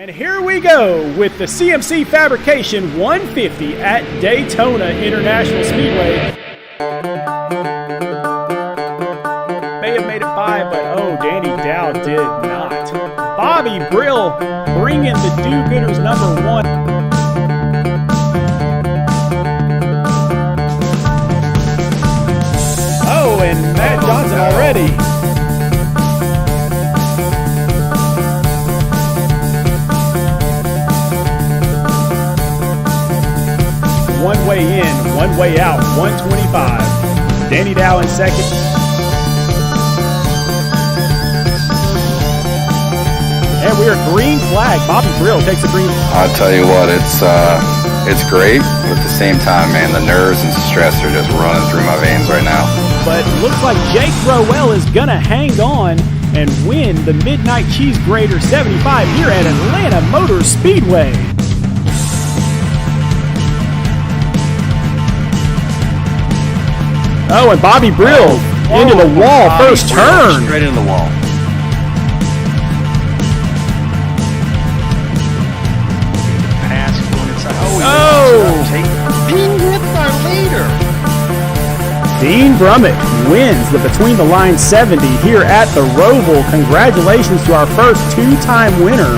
And here we go with the CMC Fabrication 150 at Daytona International Speedway. May have made it by, but oh, Danny Dow did not. Bobby Brill bringing the do-gooders number one. Oh, and Matt Johnson already. One way in, one way out, 125. Danny Dow in second. And we are green flag. Bobby Brill takes the green. I'll tell you what, it's great, but at the same time, man, the nerves and stress are just running through my veins right now. But looks like Jake Rowell is gonna hang on and win the Midnight Cheese Grater 75 here at Atlanta Motor Speedway. Oh, and Bobby Brill into the wall, first turn. Straight into the wall. Pass going inside. Oh! Being hit by leader. Dean Brummett wins the Between the Lines 70 here at the Roval. Congratulations to our first two-time winner.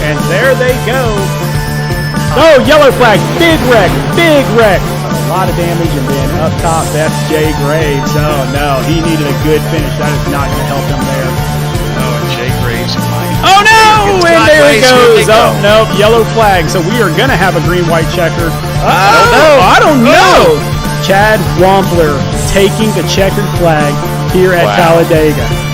And there they go. Oh, yellow flag, big wreck, big wreck. A lot of damage, and then up top, that's Jay Graves. Oh, no, he needed a good finish. That is not going to help him there. Oh, and Jay Graves might. Oh, no, and there it goes. Oh, no, yellow flag. So we are going to have a green-white checker. I don't know. Chad Wampler taking the checkered flag here at Talladega.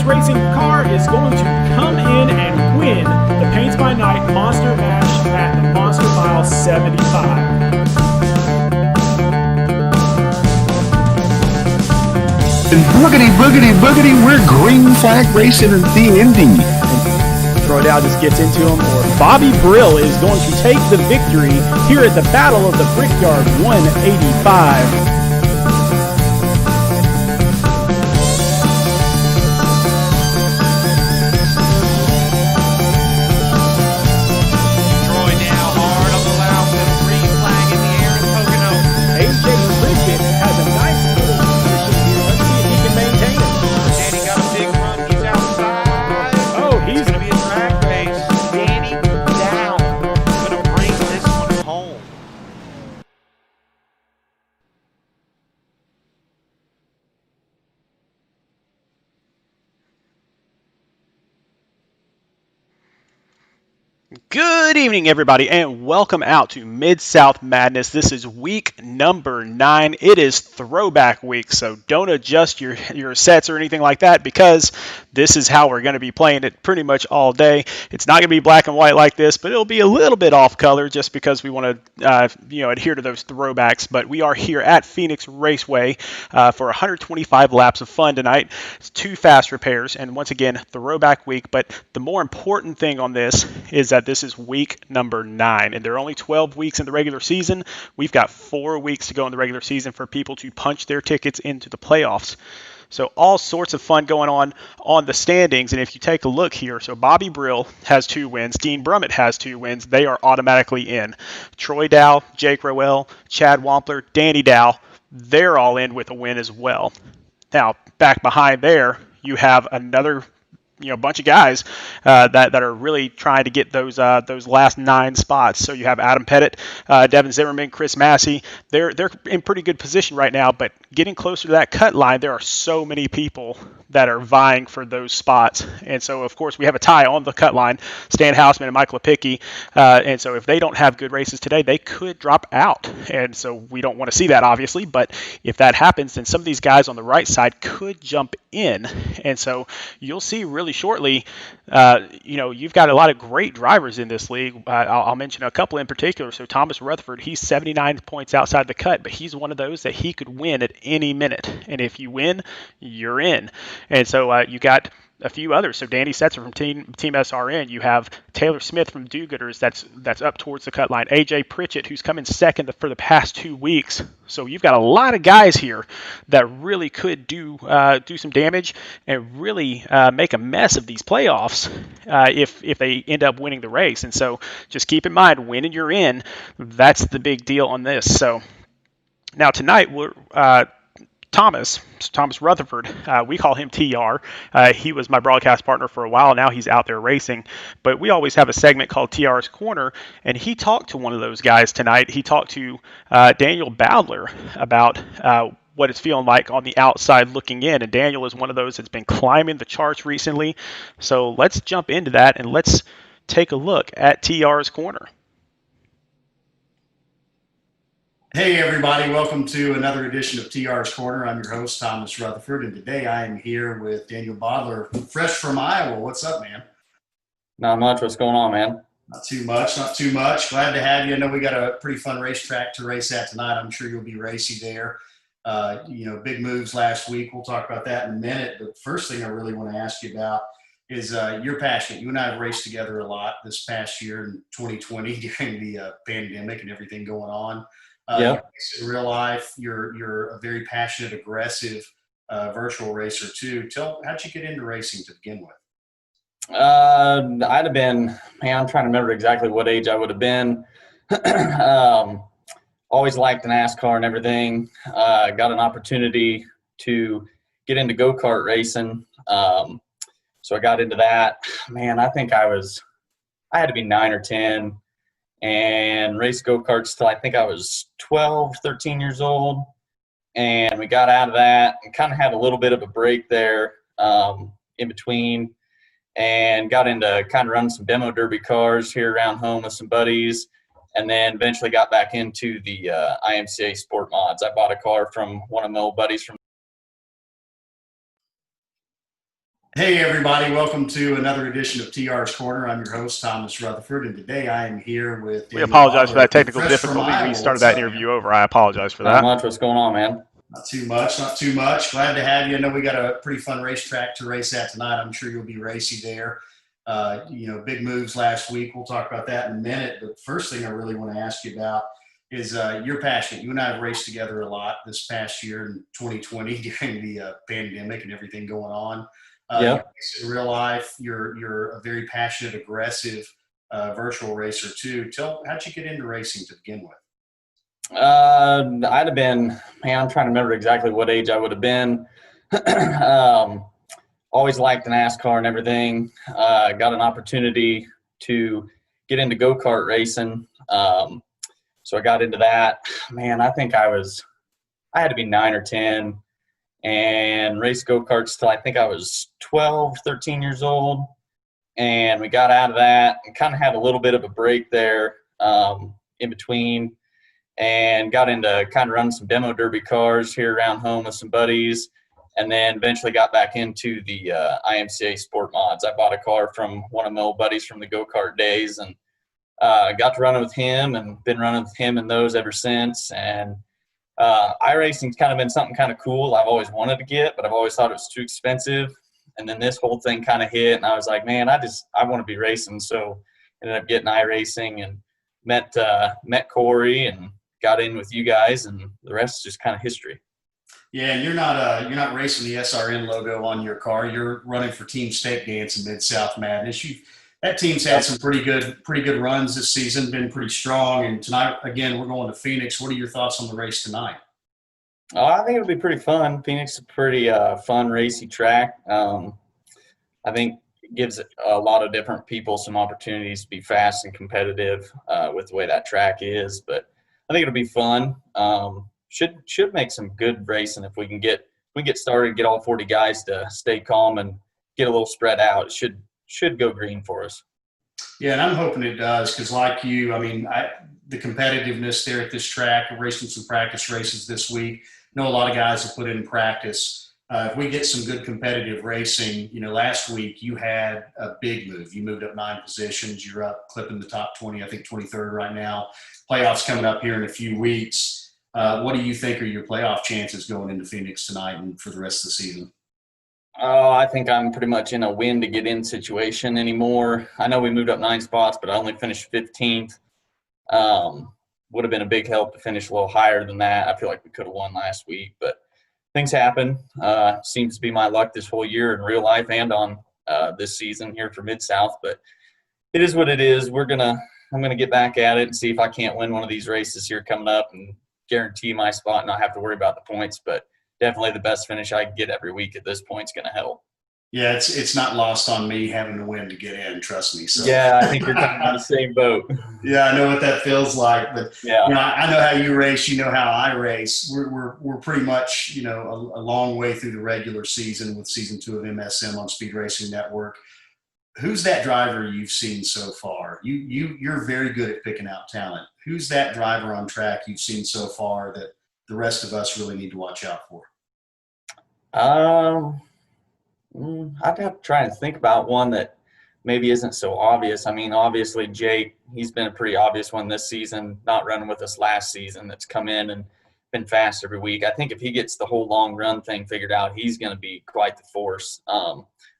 Racing car is going to come in and win the Paints by Night Monster Mash at the Monster Mile 75. And boogity, boogity, boogity, we're green flag racing in the Indy. Troy Dow just gets into him, or Bobby Brill is going to take the victory here at the Battle of the Brickyard 185. Good evening, everybody, and welcome out to MidSouth Madness. This is week number 9. It is throwback week, so don't adjust your sets or anything like that, because this is how we're going to be playing it pretty much all day. It's not going to be black and white like this, but it'll be a little bit off color just because we want to adhere to those throwbacks. But we are here at Phoenix Raceway for 125 laps of fun tonight. It's 2 fast repairs, and once again, throwback week. But the more important thing on this is that this is week number 9, and there are only 12 weeks in the regular season. We've got 4 weeks to go in the regular season for people to punch their tickets into the playoffs. So all sorts of fun going on the standings. And if you take a look here, so Bobby Brill has 2 wins. Dean Brummett has 2 wins. They are automatically in. Troy Dow, Jake Rowell, Chad Wampler, Danny Dow, they're all in with a win as well. Now, back behind there, you have another bunch of guys that are really trying to get those last 9 spots. So you have Adam Pettit, Devin Zimmerman, Chris Massey. They're in pretty good position right now, but getting closer to that cut line, there are so many people that are vying for those spots. And so, of course, we have a tie on the cut line, Stan Hausman and Mike Lepicki. And so if they don't have good races today, they could drop out. And so we don't want to see that, obviously. But if that happens, then some of these guys on the right side could jump in. And so you'll see really really shortly, you've got a lot of great drivers in this league. I'll mention a couple in particular. So Thomas Rutherford, he's 79 points outside the cut, but he's one of those that he could win at any minute. And if you win, you're in. And so you got a few others. So Danny Setzer from Team SRN. You have Taylor Smith from Do-Gooders that's up towards the cut line. AJ Pritchett, who's come in second for the past 2 weeks. So you've got a lot of guys here that really could do some damage and really make a mess of these playoffs if they end up winning the race. And so just keep in mind, winning you're in, that's the big deal on this. So now tonight we're Thomas Rutherford, we call him TR. He was my broadcast partner for a while. Now he's out there racing. But we always have a segment called TR's Corner, and he talked to one of those guys tonight. He talked to Daniel Bowdler about what it's feeling like on the outside looking in. And Daniel is one of those that's been climbing the charts recently. So let's jump into that, and let's take a look at TR's Corner. Hey everybody, welcome to another edition of TR's Corner. I'm your host, Thomas Rutherford, and today I am here with Daniel Bowdler, fresh from Iowa. What's up, man? Not much. What's going on, man? Not too much. Glad to have you. I know we got a pretty fun racetrack to race at tonight. I'm sure you'll be racy there. Big moves last week. We'll talk about that in a minute. But the first thing I really want to ask you about is you're passionate. You and I have raced together a lot this past year in 2020 during the pandemic and everything going on. In real life, you're a very passionate, aggressive virtual racer too. How'd you get into racing to begin with? I'd have been, man, I'm trying to remember exactly what age I would have been. Always liked NASCAR and everything. Got an opportunity to get into go-kart racing. So I got into that. Man, I think I had to be 9 or 10. And raced go-karts till I think I was 12, 13 years old. And we got out of that and kind of had a little bit of a break there in between, and got into kind of running some demo derby cars here around home with some buddies, and then eventually got back into the IMCA Sport Mods. I bought a car from one of my old buddies from. Hey everybody, welcome to another edition of TR's Corner. I'm your host, Thomas Rutherford, and today I am here with Daniel We apologize Bowdler, for that technical fresh from difficulty. Iowa. We started that interview over. I apologize for that. Not much. What's going on, man? Not too much. Glad to have you. I know we got a pretty fun racetrack to race at tonight. I'm sure you'll be racy there. Big moves last week. We'll talk about that in a minute. But the first thing I really want to ask you about is you're passionate. You and I have raced together a lot this past year in 2020 during the pandemic and everything going on. In real life, you're a very passionate, aggressive virtual racer too. How'd you get into racing to begin with? I'd have been, man, I'm trying to remember exactly what age I would have been. Always liked NASCAR and everything. Got an opportunity to get into go-kart racing. So I got into that. Man, I think I had to be 9 or 10. And raced go-karts till I think I was 12, 13 years old. And we got out of that and kind of had a little bit of a break there in between, and got into kind of running some demo derby cars here around home with some buddies, and then eventually got back into the IMCA Sport Mods. I bought a car from one of my old buddies from the go-kart days, and got to run with him, and been running with him in those ever since. And iRacing's kind of been something kind of cool I've always wanted to get, but I've always thought it was too expensive. And then this whole thing kind of hit, and I was like, man, I want to be racing. So ended up getting iRacing and met Corey and got in with you guys, and the rest is just kind of history. Yeah, and you're not racing the SRN logo on your car. You're running for Team Steak Dance in MidSouth Madness. That team's had some pretty good runs this season, been pretty strong. And tonight, again, we're going to Phoenix. What are your thoughts on the race tonight? I think it'll be pretty fun. Phoenix is a pretty fun, racy track. I think it gives a lot of different people some opportunities to be fast and competitive with the way that track is. But I think it'll be fun. Should make some good racing if we can get started, get all 40 guys to stay calm and get a little spread out. It should go green for us. Yeah, and I'm hoping it does, because like you, I mean, the competitiveness there at this track, racing some practice races this week. I know a lot of guys have put in practice if we get some good competitive racing, last week you had a big move. You moved up 9 positions. You're up clipping the top 20, I think 23rd right now. Playoffs coming up here in a few weeks. What do you think are your playoff chances going into Phoenix tonight and for the rest of the season? Oh, I think I'm pretty much in a win to get in situation anymore. I know we moved up 9 spots, but I only finished 15th. Would have been a big help to finish a little higher than that. I feel like we could have won last week, but things happen. Seems to be my luck this whole year in real life and on this season here for MidSouth. But it is what it is. I'm gonna get back at it and see if I can't win one of these races here coming up and guarantee my spot and not have to worry about the points. But definitely the best finish I can get every week at this point is gonna help. Yeah, it's not lost on me having to win to get in. Trust me. So Yeah, I think you're kind of in the same boat. Yeah, I know what that feels like, but Yeah. I know how you race. You know how I race. We're pretty much a long way through the regular season with season 2 of MSM on Speed Racing Network. Who's that driver you've seen so far? You're very good at picking out talent. Who's that driver on track you've seen so far that the rest of us really need to watch out for? I'd have to try and think about one that maybe isn't so obvious. I mean, obviously Jake, he's been a pretty obvious one this season, not running with us last season, that's come in and been fast every week. I think if he gets the whole long run thing figured out, he's going to be quite the force.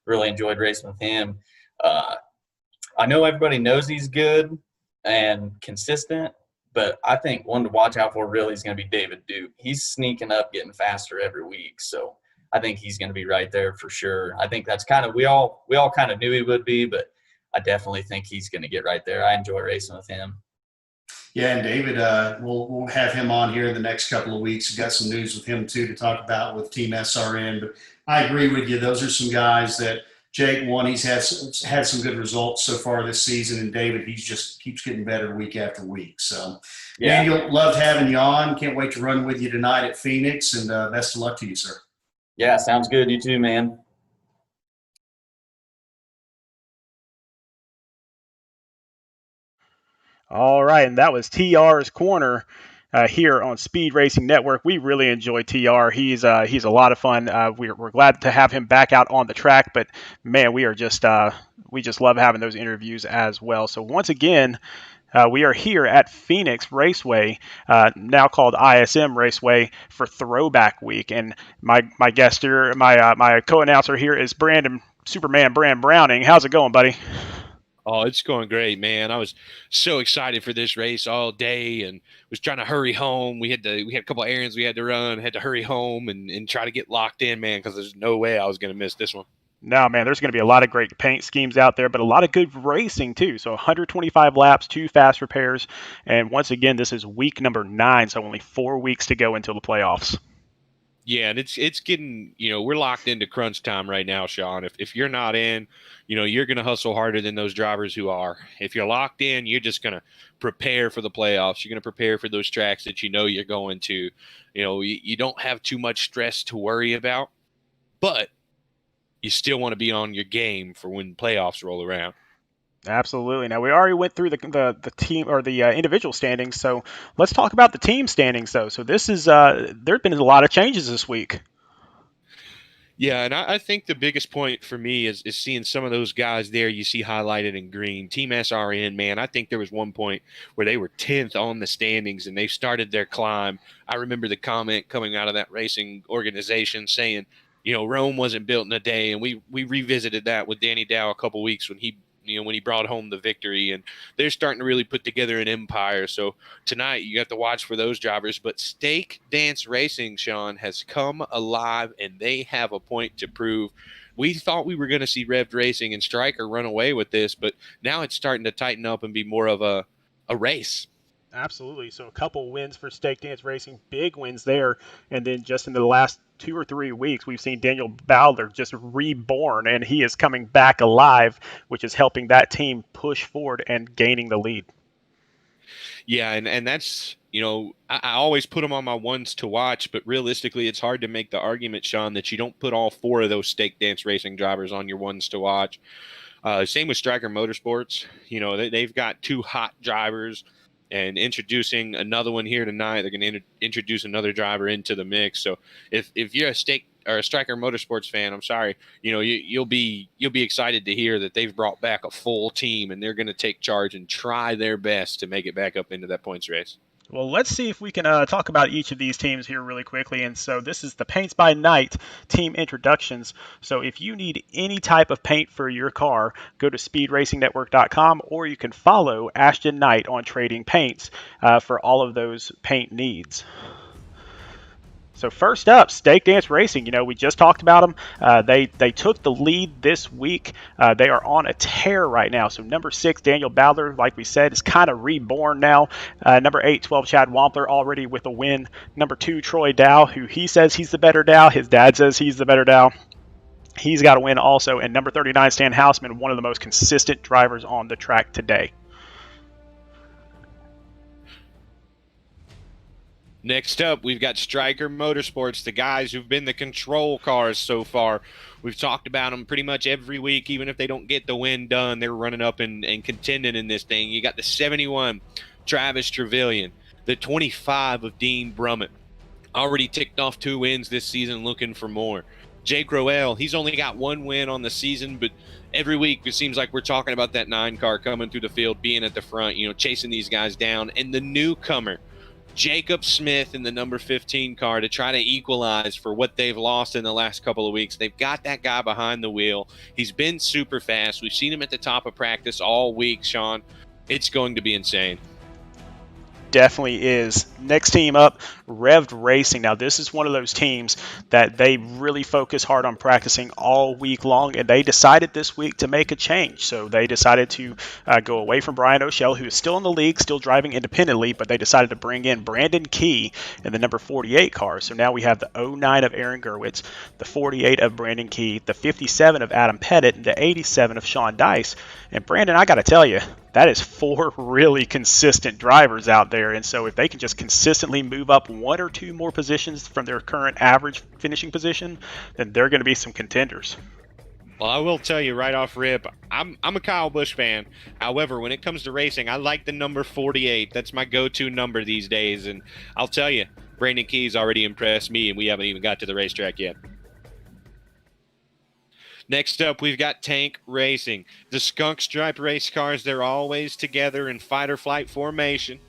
Really enjoyed racing with him. I know everybody knows he's good and consistent, but I think one to watch out for really is going to be David Duke. He's sneaking up, getting faster every week. So I think he's going to be right there for sure. I think that's kind of we all kind of knew he would be, but I definitely think he's going to get right there. I enjoy racing with him. Yeah, and David, we'll have him on here in the next couple of weeks. We've got some news with him too to talk about with Team SRN. But I agree with you; those are some guys that Jake won. He's had some good results so far this season, and David, he just keeps getting better week after week. So, Yeah. Daniel, loved having you on. Can't wait to run with you tonight at Phoenix, and best of luck to you, sir. Yeah, sounds good. You too, man. All right, and that was TR's Corner here on Speed Racing Network. We really enjoy TR. He's a lot of fun. We're glad to have him back out on the track, but man, we just love having those interviews as well. So once again, we are here at Phoenix Raceway, now called ISM Raceway, for Throwback Week, and my guest here, my co-announcer here is Brandon Superman Brand Browning. How's it going, buddy? Oh, it's going great, man. I was so excited for this race all day and was trying to hurry home. We had a couple of errands we had to run, had to hurry home and try to get locked in, man, because there's no way I was going to miss this one. No, man, there's going to be a lot of great paint schemes out there, but a lot of good racing too. So 125 laps, 2 fast repairs, and once again, this is week number 9, so only 4 weeks to go until the playoffs. Yeah, and it's getting, we're locked into crunch time right now, Sean. If you're not in, you're going to hustle harder than those drivers who are. If you're locked in, you're just going to prepare for the playoffs. You're going to prepare for those tracks that you're going to. You don't have too much stress to worry about, but you still want to be on your game for when playoffs roll around. Absolutely. Now we already went through the team or the individual standings, so let's talk about the team standings though. So this is there've been a lot of changes this week. Yeah, and I think the biggest point for me is seeing some of those guys there you see highlighted in green. Team SRN, man, I think there was one point where they were 10th on the standings and they started their climb. I remember the comment coming out of that racing organization saying, Rome wasn't built in a day, and we revisited that with Danny Dow a couple weeks when he brought home the victory, and they're starting to really put together an empire. So tonight you got to watch for those drivers, but Stake Dance Racing, Sean, has come alive and they have a point to prove. We thought we were going to see Revved Racing and Stryker run away with this, but now it's starting to tighten up and be more of a race. Absolutely. So a couple wins for Stake Dance Racing, big wins there. And then just in the last 2 or 3 weeks, we've seen Daniel Bowler just reborn, and he is coming back alive, which is helping that team push forward and gaining the lead. Yeah, and that's, I always put them on my ones to watch, but realistically, it's hard to make the argument, Sean, that you don't put all 4 of those Stake Dance Racing drivers on your ones to watch. Same with Stryker Motorsports. They've got 2 hot drivers. And introducing another one here tonight, they're going to introduce another driver into the mix. So if you're a or a Striker Motorsports fan, I'm sorry, you'll be excited to hear that they've brought back a full team and they're going to take charge and try their best to make it back up into that points race. Well, let's see if we can talk about each of these teams here really quickly. And so this is the Paints by Night team introductions. So if you need any type of paint for your car, go to speedracingnetwork.com, or you can follow Ashton Knight on Trading Paints for all of those paint needs. So first up, Stake Dance Racing. We just talked about them. They took the lead this week. They are on a tear right now. So number 6, Daniel Bowler, like we said, is kind of reborn now. Number 8, 12, Chad Wampler, already with a win. Number 2, Troy Dow, who he says he's the better Dow. His dad says he's the better Dow. He's got a win also. And number 39, Stan Houseman, one of the most consistent drivers on the track today. Next up, we've got Striker Motorsports, the guys who've been the control cars so far. We've talked about them pretty much every week. Even if they don't get the win done, they're running up and contending in this thing. You got the 71, Travis Trevelyan, the 25 of Dean Brummett. Already ticked off 2 wins this season, looking for more. Jake Roel, he's only got 1 win on the season, but every week it seems like we're talking about that 9 car coming through the field, being at the front, chasing these guys down. And the newcomer, Jacob Smith, in the number 15 car, to try to equalize for what they've lost in the last couple of weeks. They've got that guy behind the wheel. He's been super fast. We've seen him at the top of practice all week, Sean. It's going to be insane. Definitely is. Next team up, Revved Racing. Now, this is one of those teams that they really focus hard on practicing all week long, and they decided this week to make a change. So they decided to go away from Brian O'Shell, who is still in the league, still driving independently, but they decided to bring in Brandon Key in the number 48 car. So now we have the 09 of Aaron Gerwitz, the 48 of Brandon Key, the 57 of Adam Pettit, and the 87 of Sean Dice. And Brandon, I got to tell you, that is 4 really consistent drivers out there. And so if they can just consistently move up 1 or 2 more positions from their current average finishing position, then they're going to be some contenders. Well, I will tell you right off rip, I'm a Kyle Busch fan. However, when it comes to racing, I like the number 48. That's my go-to number these days. And I'll tell you, Brandon Key's already impressed me, and we haven't even got to the racetrack yet. Next up, we've got Tank Racing. The skunk stripe race cars, they're always together in fight or flight formation.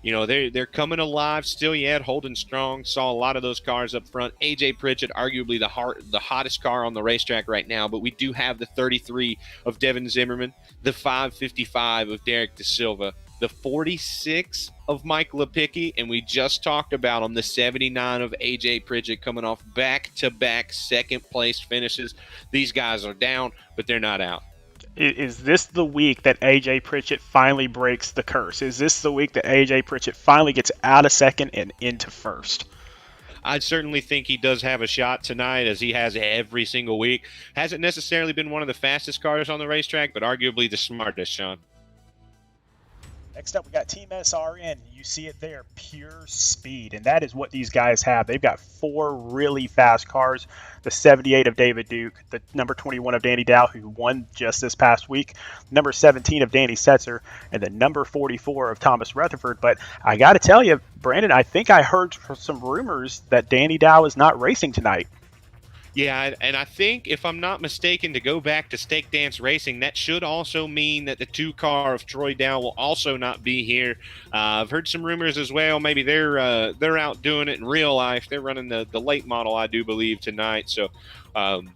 They're coming alive still yet, holding strong. Saw a lot of those cars up front. AJ Pritchett, arguably the hottest car on the racetrack right now, but we do have the 33 of Devin Zimmerman, the 555 of Derek De Silva, the 46 of Mike Lepicki, and we just talked about him, the 79 of AJ Pritchett, coming off back-to-back second-place finishes. These guys are down, but they're not out. Is this the week that AJ Pritchett finally breaks the curse? Is this the week that AJ Pritchett finally gets out of second and into first? I certainly think he does have a shot tonight, as he has every single week. Hasn't necessarily been one of the fastest cars on the racetrack, but arguably the smartest, Sean. Next up, we got Team SRN. You see it there, pure speed. And that is what these guys have. They've got 4 really fast cars. The 78 of David Duke, the number 21 of Danny Dow, who won just this past week, number 17 of Danny Setzer, and the number 44 of Thomas Rutherford. But I got to tell you, Brandon, I think I heard some rumors that Danny Dow is not racing tonight. Yeah, and I think, if I'm not mistaken, to go back to Stake Dance Racing, that should also mean that the 2 car of Troy Dow will also not be here. I've heard some rumors as well. Maybe they're out doing it in real life. They're running the late model, I do believe, tonight. So going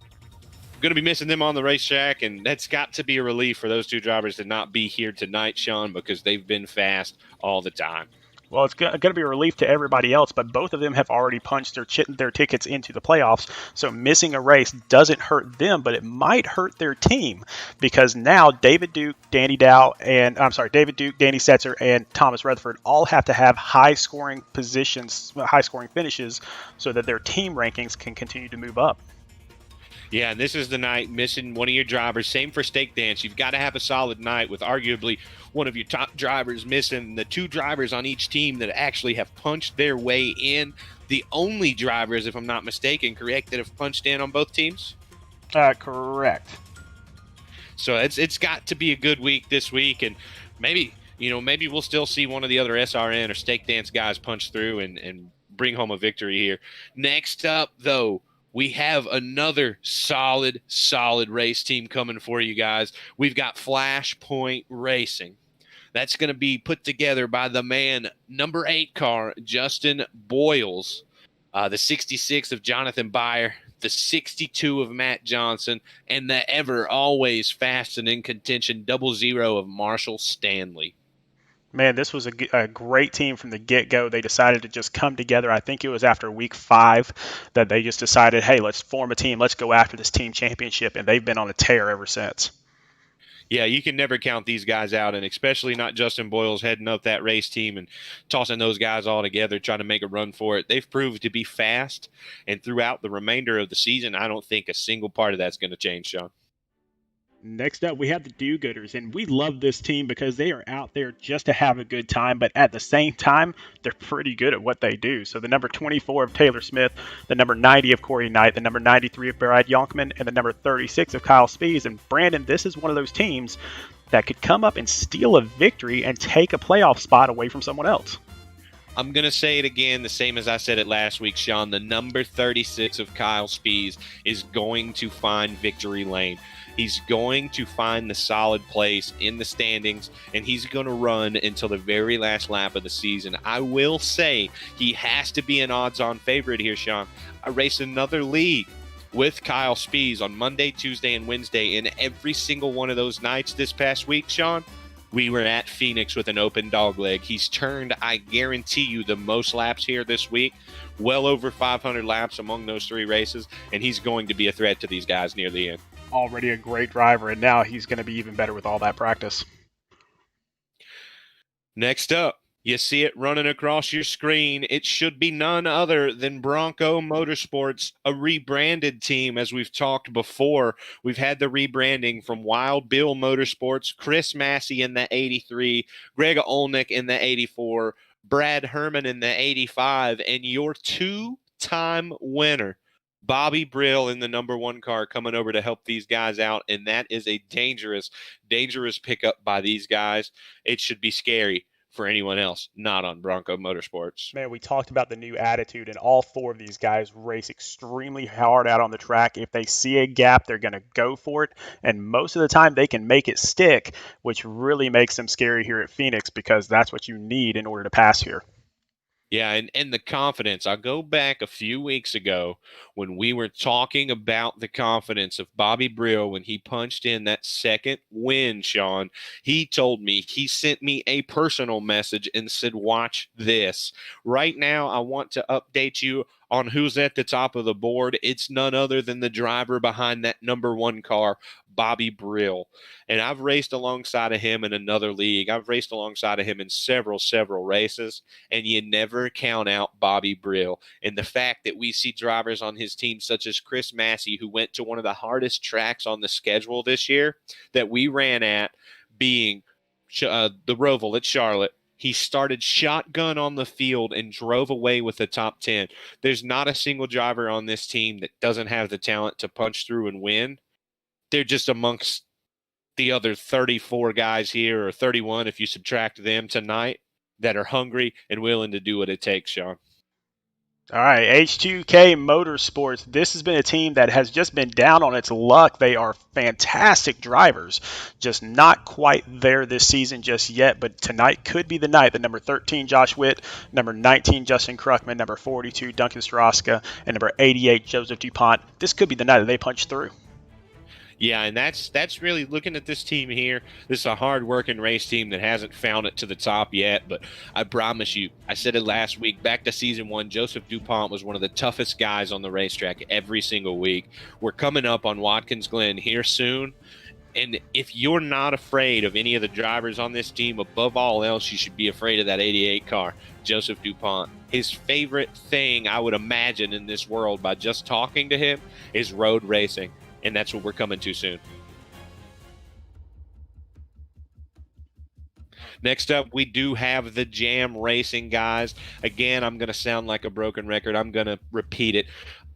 to be missing them on the racetrack, and that's got to be a relief for those 2 drivers to not be here tonight, Sean, because they've been fast all the time. Well, it's going to be a relief to everybody else, but both of them have already punched their tickets into the playoffs. So missing a race doesn't hurt them, but it might hurt their team, because now David Duke, Danny Setzer, and Thomas Rutherford all have to have high-scoring finishes so that their team rankings can continue to move up. Yeah, and this is the night missing one of your drivers. Same for Stake Dance. You've got to have a solid night with arguably one of your top drivers missing. The 2 drivers on each team that actually have punched their way in. The only drivers, if I'm not mistaken, correct, that have punched in on both teams? Correct. So it's got to be a good week this week, and maybe we'll still see one of the other SRN or Stake Dance guys punch through and bring home a victory here. Next up, though, we have another solid race team coming for you guys. We've got Flashpoint Racing. That's going to be put together by the man, number 8 car, Justin Boyles, the 66 of Jonathan Byer, the 62 of Matt Johnson, and the ever always fast and in contention 00 of Marshall Stanley. Man, this was a great team from the get-go. They decided to just come together. I think it was after week 5 that they just decided, hey, let's form a team. Let's go after this team championship, and they've been on a tear ever since. Yeah, you can never count these guys out, and especially not Justin Boyles heading up that race team and tossing those guys all together, trying to make a run for it. They've proved to be fast, and throughout the remainder of the season, I don't think a single part of that's going to change, Sean. Next up, we have the do-gooders, and we love this team because they are out there just to have a good time, but at the same time, they're pretty good at what they do. So the number 24 of Taylor Smith, the number 90 of Corey Knight, the number 93 of Brad Yonkman, and the number 36 of Kyle Spees. And Brandon, this is one of those teams that could come up and steal a victory and take a playoff spot away from someone else. I'm going to say it again, the same as I said it last week, Sean. The number 36 of Kyle Spees is going to find victory lane. He's going to find the solid place in the standings, and he's going to run until the very last lap of the season. I will say he has to be an odds-on favorite here, Sean. I raced another league with Kyle Spees on Monday, Tuesday, and Wednesday, and every single one of those nights this past week, Sean, we were at Phoenix with an open dog leg. He's turned, I guarantee you, the most laps here this week, well over 500 laps among those 3 races, and he's going to be a threat to these guys near the end. Already a great driver, and now he's going to be even better with all that practice. Next up, you see it running across your screen. It should be none other than Bronco Motorsports, a rebranded team. As we've talked before, we've had the rebranding from Wild Bill Motorsports, Chris Massey in the 83, Greg Olnick in the 84, Brad Herman in the 85, and your 2-time winner, Bobby Brill in the number 1 car, coming over to help these guys out, and that is a dangerous pickup by these guys. It should be scary for anyone else not on Bronco Motorsports. Man, we talked about the new attitude, and all 4 of these guys race extremely hard out on the track. If they see a gap, they're going to go for it, and most of the time they can make it stick, which really makes them scary here at Phoenix because that's what you need in order to pass here. Yeah, and the confidence. I'll go back a few weeks ago when we were talking about the confidence of Bobby Brill when he punched in that second win, Sean. He told me, he sent me a personal message and said, watch this. Right now, I want to update you on who's at the top of the board. It's none other than the driver behind that number 1 car, Bobby Brill. And I've raced alongside of him in another league. I've raced alongside of him in several races, and you never count out Bobby Brill. And the fact that we see drivers on his team such as Chris Massey, who went to one of the hardest tracks on the schedule this year that we ran at, being the Roval at Charlotte. He started shotgun on the field and drove away with the top 10. There's not a single driver on this team that doesn't have the talent to punch through and win. They're just amongst the other 34 guys here, or 31 if you subtract them tonight, that are hungry and willing to do what it takes, Sean. All right, H2K Motorsports. This has been a team that has just been down on its luck. They are fantastic drivers, just not quite there this season just yet, but tonight could be the night. The number 13, Josh Witt, number 19, Justin Kruckman, number 42, Duncan Straska, and number 88, Joseph DuPont. This could be the night that they punch through. Yeah, and that's really looking at this team here. This is a hard-working race team that hasn't found it to the top yet, but I promise you, I said it last week, back to season 1, Joseph DuPont was one of the toughest guys on the racetrack every single week. We're coming up on Watkins Glen here soon, and if you're not afraid of any of the drivers on this team, above all else, you should be afraid of that 88 car, Joseph DuPont. His favorite thing, I would imagine, in this world, by just talking to him, is road racing. And that's what we're coming to soon. Next up, we do have the Jam Racing guys. Again, I'm going to sound like a broken record. I'm going to repeat it.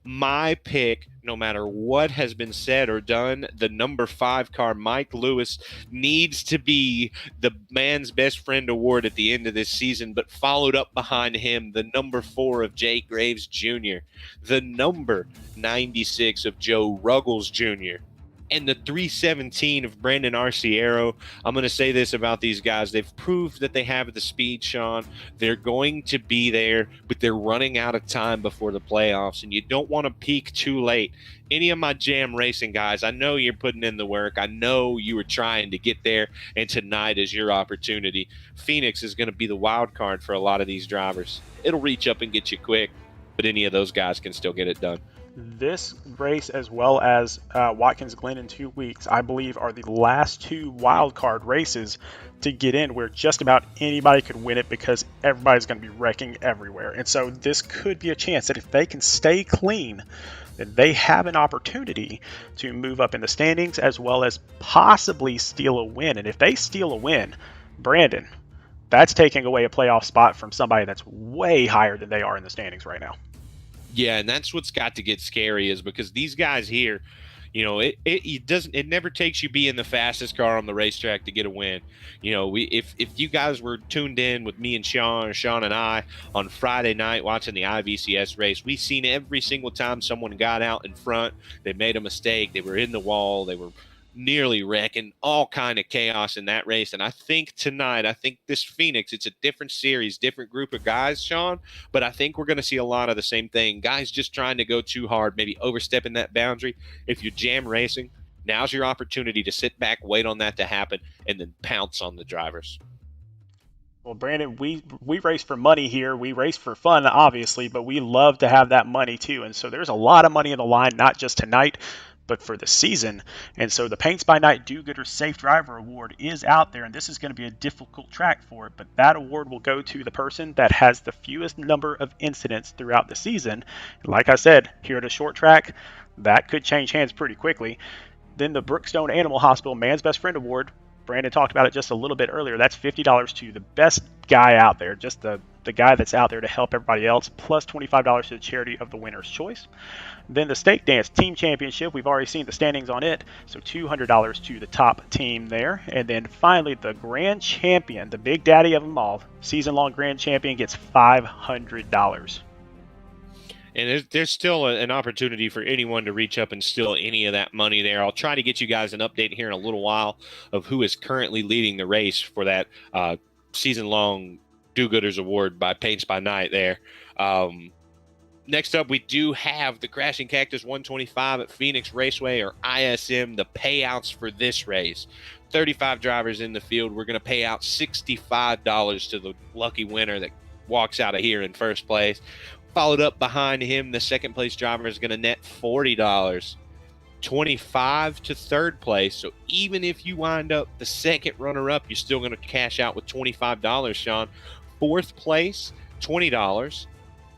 My pick, no matter what has been said or done, the number 5 car, Mike Lewis, needs to be the man's best friend award at the end of this season, but followed up behind him, the number 4 of Jake Graves Jr., the number 96 of Joe Ruggles Jr., and the 317 of Brandon Arciero. I'm going to say this about these guys. They've proved that they have the speed, Sean. They're going to be there, but they're running out of time before the playoffs, and you don't want to peak too late. Any of my Jam Racing guys, I know you're putting in the work. I know you were trying to get there, and tonight is your opportunity. Phoenix is going to be the wild card for a lot of these drivers. It'll reach up and get you quick, but any of those guys can still get it done. This race, as well as Watkins Glen in 2 weeks, I believe are the last 2 wild card races to get in where just about anybody could win it because everybody's going to be wrecking everywhere. And so this could be a chance that if they can stay clean, then they have an opportunity to move up in the standings as well as possibly steal a win. And if they steal a win, Brandon, that's taking away a playoff spot from somebody that's way higher than they are in the standings right now. Yeah, and that's what's got to get scary is because these guys here, it never takes you being the fastest car on the racetrack to get a win. If you guys were tuned in with me and Sean or Sean and I on Friday night watching the IVCS race, we seen every single time someone got out in front, they made a mistake, they were in the wall, they were nearly wrecking, all kind of chaos in that race. And I think tonight, this Phoenix, it's a different series, different group of guys, Sean, but I think we're going to see a lot of the same thing. Guys just trying to go too hard, maybe overstepping that boundary. If you're Jam Racing, now's your opportunity to sit back, wait on that to happen, and then pounce on the drivers. Well, Brandon, we race for money here. We race for fun, obviously, but we love to have that money too. And so there's a lot of money on the line, not just tonight, but for the season. And so the Paints by Night Do-Gooder Safe Driver Award is out there, and this is going to be a difficult track for it, but that award will go to the person that has the fewest number of incidents throughout the season. And like I said, here at a short track, that could change hands pretty quickly. Then the Brookstone Animal Hospital Man's Best Friend Award, Brandon talked about it just a little bit earlier. That's $50 to the best guy out there, just the guy that's out there to help everybody else, plus $25 to the charity of the winner's choice. Then the Stake Dance Team Championship, we've already seen the standings on it, so $200 to the top team there. And then finally, the Grand Champion, the big daddy of them all, season-long Grand Champion gets $500. And there's still an opportunity for anyone to reach up and steal any of that money there. I'll try to get you guys an update here in a little while of who is currently leading the race for that season-long Do-Gooders Award by Paints by Night there. Next up, we do have the Crashing Cactus 125 at Phoenix Raceway, or ISM, the payouts for this race. 35 drivers in the field. We're going to pay out $65 to the lucky winner that walks out of here in first place. Followed up behind him, the second place driver is going to net $40. 25 to third place. So even if you wind up the second runner-up, you're still going to cash out with $25, Sean. Fourth place, $20.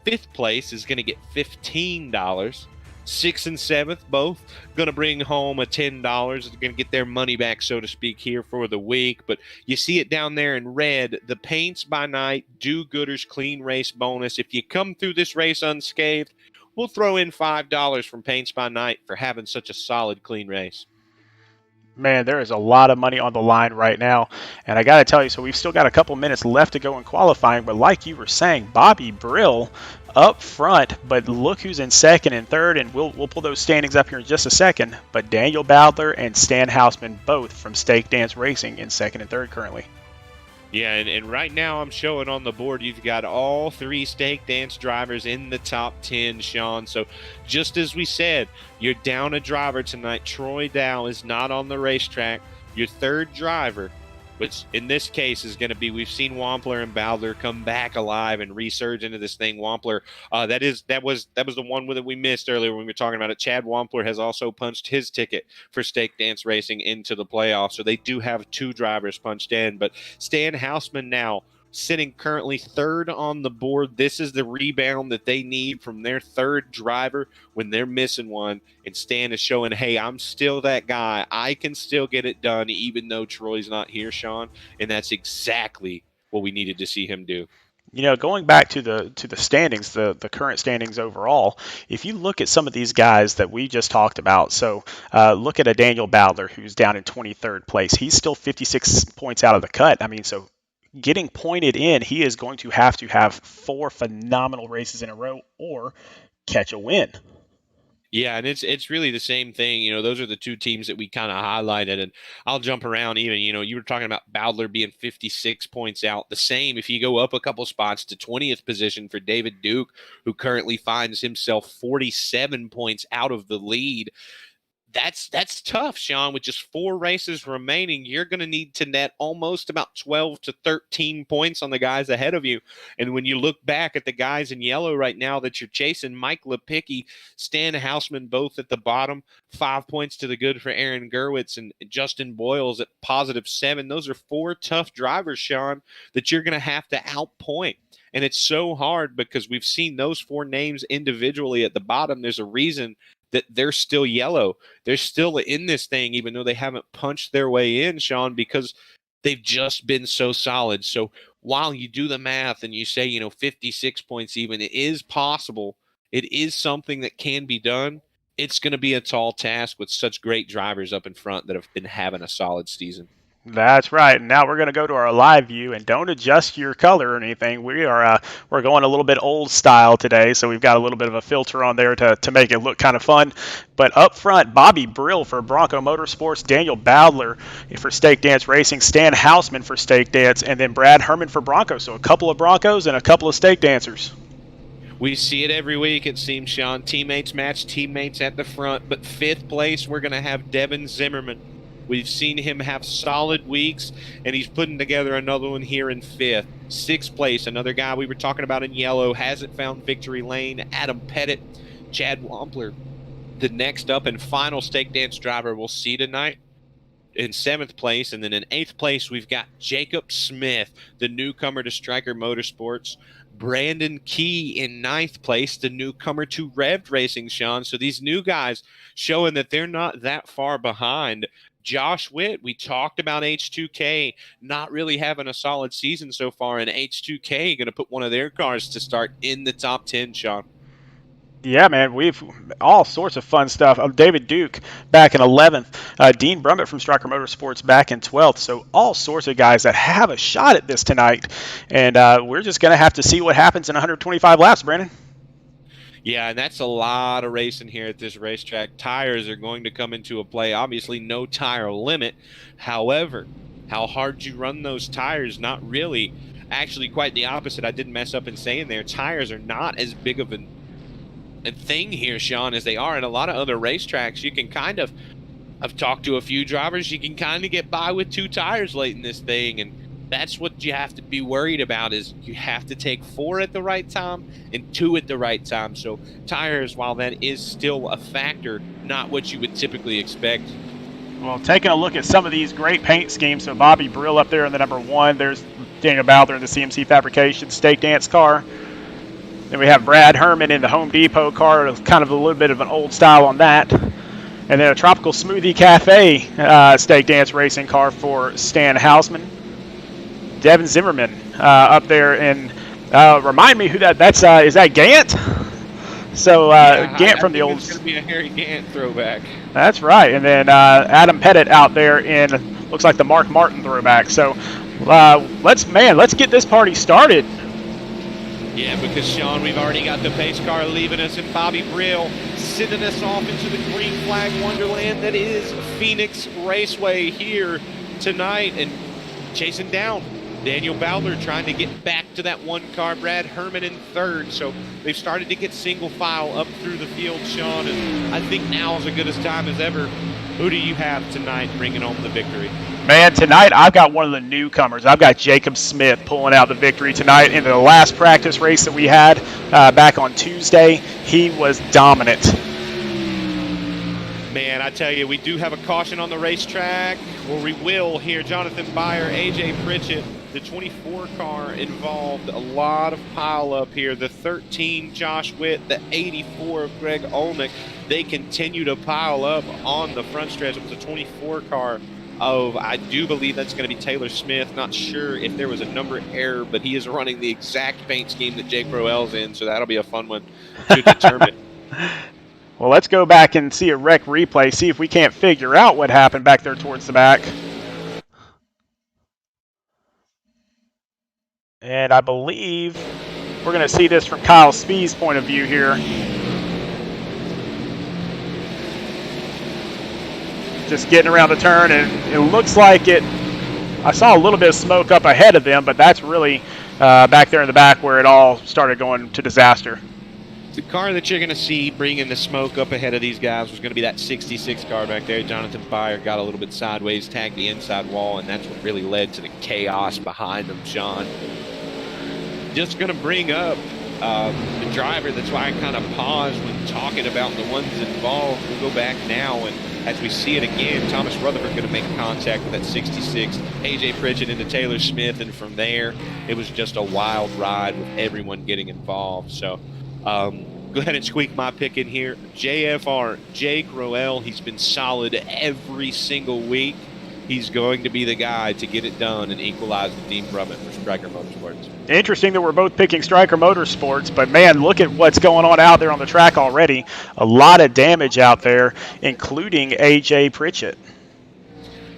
Fifth place is going to get $15. Sixth and seventh, both going to bring home a $10. They're going to get their money back, so to speak, here for the week. But you see it down there in red, the Paints by Night Do-Gooders Clean Race bonus. If you come through this race unscathed, we'll throw in $5 from Paints by Night for having such a solid, clean race. Man, there is a lot of money on the line right now. And I got to tell you, so we've still got a couple minutes left to go in qualifying. But like you were saying, Bobby Brill up front. But look who's in second and third. And we'll pull those standings up here in just a second. But Daniel Bowdler and Stan Hausman, both from Stake Dance Racing, in second and third currently. Yeah, and right now I'm showing on the board you've got all three Stake Dance drivers in the top 10, Sean. So just as we said, you're down a driver tonight. Troy Dow is not on the racetrack. Your third driver, which in this case is going to be, we've seen Wampler and Bowdler come back alive and resurge into this thing. Wampler, that was the one that we missed earlier when we were talking about it. Chad Wampler has also punched his ticket for Stake Dance Racing into the playoffs. So they do have two drivers punched in. But Stan Hausman now sitting currently third on the board. This is the rebound that they need from their third driver when they're missing one. And Stan is showing, hey, I'm still that guy. I can still get it done even though Troy's not here, Sean. And that's exactly what we needed to see him do. Going back to the standings, the current standings overall, if you look at some of these guys that we just talked about, so look at a Daniel Bowdler who's down in 23rd place. He's still 56 points out of the cut. I mean, so getting pointed in, he is going to have 4 phenomenal races in a row or catch a win. Yeah, and it's really the same thing. Those are the two teams that we kind of highlighted. And I'll jump around even. You were talking about Bowdler being 56 points out. The same if you go up a couple spots to 20th position for David Duke, who currently finds himself 47 points out of the lead. That's tough, Sean. With just 4 races remaining, you're going to need to net almost about 12 to 13 points on the guys ahead of you. And when you look back at the guys in yellow right now that you're chasing, Mike Lepicki, Stan Hausman, both at the bottom, 5 points to the good for Aaron Gerwitz, and Justin Boyles at +7. Those are 4 tough drivers, Sean, that you're going to have to outpoint. And it's so hard because we've seen those 4 names individually at the bottom. There's a reason that they're still yellow. They're still in this thing, even though they haven't punched their way in, Sean, because they've just been so solid. So while you do the math and you say, 56 points even, it is possible. It is something that can be done. It's going to be a tall task with such great drivers up in front that have been having a solid season. That's right. And now we're going to go to our live view, and don't adjust your color or anything. We're going a little bit old style today, so we've got a little bit of a filter on there to make it look kind of fun. But up front, Bobby Brill for Bronco Motorsports, Daniel Bowdler for Stake Dance Racing, Stan Hausman for Stake Dance, and then Brad Herman for Bronco. So a couple of Broncos and a couple of Stake Dancers. We see it every week, it seems, Sean. Teammates match teammates at the front, but 5th place, we're going to have Devin Zimmerman. We've seen him have solid weeks, and he's putting together another one here in 5th. 6th place, another guy we were talking about in yellow, hasn't found victory lane, Adam Pettit. Chad Wampler, the next up and final Stake Dance driver we'll see tonight, in 7th place. And then in 8th place, we've got Jacob Smith, the newcomer to Stryker Motorsports. Brandon Key in 9th place, the newcomer to Revved Racing, Sean. So these new guys showing that they're not that far behind. Josh Witt, we talked about H2K not really having a solid season so far, and H2K going to put one of their cars to start in the top 10, Sean. Yeah, man, we've all sorts of fun stuff. David Duke back in 11th. Dean Brummett from Stryker Motorsports back in 12th. So all sorts of guys that have a shot at this tonight. And we're just going to have to see what happens in 125 laps, Brandon. Yeah, and that's a lot of racing here at this racetrack. Tires are going to come into a play. Obviously, no tire limit. However, how hard you run those tires, not really. Actually, quite the opposite. I didn't mess up in saying there. Tires are not as big of a thing here, Sean, as they are in a lot of other racetracks. You can I've talked to a few drivers, you can kind of get by with 2 tires late in this thing, and that's what you have to be worried about, is you have to take 4 at the right time and 2 at the right time. So tires, while that is still a factor, not what you would typically expect. Well, taking a look at some of these great paint schemes, so Bobby Brill up there in the number 1. There's Daniel Bowdler in the CMC Fabrication Stake Dance car. Then we have Brad Herman in the Home Depot car, kind of a little bit of an old style on that. And then a Tropical Smoothie Cafe Stake Dance Racing car for Stan Hausman. Devin Zimmerman up there, and remind me who that's. Is that Gant? So Gant from the old. It's going to be a Harry Gant throwback. That's right, and then Adam Pettit out there in looks like the Mark Martin throwback. So let's get this party started. Yeah, because, Sean, we've already got the pace car leaving us, and Bobby Brill sending us off into the green flag wonderland that is Phoenix Raceway here tonight, and chasing down Daniel Bowdler, trying to get back to that 1 car. Brad Herman in 3rd. So they've started to get single file up through the field, Sean, and I think now is as good a time as ever. Who do you have tonight bringing home the victory? Man, tonight I've got one of the newcomers. I've got Jacob Smith pulling out the victory tonight. In the last practice race that we had back on Tuesday, he was dominant. Man, I tell you, we do have a caution on the racetrack, or we will here. Jonathan Byer, AJ Pritchett, the 24 car involved. A lot of pile up here. The 13, Josh Witt, the 84 of Greg Olnick. They continue to pile up on the front stretch. It was a 24 car I do believe that's going to be Taylor Smith. Not sure if there was a number error, but he is running the exact paint scheme that Jake Roell's in, so that'll be a fun one to determine. Well, let's go back and see a rec replay, see if we can't figure out what happened back there towards the back. And I believe we're going to see this from Kyle Spee's point of view here. Just getting around the turn, and it looks like I saw a little bit of smoke up ahead of them, but that's really back there in the back where it all started going to disaster. The car that you're going to see bringing the smoke up ahead of these guys was going to be that 66 car back there. Jonathan Byer got a little bit sideways, tagged the inside wall, and that's what really led to the chaos behind them, Sean. Just going to bring up the driver. That's why I kind of paused when talking about the ones involved. We'll go back now, and as we see it again, Thomas Rutherford going to make contact with that 66. A.J. Pritchett into Taylor Smith, and from there, it was just a wild ride with everyone getting involved. So go ahead and squeak my pick in here. JFR, Jake Roell, he's been solid every single week. He's going to be the guy to get it done and equalize the Dean Brummett for Stryker Motorsports. Interesting that we're both picking Stryker Motorsports, but man, look at what's going on out there on the track already. A lot of damage out there, including A.J. Pritchett.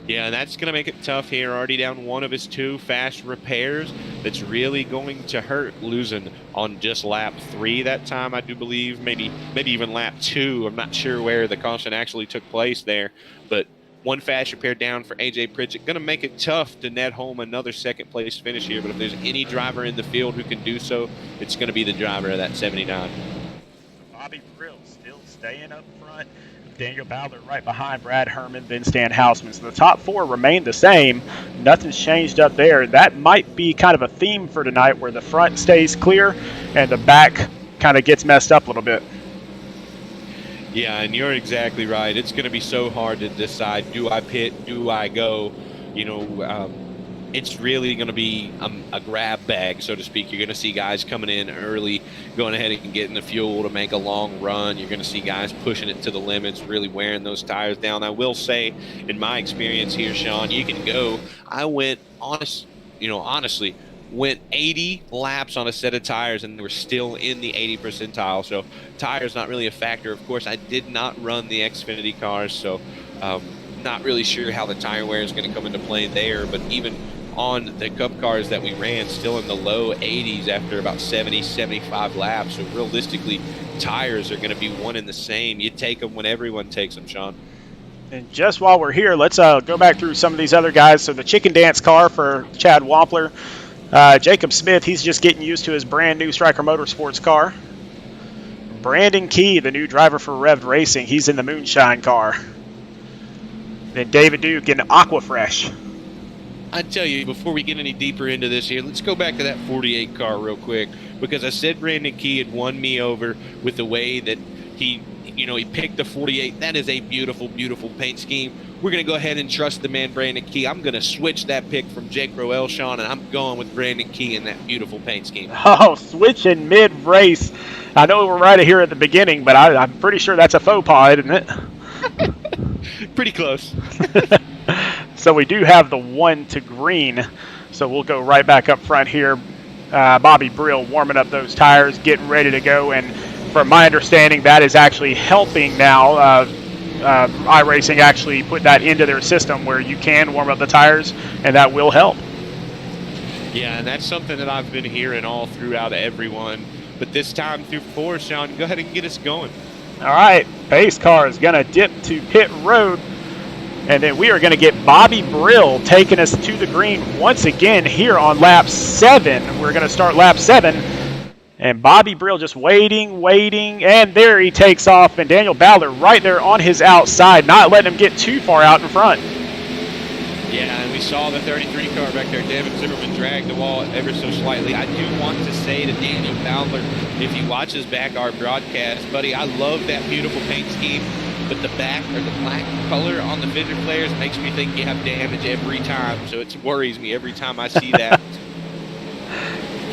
Yeah, and that's going to make it tough here. Already down one of his 2 fast repairs. That's really going to hurt, losing on just lap 3 that time, I do believe. Maybe even lap 2. I'm not sure where the caution actually took place there, but 1 fast repair down for A.J. Pritchett. Going to make it tough to net home another second-place finish here, but if there's any driver in the field who can do so, it's going to be the driver of that 79. Bobby Brill still staying up front. Daniel Bowler right behind Brad Herman, then Stan Houseman. So the top 4 remain the same. Nothing's changed up there. That might be kind of a theme for tonight, where the front stays clear and the back kind of gets messed up a little bit. Yeah, and you're exactly right. It's going to be so hard to decide, do I pit, do I go? You know, it's really going to be a grab bag, so to speak. You're going to see guys coming in early, going ahead and getting the fuel to make a long run. You're going to see guys pushing it to the limits, really wearing those tires down. I will say, in my experience here, Sean, you can go. I went honestly, went 80 laps on a set of tires, and they were still in the 80 percentile. So tires not really a factor. Of course, I did not run the Xfinity cars, so not really sure how the tire wear is going to come into play there. But even on the Cup cars that we ran, still in the low 80s after about 70, 75 laps. So realistically, tires are going to be one and the same. You take them when everyone takes them, Sean. And just while we're here, let's go back through some of these other guys. So the Chicken Dance car for Chad Wampler. Jacob Smith, he's just getting used to his brand new Stryker Motorsports car. Brandon Key, the new driver for Revved Racing, he's in the Moonshine car. Then David Duke in Aquafresh. I tell you, before we get any deeper into this here, let's go back to that 48 car real quick, because I said Brandon Key had won me over with the way that he picked the 48. That is a beautiful, beautiful paint scheme. We're going to go ahead and trust the man, Brandon Key. I'm going to switch that pick from Jake Roell, Sean, and I'm going with Brandon Key in that beautiful paint scheme. Oh, switching mid-race. I know we're right here at the beginning, but I'm pretty sure that's a faux pas, isn't it? Pretty close. So we do have the 1 to green. So we'll go right back up front here. Bobby Brill warming up those tires, getting ready to go. And from my understanding, that is actually helping now. iRacing actually put that into their system where you can warm up the tires, and that will help. Yeah, and that's something that I've been hearing all throughout everyone. But this time through 4, Sean, go ahead and get us going. All right, pace car is going to dip to pit road. And then we are going to get Bobby Brill taking us to the green once again here on lap 7. We're going to start lap 7. And Bobby Brill just waiting, and there he takes off. And Daniel Bowler right there on his outside, not letting him get too far out in front. Yeah, and we saw the 33 car back there. David Zimmerman dragged the wall ever so slightly. I do want to say to Daniel Bowler, if he watches back our broadcast, buddy, I love that beautiful paint scheme. But the black color on the fender flares makes me think you have damage every time. So it worries me every time I see that.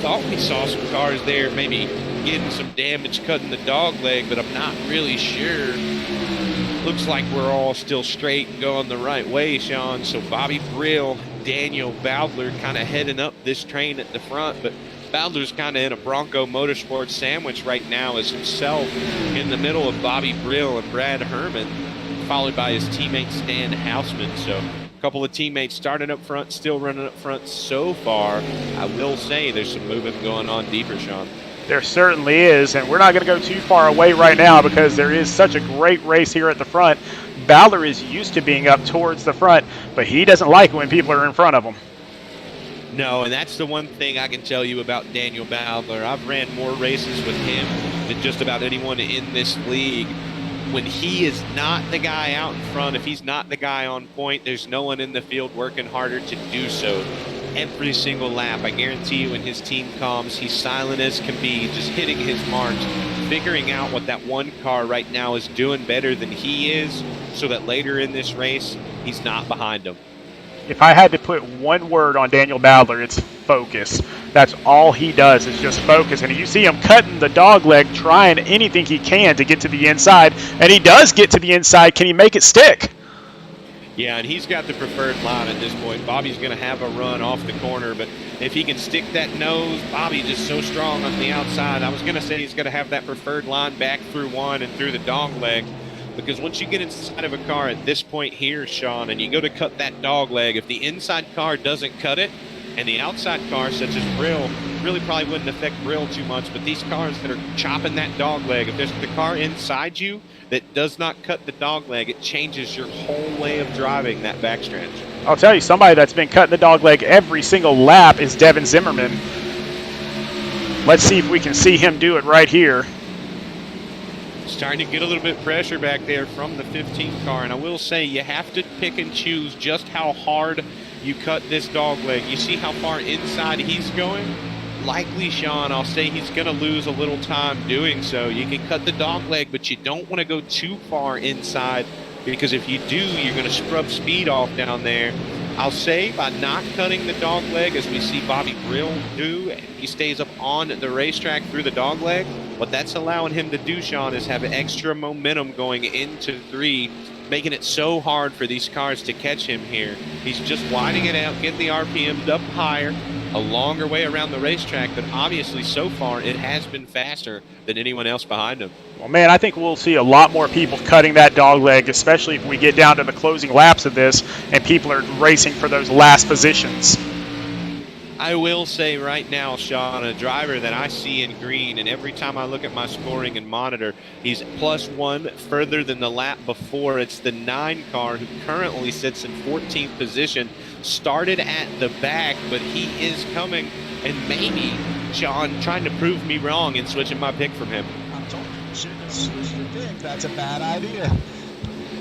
Thought we saw some cars there maybe getting some damage cutting the dog leg, but I'm not really sure. looks like we're all still straight and going the right way, Sean. So Bobby Brill, Daniel Bowdler kind of heading up this train at the front, but Bowdler's kind of in a Bronco Motorsports sandwich right now as himself in the middle of Bobby Brill and Brad Herman, followed by his teammate Stan Houseman. So a couple of teammates starting up front, still running up front so far. I will say there's some movement going on deeper, Sean. There certainly is, and we're not going to go too far away right now because there is such a great race here at the front. Bowdler is used to being up towards the front, but he doesn't like when people are in front of him. No, and that's the one thing I can tell you about Daniel Bowdler. I've ran more races with him than just about anyone in this league. When he is not the guy out in front, if he's not the guy on point, there's no one in the field working harder to do so. Every single lap, I guarantee you, when his team comes, he's silent as can be, just hitting his marks, figuring out what that one car right now is doing better than he is, so that later in this race, he's not behind him. If I had to put one word on Daniel Bowdler, it's focus. That's all he does is just focus. And you see him cutting the dog leg, trying anything he can to get to the inside. And he does get to the inside. Can he make it stick? Yeah, and he's got the preferred line at this point. Bobby's going to have a run off the corner, but if he can stick that nose, Bobby's just so strong on the outside. I was going to say he's going to have that preferred line back through one and through the dog leg, because once you get inside of a car at this point here, Sean, and you go to cut that dog leg, if the inside car doesn't cut it, and the outside car, such as Brill, really probably wouldn't affect Brill too much, but these cars that are chopping that dog leg, if there's the car inside you that does not cut the dog leg, it changes your whole way of driving that backstretch. I'll tell you, somebody that's been cutting the dog leg every single lap is Devin Zimmerman. Let's see if we can see him do it right here. Starting to get a little bit of pressure back there from the 15 car, and I will say you have to pick and choose just how hard you cut this dog leg. You see how far inside he's going? Likely, Sean, I'll say he's going to lose a little time doing so. You can cut the dog leg, but you don't want to go too far inside, because if you do, you're going to scrub speed off down there. I'll say by not cutting the dog leg, as we see Bobby Brill do, he stays up on the racetrack through the dog leg. What that's allowing him to do, Sean, is have extra momentum going into 3, making it so hard for these cars to catch him here. He's just widening it out, getting the RPMs up higher, a longer way around the racetrack, but obviously so far it has been faster than anyone else behind him. Well, man, I think we'll see a lot more people cutting that dog leg, especially if we get down to the closing laps of this and people are racing for those last positions. I will say right now, Sean, a driver that I see in green, and every time I look at my scoring and monitor, he's +1 further than the lap before. It's the 9 car who currently sits in 14th position, started at the back, but he is coming, and maybe, Sean, trying to prove me wrong and switching my pick from him. I'm told you shouldn't switch your pick. That's a bad idea.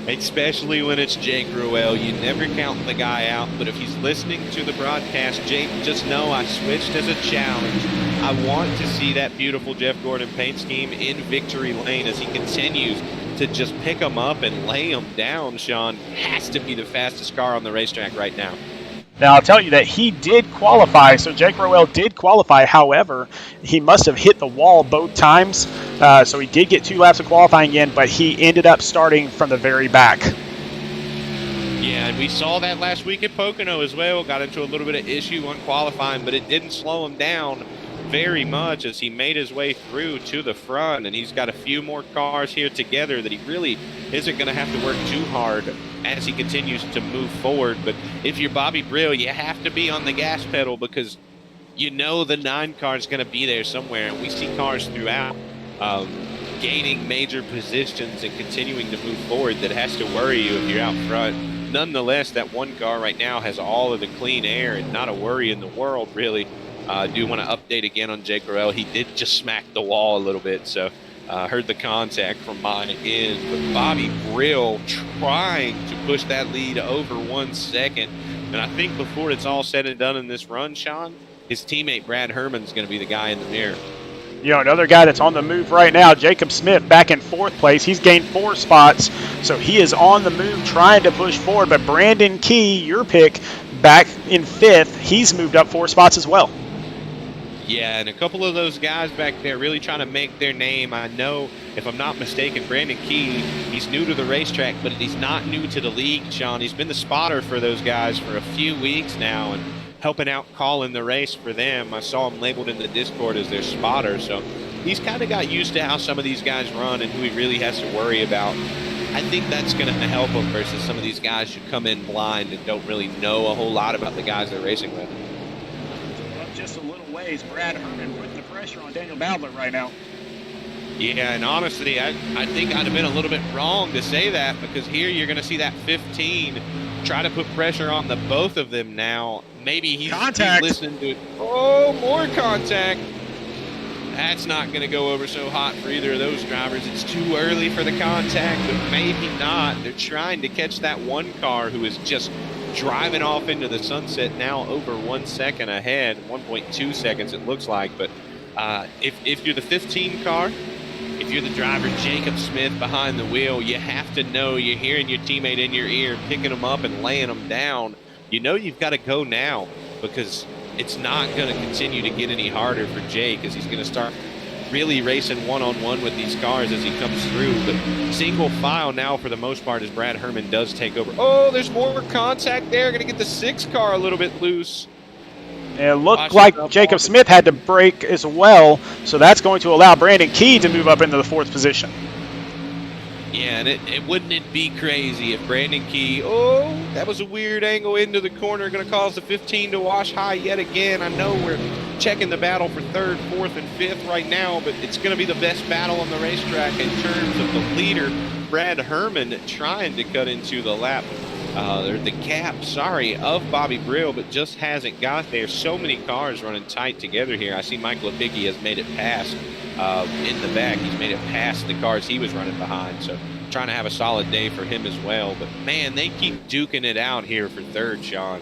Especially when it's Jake Ruel. You never count the guy out, but if he's listening to the broadcast, Jake, just know I switched as a challenge. I want to see that beautiful Jeff Gordon paint scheme in victory lane as he continues to just pick him up and lay him down. Sean, has to be the fastest car on the racetrack right now. Now, I'll tell you that he did qualify, so Jake Rowell did qualify. However, he must have hit the wall both times, so he did get 2 laps of qualifying in, but he ended up starting from the very back. Yeah, and we saw that last week at Pocono as well. Got into a little bit of issue on qualifying, but it didn't slow him down very much as he made his way through to the front, and he's got a few more cars here together that he really isn't going to have to work too hard as he continues to move forward. But if you're Bobby Brill, you have to be on the gas pedal, because you know the 9 car is going to be there somewhere, and we see cars throughout gaining major positions and continuing to move forward that has to worry you if you're out front. Nonetheless, that 1 car right now has all of the clean air and not a worry in the world, really. I do want to update again on Jake Rowell. He did just smack the wall a little bit, so heard the contact from mine end. But Bobby Brill trying to push that lead over 1 second. And I think before it's all said and done in this run, Sean, his teammate Brad Herman's going to be the guy in the mirror. You know, another guy that's on the move right now, Jacob Smith, back in 4th place. He's gained 4 spots, so he is on the move trying to push forward. But Brandon Key, your pick, back in 5th, he's moved up 4 spots as well. Yeah, and a couple of those guys back there really trying to make their name. I know, if I'm not mistaken, Brandon Key, he's new to the racetrack, but he's not new to the league, Sean. He's been the spotter for those guys for a few weeks now and helping out calling the race for them. I saw him labeled in the Discord as their spotter, so he's kind of got used to how some of these guys run and who he really has to worry about. I think that's going to help him versus some of these guys who come in blind and don't really know a whole lot about the guys they're racing with. Just a little ways, Brad Herman putting the pressure on Daniel Bowdler right now. Yeah, and honestly, I think I'd have been a little bit wrong to say that, because here you're going to see that 15 try to put pressure on the both of them now. Maybe he's listening to it. Oh, more contact. That's not going to go over so hot for either of those drivers. It's too early for the contact, but maybe not. They're trying to catch that one car who is just driving off into the sunset now, over 1 second ahead, 1.2 seconds it looks like. But if you're the 15 car, if you're the driver, Jacob Smith behind the wheel, you have to know you're hearing your teammate in your ear, picking them up and laying them down. You know you've got to go now, because it's not going to continue to get any harder for Jake, as he's going to start really racing one-on-one with these cars as he comes through. But single file now for the most part as Brad Herman does take over. Oh, there's more contact there. Going to get the 6 car a little bit loose. It looked like Jacob Smith had to brake as well, so that's going to allow Brandon Key to move up into the 4th position. Yeah, and wouldn't it be crazy if Brandon Key, oh, that was a weird angle into the corner, going to cause the 15 to wash high yet again. I know we're checking the battle for 3rd, 4th, and 5th right now, but it's going to be the best battle on the racetrack in terms of the leader, Brad Herman, trying to cut into the lap. The gap, of Bobby Brill, but just hasn't got there. So many cars running tight together here. I see Mike Lepicki has made it past in the back. He's made it past the cars he was running behind. So trying to have a solid day for him as well. But, man, they keep duking it out here for 3rd, Sean.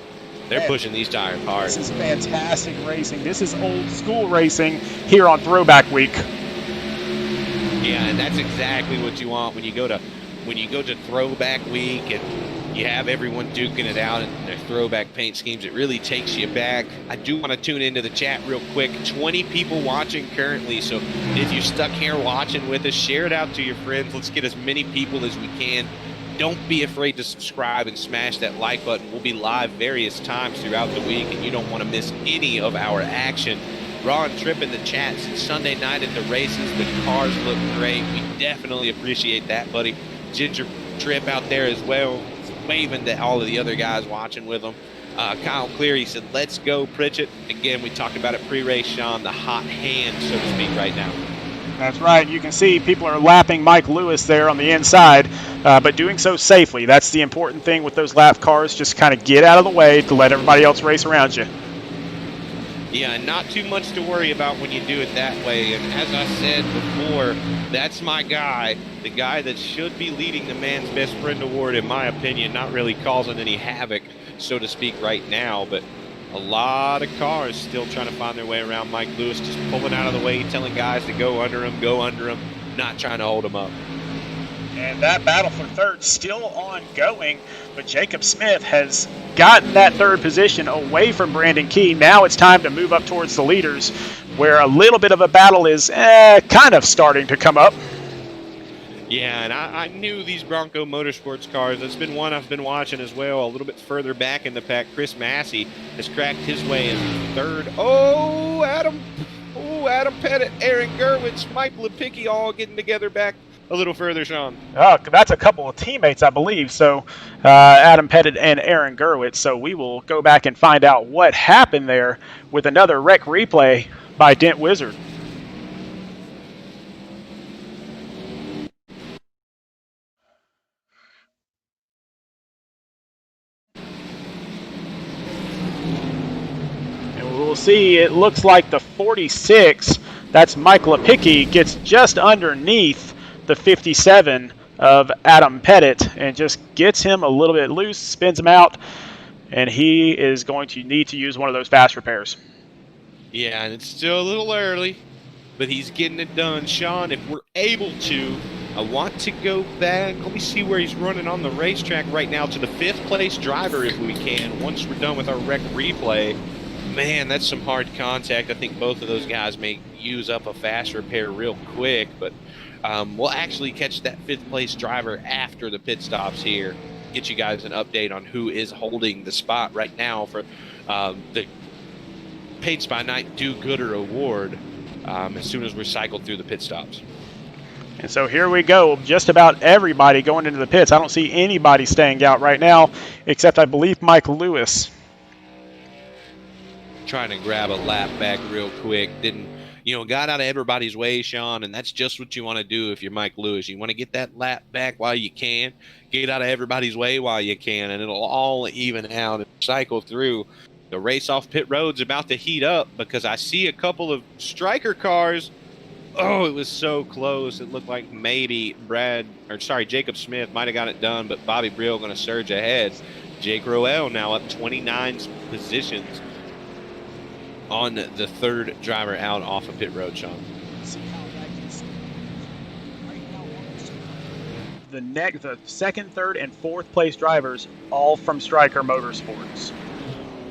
They're pushing these tires hard. This is fantastic racing. This is old school racing here on Throwback Week. Yeah, and that's exactly what you want when you go to Throwback Week and you have everyone duking it out in their throwback paint schemes. It really takes you back. I do want to tune into the chat real quick. 20 people watching currently, so if you're stuck here watching with us, share it out to your friends. Let's get as many people as we can. Don't be afraid to subscribe and smash that like button. We'll be live various times throughout the week, and you don't want to miss any of our action. Ron Tripp in the chat since Sunday night at the races. The cars look great. We definitely appreciate that, buddy. Ginger Tripp out there as well, waving to all of the other guys watching with them. Kyle Cleary said, let's go, Pritchett. Again, we talked about it pre-race, Sean, the hot hand, so to speak, right now. That's right. You can see people are lapping Mike Lewis there on the inside, but doing so safely. That's the important thing with those lap cars. Just kind of get out of the way to let everybody else race around you. Yeah, not too much to worry about when you do it that way. And as I said before, that's my guy, the guy that should be leading the Man's Best Friend Award, in my opinion, not really causing any havoc, so to speak, right now. But a lot of cars still trying to find their way around Mike Lewis, just pulling out of the way, telling guys to go under him, not trying to hold him up. And that battle for 3rd still ongoing, but Jacob Smith has gotten that 3rd position away from Brandon Key. Now it's time to move up towards the leaders, where a little bit of a battle is kind of starting to come up. Yeah, and I knew these Bronco Motorsports cars. That's been one I've been watching as well. A little bit further back in the pack, Chris Massey has cracked his way in 3rd. Oh, Adam Pettit, Aaron Gerwitz, Mike Lepicki all getting together back a little further, Sean. Oh, that's a couple of teammates, I believe. So Adam Pettit and Aaron Gerwitz. So we will go back and find out what happened there with another wreck replay by Dent Wizard. And we'll see, it looks like the 46, that's Mike Lepicki, gets just underneath the 57 of Adam Pettit and just gets him a little bit loose, spins him out, and he is going to need to use one of those fast repairs. Yeah, and it's still a little early, but he's getting it done. Sean, if we're able to, I want to go back. Let me see where he's running on the racetrack right now to the 5th place driver if we can, once we're done with our rec replay. Man, that's some hard contact. I think both of those guys may use up a fast repair real quick, but we'll actually catch that 5th place driver after the pit stops here. Get you guys an update on who is holding the spot right now for the Paints by Night Do-Gooder Award as soon as we're cycled through the pit stops. And so here we go. Just about everybody going into the pits. I don't see anybody staying out right now, except I believe Mike Lewis. Trying to grab a lap back real quick. Got out of everybody's way, Sean, and that's just what you want to do if you're Mike Lewis. You want to get that lap back while you can, get out of everybody's way while you can, and it'll all even out and cycle through. The race off pit road's about to heat up because I see a couple of striker cars. Oh, it was so close. It looked like maybe Jacob Smith might have got it done, but Bobby Brill going to surge ahead. Jake Roel now up 29 positions on the 3rd driver out off of pit road, Sean. The 2nd, 3rd, and 4th place drivers, all from Stryker Motorsports.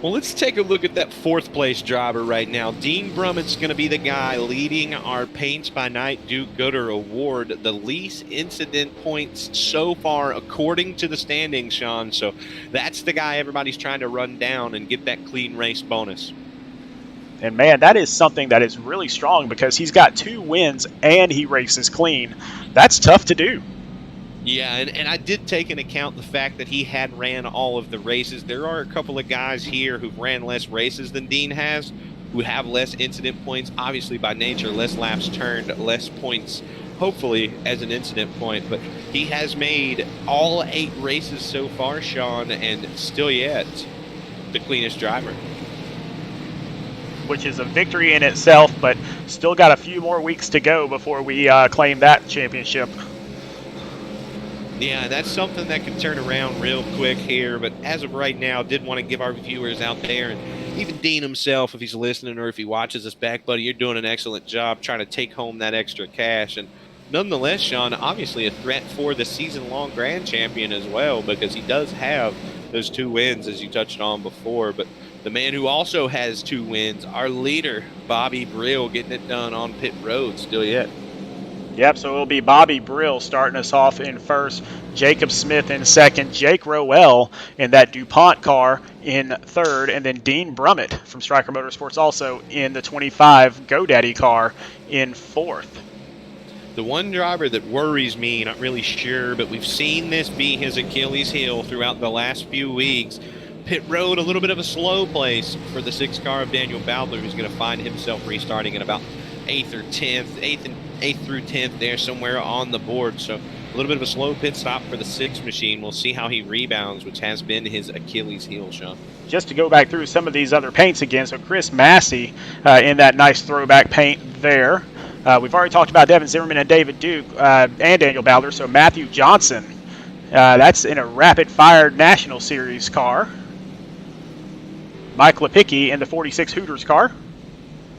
Well, let's take a look at that 4th place driver right now. Dean Brummett's going to be the guy leading our Paints by Night Do-Gooder Award. The least incident points so far, according to the standings, Sean. So that's the guy everybody's trying to run down and get that clean race bonus. And, man, that is something that is really strong because he's got 2 wins and he races clean. That's tough to do. Yeah, and I did take into account the fact that he had ran all of the races. There are a couple of guys here who've ran less races than Dean has, who have less incident points. Obviously, by nature, less laps turned, less points, hopefully, as an incident point. But he has made all 8 races so far, Sean, and still yet the cleanest driver. Which is a victory in itself, but still got a few more weeks to go before we claim that championship. Yeah, that's something that can turn around real quick here, but as of right now, did want to give our viewers out there, and even Dean himself, if he's listening or if he watches us back, buddy, you're doing an excellent job trying to take home that extra cash. And nonetheless, Sean, obviously a threat for the season-long Grand Champion as well, because he does have those 2 wins, as you touched on before. But the man who also has 2 wins, our leader, Bobby Brill, getting it done on pit road still yet. Yep, so it'll be Bobby Brill starting us off in first, Jacob Smith in second, Jake Roel in that DuPont car in third, and then Dean Brummett from Stryker Motorsports also in the 25 GoDaddy car in fourth. The one driver that worries me, not really sure, but we've seen this be his Achilles heel throughout the last few weeks. Pit road, a little bit of a slow place for the 6 car of Daniel Bowdler, who's going to find himself restarting at about 8th or 10th, 8th through 10th there somewhere on the board. So a little bit of a slow pit stop for the 6 machine. We'll see how he rebounds, which has been his Achilles heel, Sean. Just to go back through some of these other paints again, so Chris Massey in that nice throwback paint there. We've already talked about Devin Zimmerman and David Duke and Daniel Bowdler. So Matthew Johnson, that's in a rapid-fire National Series car. Mike Lepicki in the 46 Hooters car.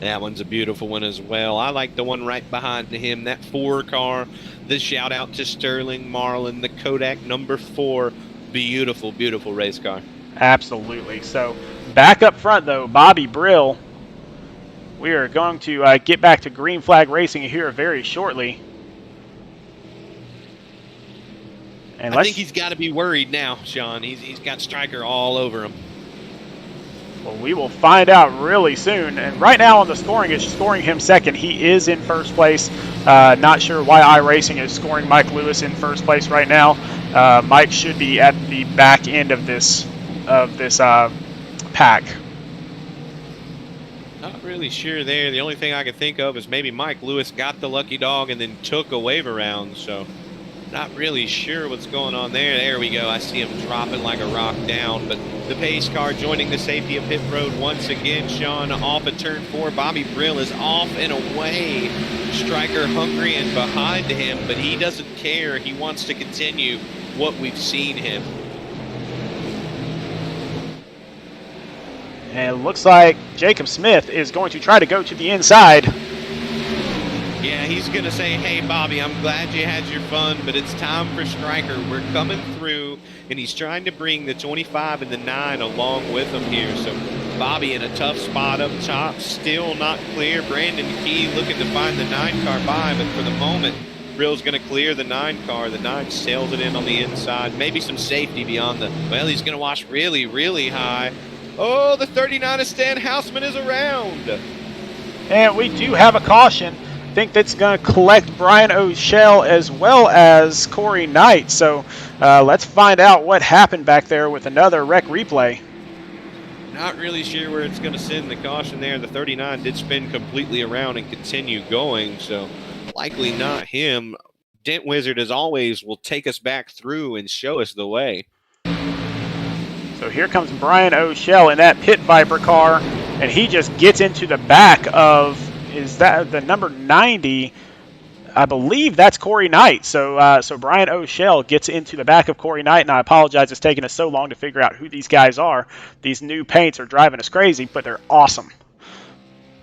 That one's a beautiful one as well. I like the one right behind him, that 4 car. The shout out to Sterling Marlin, the Kodak number 4. Beautiful, beautiful race car. Absolutely. So back up front, though, Bobby Brill. We are going to get back to green flag racing here very shortly. And I think he's got to be worried now, Sean. He's got Stryker all over him. Well, we will find out really soon. And right now on the scoring, it's scoring him second. He is in first place. Not sure why iRacing is scoring Mike Lewis in first place right now. Mike should be at the back end of this pack. Not really sure there. The only thing I can think of is maybe Mike Lewis got the lucky dog and then took a wave around. So not really sure what's going on there. There we go. I see him dropping like a rock down. But the pace car joining the safety of pit road once again. Sean off at turn 4. Bobby Brill is off and away. Stryker hungry and behind him, but he doesn't care. He wants to continue what we've seen him. And it looks like Jacob Smith is going to try to go to the inside. Yeah, he's going to say, hey, Bobby, I'm glad you had your fun, but it's time for Stryker. We're coming through, and he's trying to bring the 25 and the 9 along with him here. So Bobby in a tough spot up top, still not clear. Brandon Key looking to find the 9 car by, but for the moment, Brill's going to clear the 9 car. The 9 sails it in on the inside. Maybe some safety beyond the, well, he's going to wash really, really high. Oh, the 39 of Stan Houseman is around. And we do have a caution. I think that's going to collect Brian O'Shell as well as Corey Knight. So let's find out what happened back there with another wreck replay. Not really sure where it's going to send the caution there. The 39 did spin completely around and continue going, so likely not him. Dent Wizard, as always, will take us back through and show us the way. So here comes Brian O'Shell in that Pit Viper car, and he just gets into the back of, is that the number 90? I believe that's Corey Knight. So Brian O'Shell gets into the back of Corey Knight, and I apologize it's taking us so long to figure out who these guys are. These new paints are driving us crazy, but they're awesome.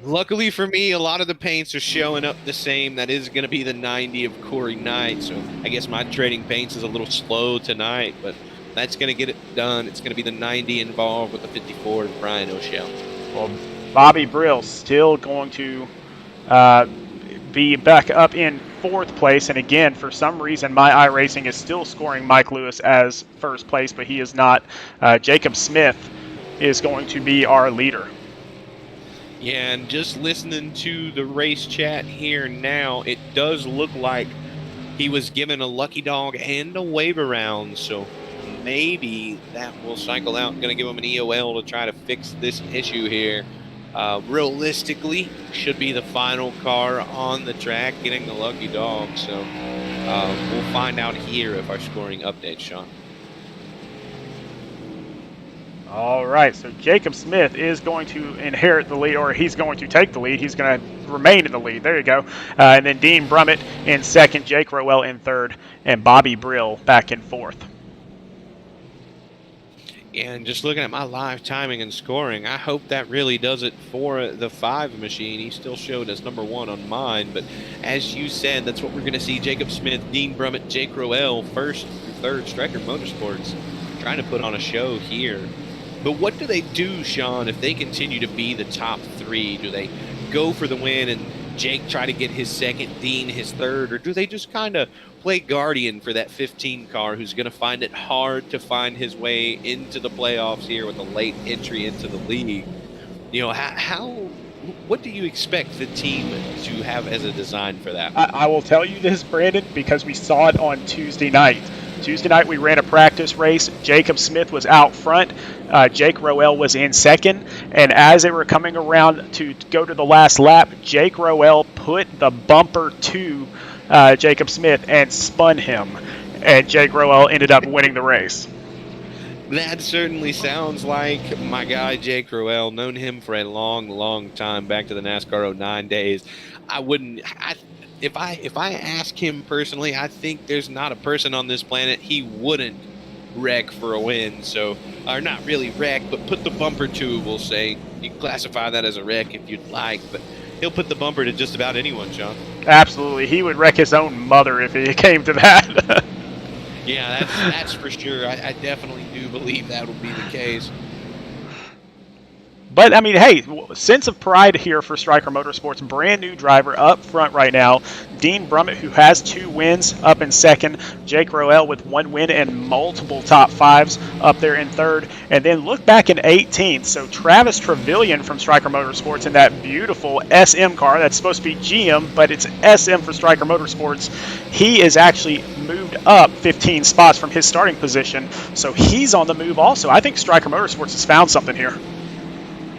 Luckily for me, a lot of the paints are showing up the same. That is going to be the 90 of Corey Knight, so I guess my trading paints is a little slow tonight, but that's going to get it done. It's going to be the 90 involved with the 54 of Brian O'Shell. Well, Bobby Brill still going to be back up in 4th place, and again, for some reason, My iRacing is still scoring Mike Lewis as 1st place, but he is not. Jacob Smith is going to be our leader. Yeah, and just listening to the race chat here now, it does look like he was given a lucky dog and a waiver round, so maybe that will cycle out. Going to give him an EOL to try to fix this issue here. Realistically, should be the final car on the track getting the lucky dog, so we'll find out here if our scoring updates, Sean. All right, so Jacob Smith is going to inherit the lead, or he's going to take the lead. He's going to remain in the lead. There you go. And then Dean Brummett in 2nd, Jake Rowell in 3rd, and Bobby Brill back in 4th. And just looking at my live timing and scoring, I hope that really does it for the 5 machine. He still showed as number 1 on mine, but as you said, that's what we're going to see. Jacob Smith, Dean Brummett, Jake Rowell, 1st through 3rd, Stryker Motorsports, trying to put on a show here. But what do they do, Sean, if they continue to be the top 3? Do they go for the win and Jake try to get his 2nd, Dean his 3rd, or do they just kind of play guardian for that 15 car who's going to find it hard to find his way into the playoffs here with a late entry into the league? You know, what do you expect the team to have as a design for that? I will tell you this, Brandon, because we saw it on Tuesday night. Tuesday night we ran a practice race. Jacob Smith was out front. Jake Rowell was in 2nd. And as they were coming around to go to the last lap, Jake Rowell put the bumper to Jacob Smith and spun him. And Jake Rowell ended up winning the race. That certainly sounds like my guy Jake Rowell. Known him for a long, long time, back to the NASCAR 09 days. If I ask him personally, I think there's not a person on this planet he wouldn't wreck for a win. So, or not really wreck, but put the bumper to, we'll say. You can classify that as a wreck if you'd like, but he'll put the bumper to just about anyone, Sean. Absolutely. He would wreck his own mother if it came to that. Yeah, that's for sure. I definitely do believe that will be the case. But, I mean, hey, sense of pride here for Stryker Motorsports. Brand new driver up front right now. Dean Brummett, who has 2 wins, up in 2nd. Jake Rowell with 1 win and multiple top 5s up there in 3rd. And then look back in 18th. So Travis Trevelyan from Stryker Motorsports in that beautiful SM car. That's supposed to be GM, but it's SM for Stryker Motorsports. He is actually moved up 15 spots from his starting position. So he's on the move also. I think Stryker Motorsports has found something here.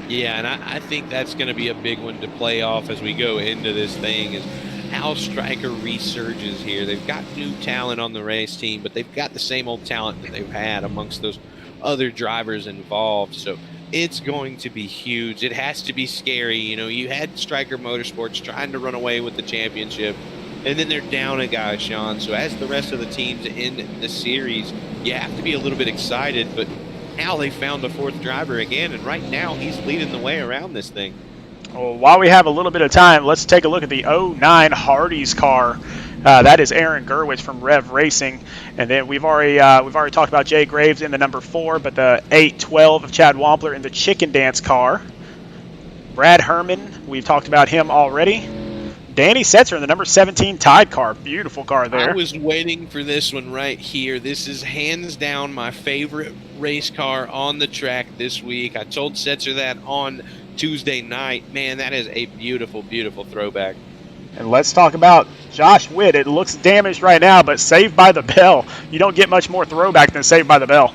Yeah, and I think that's going to be a big one to play off as we go into this thing, is how Stryker resurges here. They've got new talent on the race team, but they've got the same old talent that they've had amongst those other drivers involved. So it's going to be huge. It has to be scary. You know, you had Stryker Motorsports trying to run away with the championship, and then they're down a guy, Sean. So as the rest of the teams in the series, you have to be a little bit excited, but now they found a 4th driver again, and right now he's leading the way around this thing. Well, while we have a little bit of time, let's take a look at the 09 Hardee's car. That is Aaron Gerwitz from Rev Racing. And then we've already talked about Jay Graves in the number 4, but the 812 of Chad Wampler in the Chicken Dance car. Brad Herman, we've talked about him already. Danny Setzer in the number 17 Tide car. Beautiful car there. I was waiting for this one right here. This is hands down my favorite race car on the track this week. I told Setzer that on Tuesday night. Man, that is a beautiful, beautiful throwback. And let's talk about Josh Witt. It looks damaged right now, but Saved by the Bell. You don't get much more throwback than Saved by the Bell.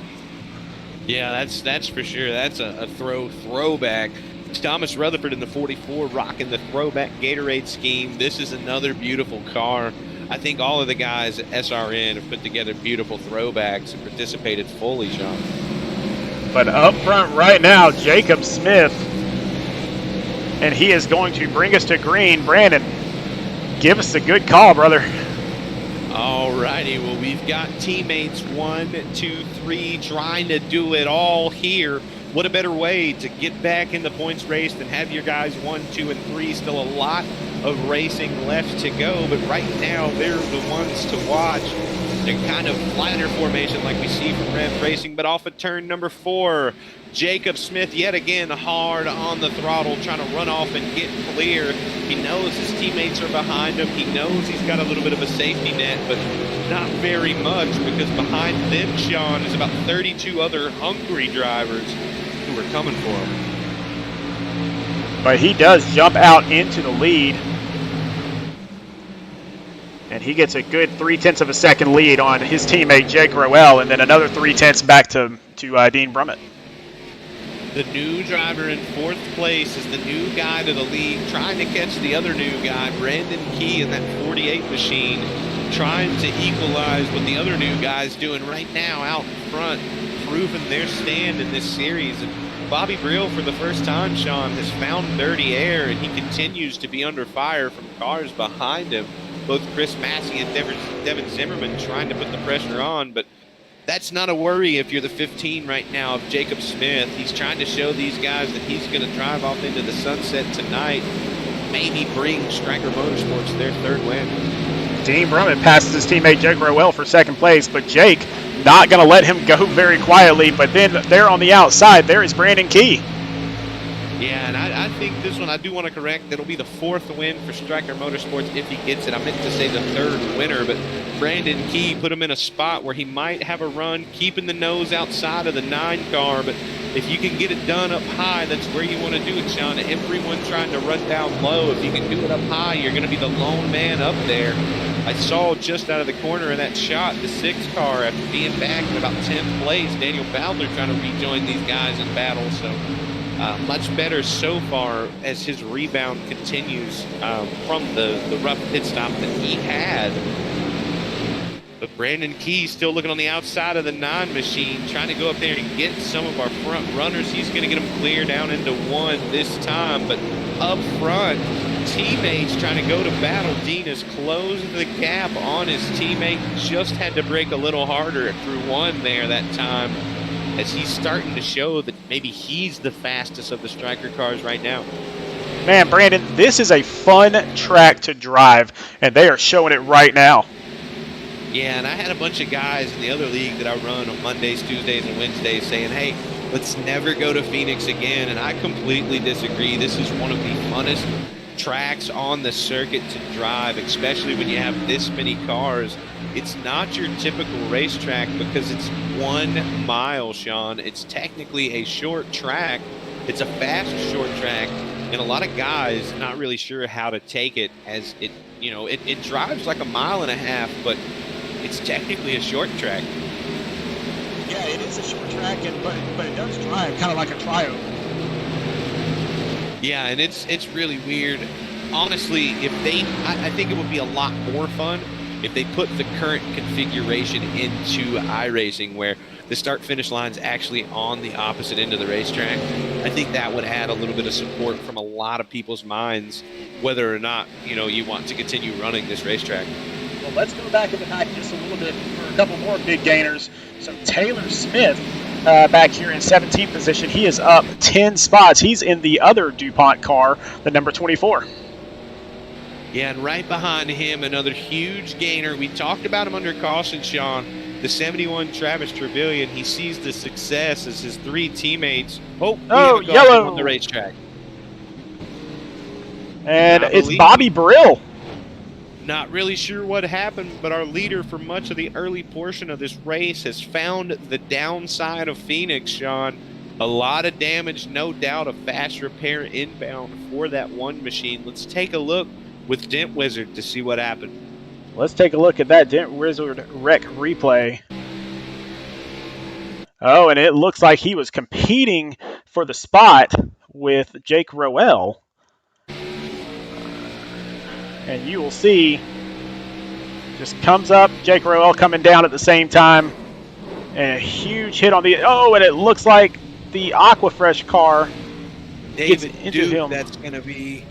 Yeah, that's for sure. That's a throwback. Thomas Rutherford in the 44 rocking the throwback Gatorade scheme. This is another beautiful car. I think all of the guys at SRN have put together beautiful throwbacks and participated fully, Sean. But up front right now, Jacob Smith. And he is going to bring us to green. Brandon, give us a good call, brother. All righty. Well, we've got teammates 1, 2, 3 trying to do it all here. What a better way to get back in the points race than have your guys 1, 2, and 3. Still a lot of racing left to go, but right now they're the ones to watch. They're kind of flatter formation like we see from Rev Racing, but off of turn number 4, Jacob Smith yet again hard on the throttle, trying to run off and get clear. He knows his teammates are behind him. He knows he's got a little bit of a safety net, but not very much, because behind them, Sean, is about 32 other hungry drivers who are coming for him. But he does jump out into the lead. And he gets a good 0.3 of a second lead on his teammate Jake Rowell, and then another 0.3 back to Dean Brummett. The new driver in 4th place is the new guy to the lead, trying to catch the other new guy, Brandon Key, in that 48 machine, trying to equalize what the other new guy's doing right now out in front, proving their stand in this series. And Bobby Brill, for the first time, Sean, has found dirty air, and he continues to be under fire from cars behind him. Both Chris Massey and Devin Zimmerman trying to put the pressure on, but that's not a worry if you're the 15 right now of Jacob Smith. He's trying to show these guys that he's going to drive off into the sunset tonight, maybe bring Striker Motorsports their 3rd win. Dean Brummett passes his teammate Jake Rowell for 2nd place, but Jake not going to let him go very quietly. But then there on the outside, there is Brandon Key. Yeah, and I think this one I do want to correct. It'll be the 4th win for Striker Motorsports if he gets it. I meant to say the 3rd winner, but Brandon Key put him in a spot where he might have a run, keeping the nose outside of the 9 car. But if you can get it done up high, that's where you want to do it, Sean. Everyone trying to run down low. If you can do it up high, you're going to be the lone man up there. I saw just out of the corner of that shot, the 6 car, after being back in about 10th place, Daniel Bowdler trying to rejoin these guys in battle. So much better so far as his rebound continues from the rough pit stop that he had. But Brandon Key still looking on the outside of the 9 machine, trying to go up there and get some of our front runners. He's going to get them clear down into 1 this time. But up front, teammates trying to go to battle. Dean has closed the gap on his teammate. Just had to brake a little harder through 1 there that time, as he's starting to show that maybe he's the fastest of the Striker cars right now. Man, Brandon, this is a fun track to drive, and they are showing it right now. Yeah, and I had a bunch of guys in the other league that I run on Mondays, Tuesdays, and Wednesdays saying, hey, let's never go to Phoenix again, and I completely disagree. This is one of the funnest tracks on the circuit to drive, especially when you have this many cars. It's not your typical racetrack because it's 1 mile, Sean. It's technically a short track. It's a fast short track, and a lot of guys not really sure how to take it, as it, you know, it drives like 1.5 miles, but it's technically a short track. Yeah, it is a short track, but it does drive kind of like a trioval. Yeah, and it's really weird. Honestly, if I think it would be a lot more fun if they put the current configuration into iRacing, where the start-finish line's actually on the opposite end of the racetrack. I think that would add a little bit of support from a lot of people's minds, whether or not, you know, you want to continue running this racetrack. Well, let's go back in the night just a little bit for a couple more big gainers. So Taylor Smith back here in 17th position. He is up 10 spots. He's in the other DuPont car, the number 24. Yeah, and right behind him, another huge gainer. We talked about him under caution, Sean. The 71 Travis Trevelyan, he sees the success as his 3 teammates. Oh, we have a caution yellow on the racetrack. And I it's believe- Bobby Brill. Not really sure what happened, but our leader for much of the early portion of this race has found the downside of Phoenix, Sean. A lot of damage, no doubt, a fast repair inbound for that one machine. Let's take a look with Dent Wizard to see what happened. Let's take a look at that Dent Wizard wreck replay. Oh, and it looks like he was competing for the spot with Jake Roel. And you will see, just comes up, Jake Roel coming down at the same time. And a huge hit on the, and it looks like the Aquafresh car gets David into Duke, him. that's going to be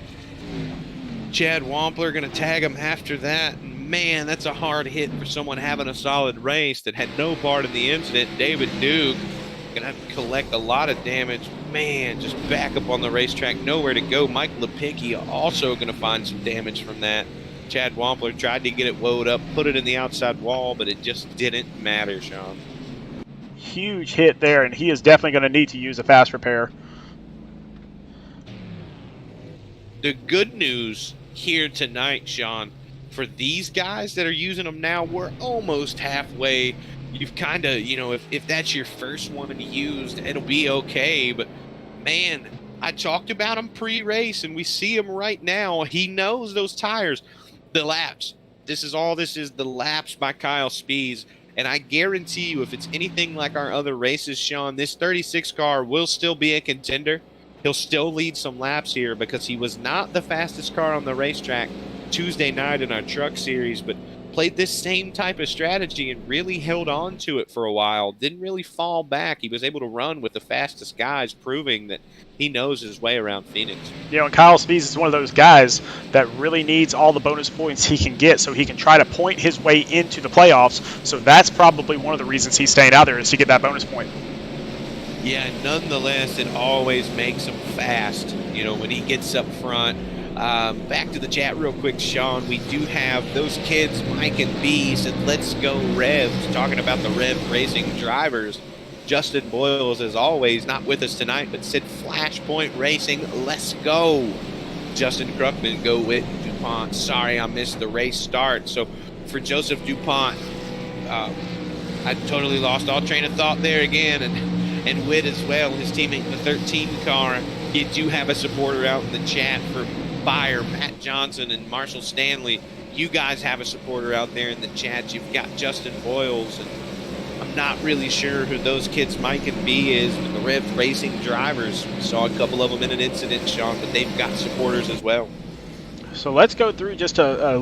Chad Wampler going to tag him after that. Man, that's a hard hit for someone having a solid race that had no part in the incident. David Duke going to have to collect a lot of damage. Man, just back up on the racetrack, nowhere to go. Mike Lipinski also going to find some damage from that. Chad Wampler tried to get it woed up, put it in the outside wall, but it just didn't matter, Sean. Huge hit there, and he is definitely going to need to use a fast repair. The good news here tonight, Sean, for these guys that are using them now, we're almost halfway. You've kind of, if that's your first one used, it'll be okay. But, man, I talked about him pre-race, and we see him right now. He knows those tires. The laps. This is the laps by Kyle Spees. And I guarantee you, if it's anything like our other races, Sean, this 36 car will still be a contender. He'll still lead some laps here because he was not the fastest car on the racetrack Tuesday night in our truck series, but played this same type of strategy and really held on to it for a while. Didn't really fall back. He was able to run with the fastest guys, proving that he knows his way around Phoenix. And Kyle Spees is one of those guys that really needs all the bonus points he can get so he can try to point his way into the playoffs. So that's probably one of the reasons he's staying out there, is to get that bonus point. Yeah, nonetheless, it always makes him fast, when he gets up front. Back to the chat real quick, Sean. We do have those kids, Mike and B, said, let's go Revs, talking about the Rev Racing drivers. Justin Boyles, as always, not with us tonight, but said Flashpoint Racing, let's go. Justin Krukman, go with DuPont. Sorry, I missed the race start. So for Joseph DuPont, I totally lost all train of thought there again, and Witt as well, his teammate in the 13 car. You do have a supporter out in the chat for Byer, Matt Johnson, and Marshall Stanley. You guys have a supporter out there in the chat. You've got Justin Boyles, and I'm not really sure who those kids Mike and B is, but the Rev Racing drivers, we saw a couple of them in an incident, Sean, but they've got supporters as well. So let's go through just a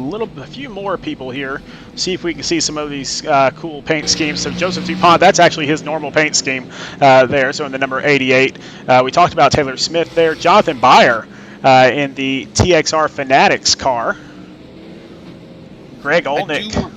few more people here, see if we can see some of these cool paint schemes. So Joseph DuPont, that's actually his normal paint scheme there, so in the number 88. We talked about Taylor Smith there. Jonathan Byer in the TXR Fanatics car. Greg Olnick.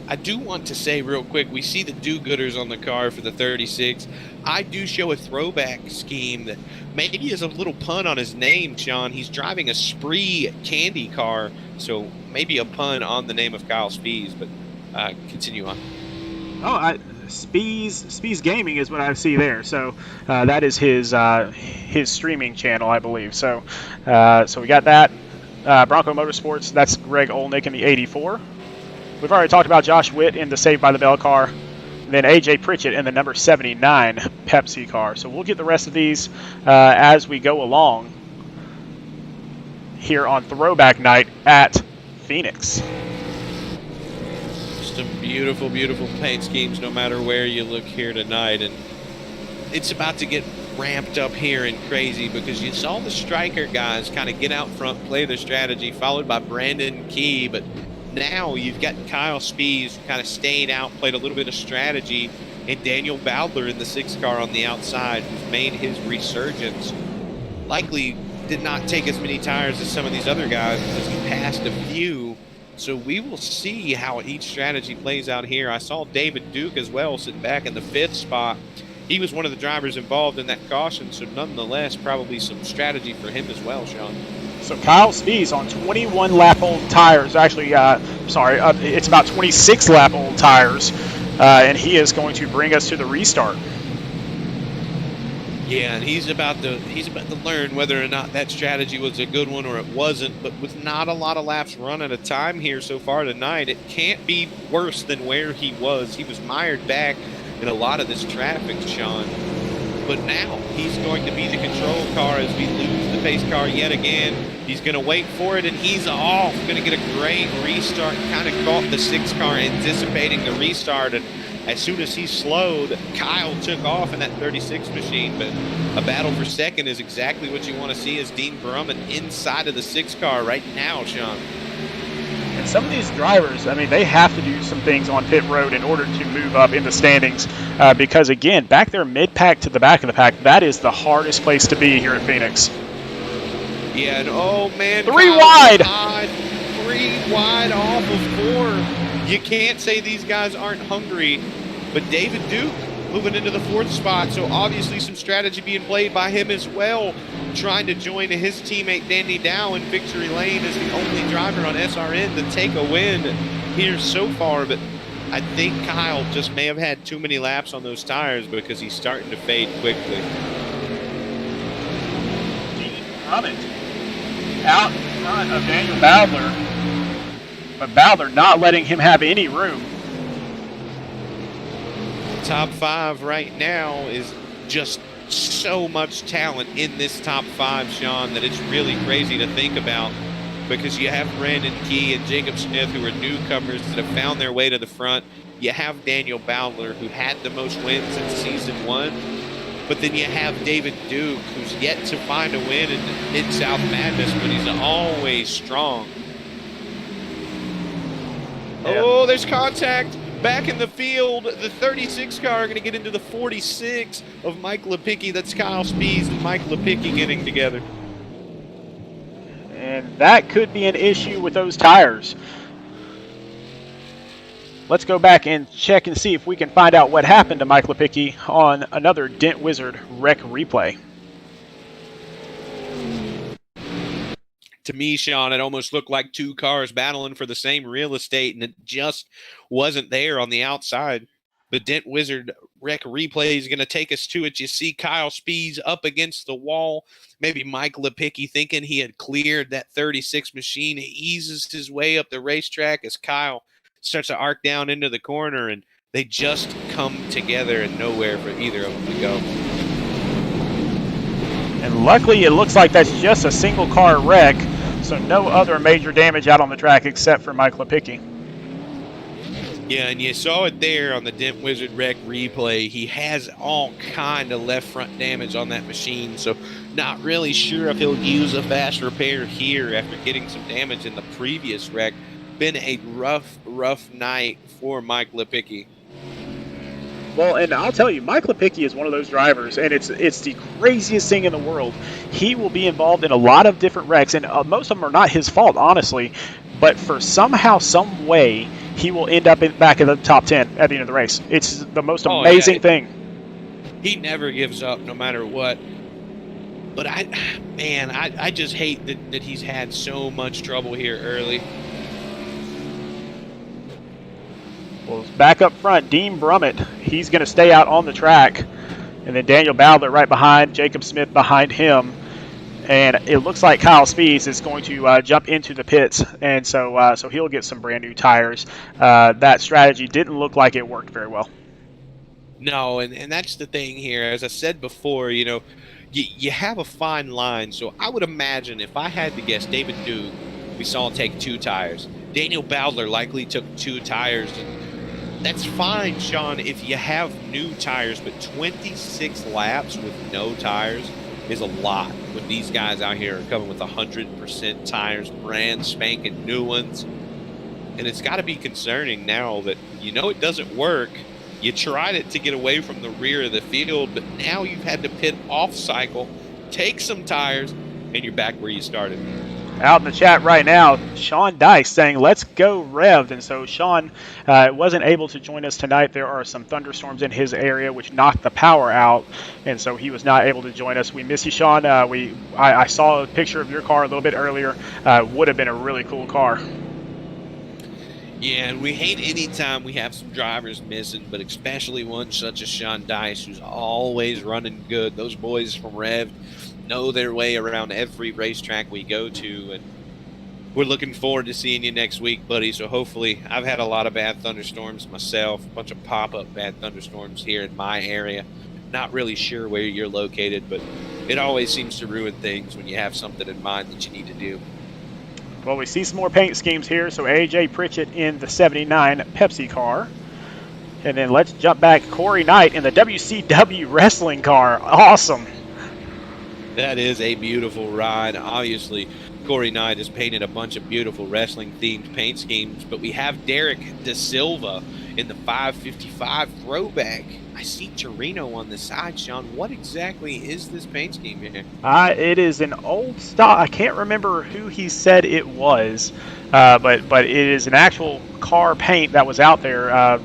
I do want to say real quick, we see the do-gooders on the car for the 36. I do show a throwback scheme that maybe is a little pun on his name, Sean. He's driving a Spree candy car, so maybe a pun on the name of Kyle Spees, but continue on. Spees Gaming is what I see there. So that is his streaming channel, I believe. So we got that. Bronco Motorsports, that's Greg Olnick in the 84. We've already talked about Josh Witt in the Saved by the Bell car. And then AJ Pritchett in the number 79 Pepsi car. So we'll get the rest of these as we go along here on Throwback Night at Phoenix. Some beautiful, beautiful paint schemes no matter where you look here tonight. And it's about to get ramped up here and crazy because you saw the striker guys kind of get out front, play their strategy, followed by Brandon Key. But now you've got Kyle Spees kind of stayed out, played a little bit of strategy, and Daniel Bowdler in the 6 car on the outside, who's made his resurgence. Likely did not take as many tires as some of these other guys because he passed a few. So we will see how each strategy plays out here. I saw David Duke as well sitting back in the 5th spot. He was one of the drivers involved in that caution, so nonetheless, probably some strategy for him as well, Sean. So Kyle Spees on 21 lap old tires. Actually, it's about 26 lap old tires, and he is going to bring us to the restart. Yeah, and he's about to learn whether or not that strategy was a good one or it wasn't. But with not a lot of laps run at a time here so far tonight, it can't be worse than where he was. He was mired back in a lot of this traffic, Sean. But now he's going to be the control car as we lose the pace car yet again. He's going to wait for it, and he's off. Going to get a great restart. Kind of caught the 6 car anticipating the restart, and as soon as he slowed, Kyle took off in that 36 machine. But a battle for second is exactly what you want to see as Dean Brummett inside of the 6 car right now, Sean. And some of these drivers, I mean, they have to do some things on pit road in order to move up in the standings because, again, back there mid-pack to the back of the pack, that is the hardest place to be here at Phoenix. Yeah, and oh, man. 3 wide. 3 wide off of 4. You can't say these guys aren't hungry, but David Duke moving into the 4th spot, so obviously some strategy being played by him as well, trying to join his teammate Danny Dow in victory lane as the only driver on SRN to take a win here so far. But I think Kyle just may have had too many laps on those tires because he's starting to fade quickly. Dean Brummett out in front of Daniel Bowdler, but Bowdler not letting him have any room. Top 5 right now is just so much talent in this top 5, Sean, that it's really crazy to think about because you have Brandon Key and Jacob Smith, who are newcomers that have found their way to the front. You have Daniel Bowdler, who had the most wins in season 1. But then you have David Duke, who's yet to find a win in MidSouth Madness, but he's always strong. Yeah. Oh, there's contact. Back in the field, the 36 car going to get into the 46 of Mike Lepicki. That's Kyle Spees and Mike Lepicki getting together. And that could be an issue with those tires. Let's go back and check and see if we can find out what happened to Mike Lepicki on another Dent Wizard wreck replay. To me, Sean, it almost looked like 2 cars battling for the same real estate, and it just wasn't there on the outside. The Dent Wizard wreck replay is going to take us to it. You see Kyle Spees up against the wall. Maybe Mike Lepicki thinking he had cleared that 36 machine. He eases his way up the racetrack as Kyle starts to arc down into the corner, and they just come together and nowhere for either of them to go. And luckily, it looks like that's just a single car wreck, so no other major damage out on the track except for Mike Lepicki. Yeah, and you saw it there on the Dent Wizard wreck replay. He has all kind of left front damage on that machine, so not really sure if he'll use a fast repair here after getting some damage in the previous wreck. Been a rough night for Mike Lepicki. Well, and I'll tell you, Mike Lepicki is one of those drivers, and it's the craziest thing in the world. He will be involved in a lot of different wrecks, and most of them are not his fault, honestly. But for somehow, some way, he will end up back in the top 10 at the end of the race. It's the most amazing thing. He never gives up, no matter what. But I just hate that he's had so much trouble here early. Well, back up front, Dean Brummett, he's going to stay out on the track. And then Daniel Bowdler right behind, Jacob Smith behind him. And it looks like Kyle Spees is going to jump into the pits. And so he'll get some brand new tires. That strategy didn't look like it worked very well. No, and that's the thing here. As I said before, you have a fine line. So I would imagine if I had to guess, David Duke, we saw him take 2 tires. Daniel Bowdler likely took 2 tires. And that's fine, Sean, if you have new tires, but 26 laps with no tires is a lot when these guys out here are coming with 100% tires, brand spanking new ones. And it's got to be concerning now that it doesn't work. You tried it to get away from the rear of the field, but now you've had to pit off cycle, take some tires, and you're back where you started. Out in the chat right now, Sean Dice saying, let's go Rev. And so Sean wasn't able to join us tonight. There are some thunderstorms in his area which knocked the power out, and so he was not able to join us. We miss you, Sean. I saw a picture of your car a little bit earlier. Would have been a really cool car. Yeah, and we hate any time we have some drivers missing, but especially one such as Sean Dice, who's always running good. Those boys from Rev know their way around every racetrack we go to, and we're looking forward to seeing you next week, buddy. So hopefully, I've had a lot of bad thunderstorms myself, a bunch of pop-up bad thunderstorms here in my area. Not really sure where you're located, but it always seems to ruin things when you have something in mind that you need to do. Well, we see some more paint schemes here. So AJ Pritchett in the 79 Pepsi car. And then let's jump back. Corey Knight in the WCW wrestling car. Awesome. That is a beautiful ride. Obviously, Corey Knight has painted a bunch of beautiful wrestling-themed paint schemes, but we have Derek Da Silva in the 555 throwback. I see Torino on the side, Sean. What exactly is this paint scheme here? It is an old stock. I can't remember who he said it was, but it is an actual car paint that was out there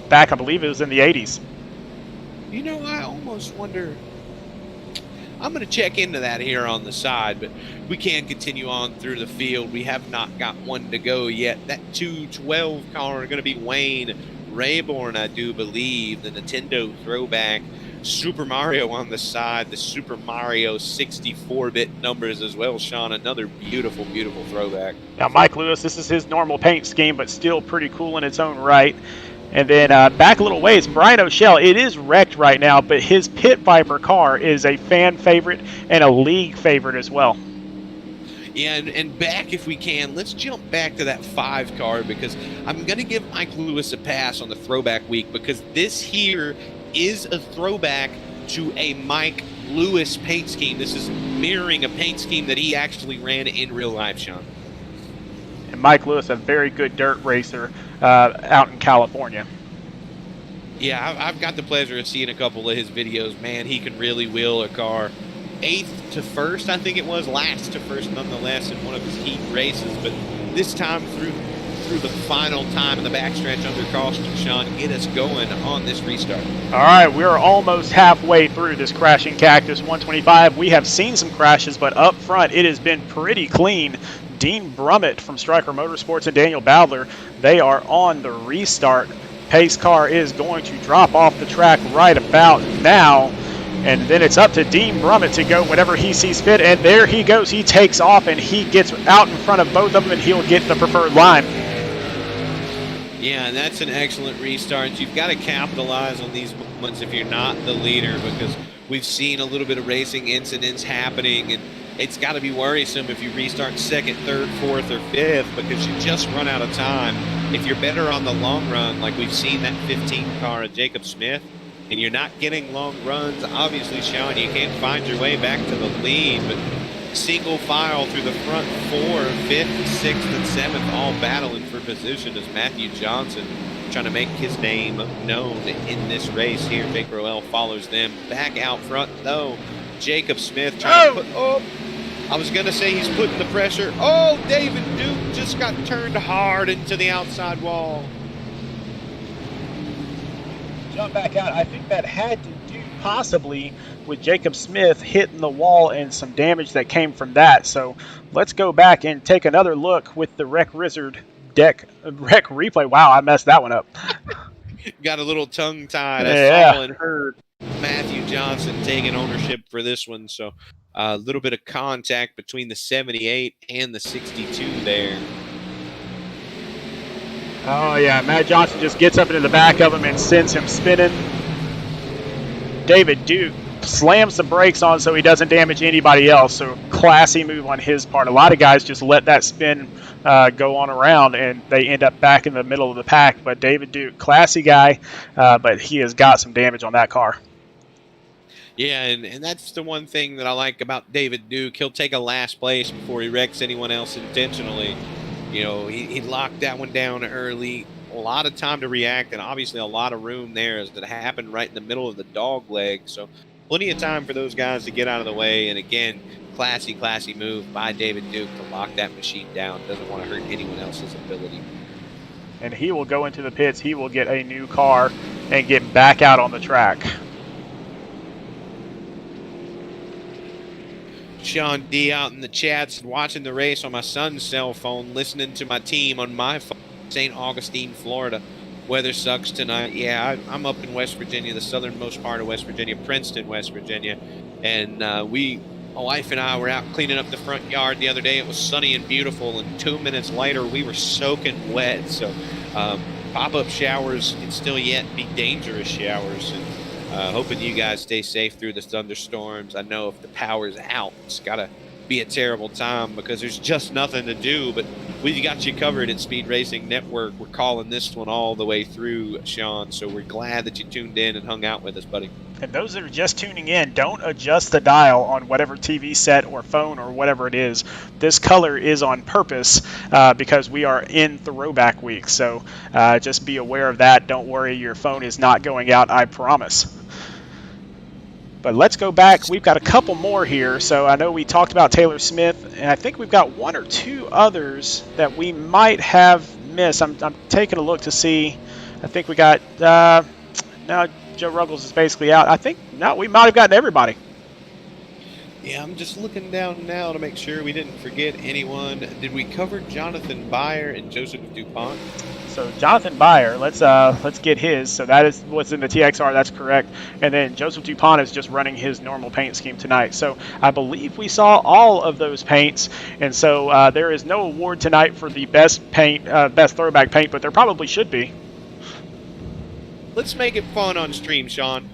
back, I believe it was in the 80s. You know, I almost wonder. I'm going to check into that here on the side, but we can continue on through the field. We have not got one to go yet. That 212 car are going to be Wayne Rayborn, I do believe. The Nintendo throwback. Super Mario on the side. The Super Mario 64-bit numbers as well, Sean. Another beautiful, beautiful throwback. Now, Mike Lewis, this is his normal paint scheme, but still pretty cool in its own right. And then back a little ways, Brian O'Shell, it is wrecked right now, but his Pit Viper car is a fan favorite and a league favorite as well. Yeah, and back if we can, let's jump back to that 5 car, because I'm going to give Mike Lewis a pass on the throwback week, because this here is a throwback to a Mike Lewis paint scheme. This is mirroring a paint scheme that he actually ran in real life, Sean. And Mike Lewis, a very good dirt racer out in California. Yeah, I've got the pleasure of seeing a couple of his videos. Man, he can really wheel a car. 8th to 1st, I think it was. Last to 1st, nonetheless, in one of his heat races. But this time through the final time in the backstretch under caution, Sean, get us going on this restart. All right, we're almost halfway through this crashing Cactus 125. We have seen some crashes, but up front, it has been pretty clean. Dean Brummett from Stryker Motorsports and Daniel Bowdler, they are on the restart. Pace car is going to drop off the track right about now, and then it's up to Dean Brummett to go whenever he sees fit, and there he goes. He takes off, and he gets out in front of both of them, and he'll get the preferred line. Yeah, and that's an excellent restart. You've got to capitalize on these moments if you're not the leader, because we've seen a little bit of racing incidents happening, and it's got to be worrisome if you restart 2nd, 3rd, 4th, or 5th, because you just run out of time. If you're better on the long run, like we've seen that 15 car of Jacob Smith, and you're not getting long runs, obviously, Sean, you can't find your way back to the lead, but single file through the front 4, 5th, 6th, and 7th, all battling for position as Matthew Johnson trying to make his name known in this race here. Jake Roel follows them back out front, though. Jacob Smith trying to put, I was going to say he's putting the pressure. Oh, David Duke just got turned hard into the outside wall. Jump back out. I think that had to do possibly with Jacob Smith hitting the wall and some damage that came from that. So let's go back and take another look with the Rec Wizard rec replay. Wow, I messed that one up. Got a little tongue-tied. Yeah. I saw and heard Matthew Johnson taking ownership for this one. So a little bit of contact between the 78 and the 62 there. Oh, yeah. Matt Johnson just gets up into the back of him and sends him spinning. David Duke slams the brakes on so he doesn't damage anybody else. So classy move on his part. A lot of guys just let that spin go on around, and they end up back in the middle of the pack. But David Duke, classy guy, but he has got some damage on that car. Yeah, and that's the one thing that I like about David Duke. He'll take a last place before he wrecks anyone else intentionally. You know, he locked that one down early. A lot of time to react, and obviously a lot of room there as it happened right in the middle of the dog leg. So plenty of time for those guys to get out of the way. And again, classy move by David Duke to lock that machine down. Doesn't want to hurt anyone else's ability. And he will go into the pits. He will get a new car and get back out on the track. Sean D out in the chats watching the race on my son's cell phone, listening to my team on my phone, St. Augustine, Florida. Weather sucks tonight. Yeah, I'm up in West Virginia, the southernmost part of West Virginia, Princeton, West Virginia. And my wife and I were out cleaning up the front yard the other day. It was sunny and beautiful, and 2 minutes later, we were soaking wet. So pop-up showers can still yet be dangerous showers. And hoping you guys stay safe through the thunderstorms. I know if the power's out, it's got to be a terrible time because there's just nothing to do. But we got you covered at Speed Racing Network. We're calling this one all the way through, Sean. So we're glad that you tuned in and hung out with us, buddy. And those that are just tuning in, don't adjust the dial on whatever TV set or phone or whatever it is. This color is on purpose because we are in throwback week. So just be aware of that. Don't worry, your phone is not going out, I promise. But let's go back. We've got a couple more here. So I know we talked about Taylor Smith, and I think we've got one or two others that we might have missed. I'm taking a look to see. I think we got now Joe Ruggles is basically out. I think no, we might have gotten everybody. Yeah, I'm just looking down now to make sure we didn't forget anyone. Did we cover Jonathan Byer and Joseph DuPont? So Jonathan Byer, let's get his. So that is what's in the TXR. That's correct. And then Joseph DuPont is just running his normal paint scheme tonight. So I believe we saw all of those paints. And so there is no award tonight for the best paint, best throwback paint, but there probably should be. Let's make it fun on stream, Sean.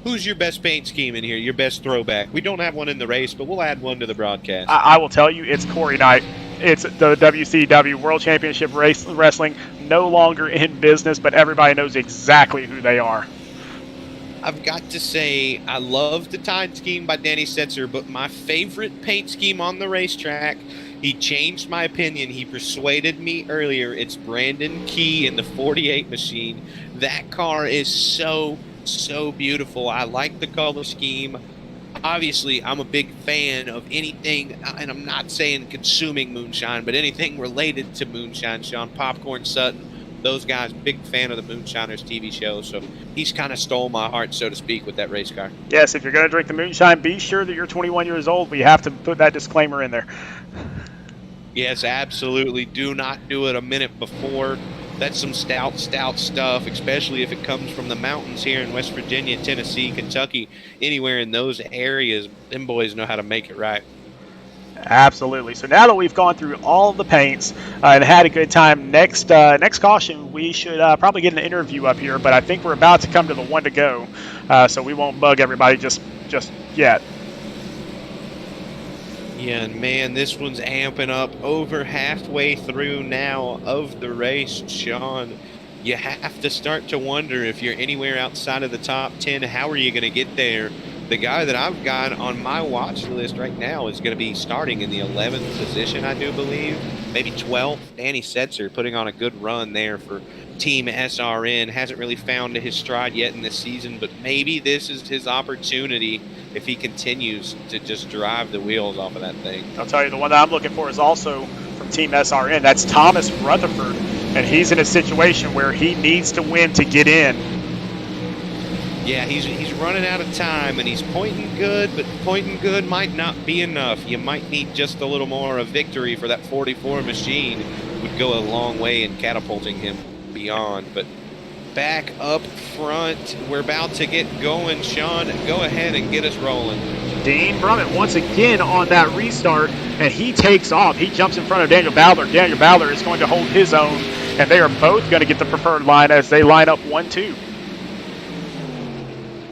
Who's your best paint scheme in here? Your best throwback? We don't have one in the race, but we'll add one to the broadcast. I will tell you, it's Corey Knight. It's the WCW World Championship Wrestling, no longer in business, but everybody knows exactly who they are. I've got to say, I love the Tide scheme by Danny Setzer, but my favorite paint scheme on the racetrack, he changed my opinion. He persuaded me earlier. It's Brandon Key in the 48 machine. That car is so beautiful. I like the color scheme. Obviously, I'm a big fan of anything, and I'm not saying consuming moonshine, but anything related to moonshine. Sean Popcorn Sutton, those guys, big fan of the Moonshiners TV show. So he's kind of stole my heart, so to speak, with that race car. Yes, if you're going to drink the moonshine, be sure that you're 21 years old. We have to put that disclaimer in there. Yes, absolutely. Do not do it a minute before. That's some stout stuff, especially if it comes from the mountains here in West Virginia, Tennessee, Kentucky, anywhere in those areas. Them boys know how to make it right. Absolutely. So now that we've gone through all the paints and had a good time, next caution, we should probably get an interview up here, but I think we're about to come to the one to go, so we won't bug everybody just yet. Yeah, and man, this one's amping up over halfway through now of the race, Sean. You have to start to wonder if you're anywhere outside of the top 10, how are you going to get there? The guy that I've got on my watch list right now is going to be starting in the 11th position, I do believe, maybe 12th. Danny Setzer putting on a good run there for Team SRN. Hasn't really found his stride yet in this season, but maybe this is his opportunity if he continues to just drive the wheels off of that thing. I'll tell you, the one that I'm looking for is also from Team SRN. That's Thomas Rutherford, and he's in a situation where he needs to win to get in. Yeah, he's running out of time, and he's pointing good, but pointing good might not be enough. You might need just a little more. A victory for that 44 machine would go a long way in catapulting him beyond. But back up front, we're about to get going. Sean, go ahead and get us rolling. Dean Brummett once again on that restart, and he takes off. He jumps in front of Daniel Bowler. Daniel Bowler is going to hold his own, and they are both going to get the preferred line as they line up 1-2.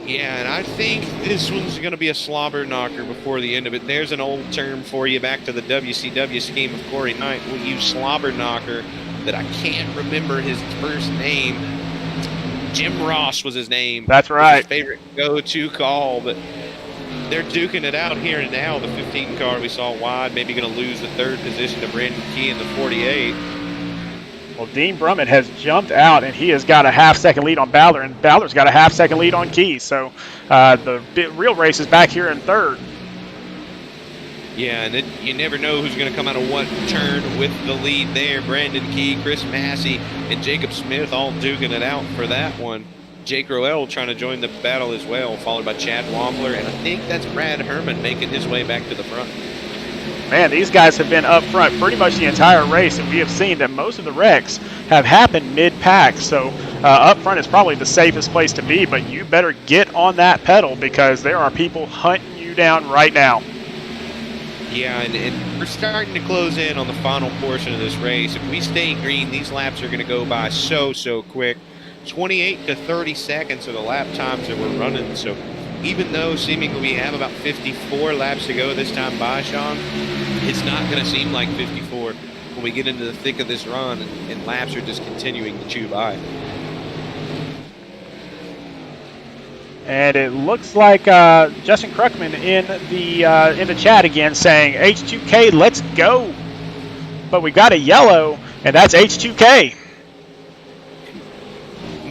Yeah, and I think this one's going to be a slobber knocker before the end of it. There's an old term for you back to the WCW scheme of Corey Knight. We'll use slobber knocker that I can't remember his first name. Jim Ross was his name. That's right. His favorite go-to call, but they're duking it out here and now. The 15 car we saw wide, maybe going to lose the third position to Brandon Key in the 48. Well, Dean Brummett has jumped out, and he has got a half-second lead on Ballard, and Ballard's got a half-second lead on Keys. So the real race is back here in third. Yeah, and you never know who's going to come out of what turn with the lead there. Brandon Key, Chris Massey, and Jacob Smith all duking it out for that one. Jake Roel trying to join the battle as well, followed by Chad Wampler, and I think that's Brad Herman making his way back to the front. Man, these guys have been up front pretty much the entire race, and we have seen that most of the wrecks have happened mid-pack. So up front is probably the safest place to be, but you better get on that pedal because there are people hunting you down right now. Yeah, and we're starting to close in on the final portion of this race. If we stay green, these laps are going to go by so quick. 28 to 30 seconds are the lap times that we're running. So even though seemingly we have about 54 laps to go this time by, Sean, it's not going to seem like 54 when we get into the thick of this run and laps are just continuing to chew by. And it looks like Justin Kruckman in the chat again saying H2K, let's go. But we got a yellow, and that's H2K.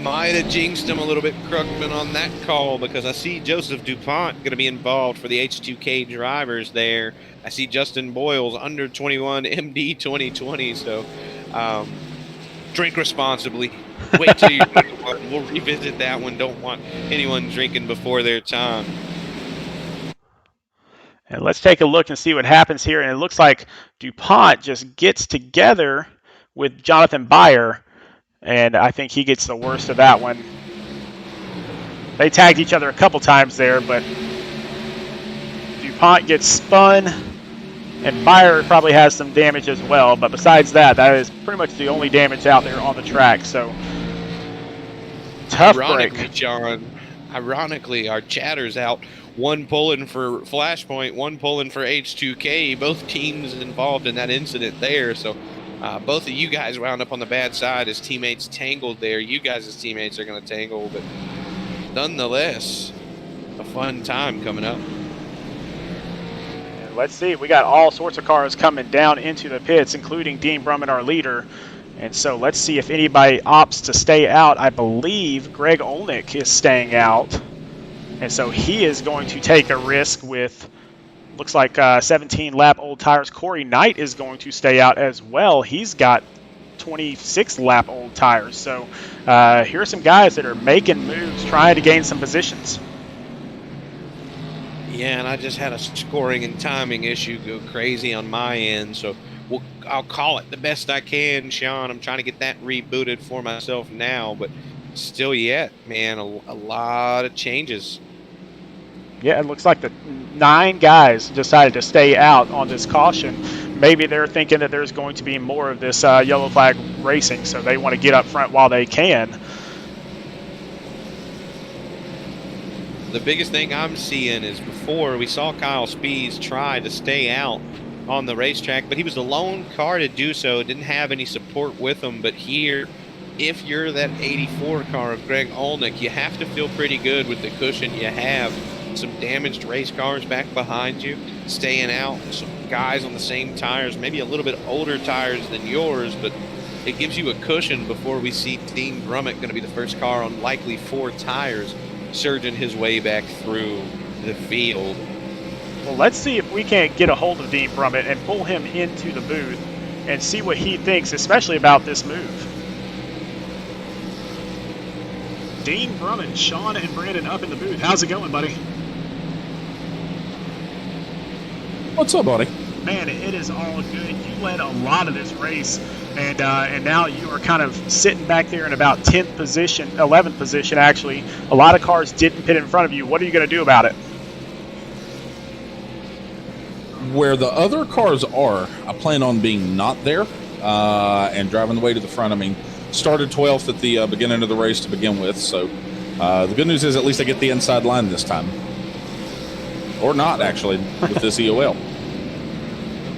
Might have jinxed him a little bit, Kruckman, on that call, because I see Joseph DuPont going to be involved for the H2K drivers there. I see Justin Boyles, under 21, MD 2020. So drink responsibly. Wait till you're 21. We'll revisit that one. Don't want anyone drinking before their time. And let's take a look and see what happens here. And it looks like DuPont just gets together with Jonathan Byer. And I think he gets the worst of that one. They tagged each other a couple times there, but DuPont gets spun, and Byer probably has some damage as well. But besides that, that is pretty much the only damage out there on the track. So, tough break. John, ironically, our chatter's out. One pulling for Flashpoint, one pulling for H2K. Both teams involved in that incident there. So, both of you guys wound up on the bad side as teammates tangled there. You guys as teammates are going to tangle, but nonetheless, a fun time coming up. And let's see. We got all sorts of cars coming down into the pits, including Dean Brummett, our leader. And so let's see if anybody opts to stay out. I believe Greg Olnick is staying out. And so he is going to take a risk with... looks like 17-lap-old tires. Corey Knight is going to stay out as well. He's got 26-lap-old tires. So here are some guys that are making moves, trying to gain some positions. Yeah, and I just had a scoring and timing issue go crazy on my end. So I'll call it the best I can, Sean. I'm trying to get that rebooted for myself now. But still yet, man, a lot of changes. Yeah, it looks like the 9 guys decided to stay out on this caution. Maybe they're thinking that there's going to be more of this yellow flag racing, so they want to get up front while they can. The biggest thing I'm seeing is before we saw Kyle Spees try to stay out on the racetrack, but he was the lone car to do so, didn't have any support with him. But here, if you're that 84 car of Greg Olnick, you have to feel pretty good with the cushion you have. Some damaged race cars back behind you, staying out, some guys on the same tires, maybe a little bit older tires than yours, but it gives you a cushion before we see Dean Brummett going to be the first car on likely 4 tires surging his way back through the field. Well, let's see if we can't get a hold of Dean Brummett and pull him into the booth and see what he thinks, especially about this move. Dean Brummett, Sean, and Brandon up in the booth. How's it going, buddy? What's up, buddy? Man, it is all good. You led a lot of this race, and now you are kind of sitting back there in about 10th position, 11th position, actually. A lot of cars didn't pit in front of you. What are you going to do about it? Where the other cars are, I plan on being not there and driving the way to the front. I mean, started 12th at the beginning of the race to begin with, so the good news is at least I get the inside line this time. Or not, actually, with this EOL.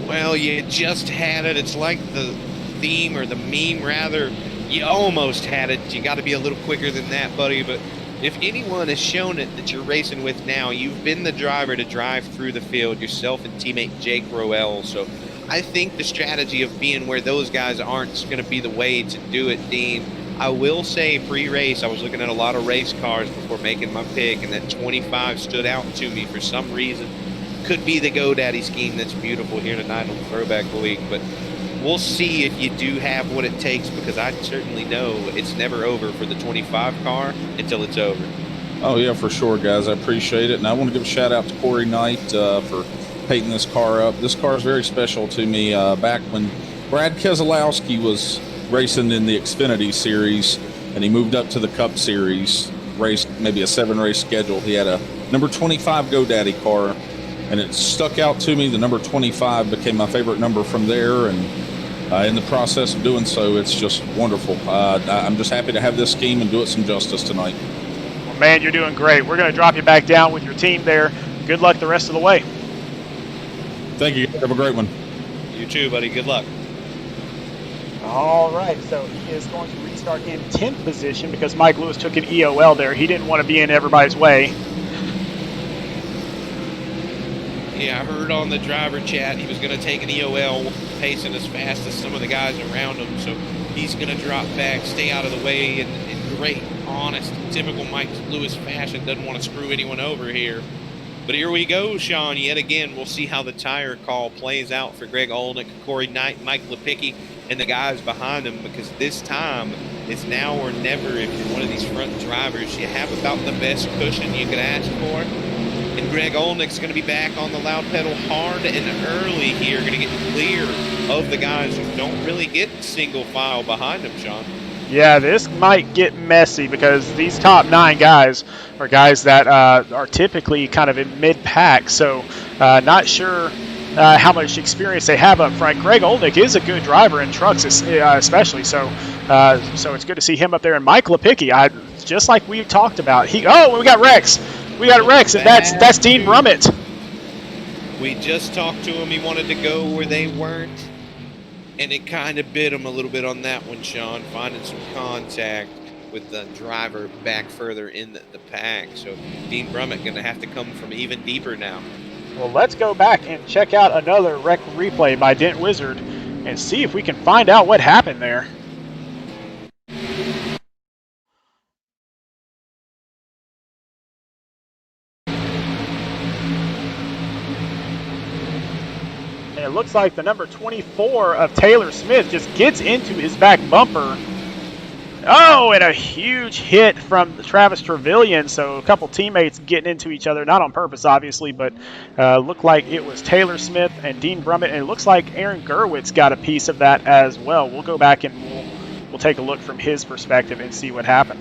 Well, you just had it. It's like the theme, or the meme, rather. You almost had it. You got to be a little quicker than that, buddy. But if anyone has shown it that you're racing with now, you've been the driver to drive through the field, yourself and teammate Jake Roel. So I think the strategy of being where those guys aren't is going to be the way to do it, Dean. I will say pre-race, I was looking at a lot of race cars before making my pick, and that 25 stood out to me for some reason. Could be the GoDaddy scheme that's beautiful here tonight on Throwback Week, but we'll see if you do have what it takes, because I certainly know it's never over for the 25 car until it's over. Oh, yeah, for sure, guys. I appreciate it. And I want to give a shout-out to Corey Knight for painting this car up. This car is very special to me. Back when Brad Keselowski was racing in the Xfinity Series, and he moved up to the Cup Series, raced maybe a 7-race schedule, he had a number 25 GoDaddy car, and it stuck out to me. The number 25 became my favorite number from there, and in the process of doing so, it's just wonderful. I'm just happy to have this scheme and do it some justice tonight. Well, man, you're doing great. We're going to drop you back down with your team there. Good luck the rest of the way. Thank you. Have a great one. You too, buddy. Good luck. All right, so he is going to restart in 10th position because Mike Lewis took an EOL there. He didn't want to be in everybody's way. Yeah, I heard on the driver chat he was going to take an EOL pacing as fast as some of the guys around him, so he's going to drop back, stay out of the way, and in great, honest, typical Mike Lewis fashion, doesn't want to screw anyone over here. But here we go, Sean. Yet again, we'll see how the tire call plays out for Greg Olnick, Corey Knight, Mike Lepicki, and the guys behind him, because this time it's now or never. If you're one of these front drivers, you have about the best cushion you could ask for. And Greg Olnick's going to be back on the loud pedal hard and early here, going to get clear of the guys who don't really get single file behind him, Sean. Yeah, this might get messy because these top 9 guys are guys that are typically kind of in mid-pack, so not sure how much experience they have up front. Greg Olnick is a good driver in trucks, especially, so it's good to see him up there. And Mike Lepicki, just like we talked about, we got Rex. We got Rex, and that's Dean Brummett. We just talked to him. He wanted to go where they weren't, and it kind of bit him a little bit on that one, Sean, finding some contact with the driver back further in the pack. So Dean Brummett going to have to come from even deeper now. Well, let's go back and check out another wreck replay by Dent Wizard and see if we can find out what happened there. And it looks like the number 24 of Taylor Smith just gets into his back bumper. Oh, and a huge hit from Travis Trevelyan. So a couple teammates getting into each other, not on purpose, obviously, but looked like it was Taylor Smith and Dean Brummett. And it looks like Aaron Gerwitz got a piece of that as well. We'll go back and we'll take a look from his perspective and see what happened.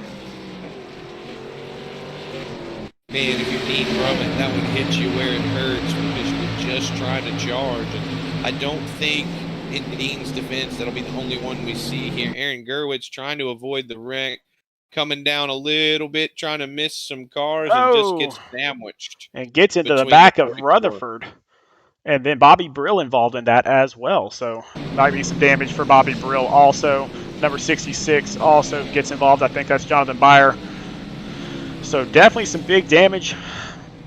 Man, if you're Dean Brummett, that would hit you where it hurts because you're just trying to charge. And I don't think, in Dean's defense, that'll be the only one we see here. Aaron Gerwitz trying to avoid the wreck, coming down a little bit, trying to miss some cars, and just gets sandwiched. And gets into the back of Rutherford. And then Bobby Brill involved in that as well. So might be some damage for Bobby Brill also. Number 66 also gets involved. I think that's Jonathan Byer. So definitely some big damage.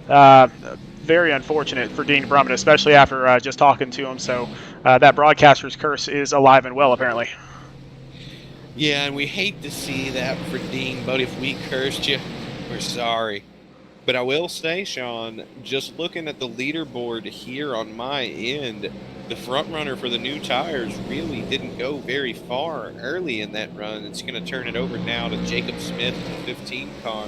Very unfortunate for Dean Brummett, especially after just talking to him. So that broadcaster's curse is alive and well, apparently. Yeah, and we hate to see that for Dean, but if we cursed you, we're sorry. But I will say, Sean, just looking at the leaderboard here on my end, the front runner for the new tires really didn't go very far early in that run. It's going to turn it over now to Jacob Smith, the 15 car,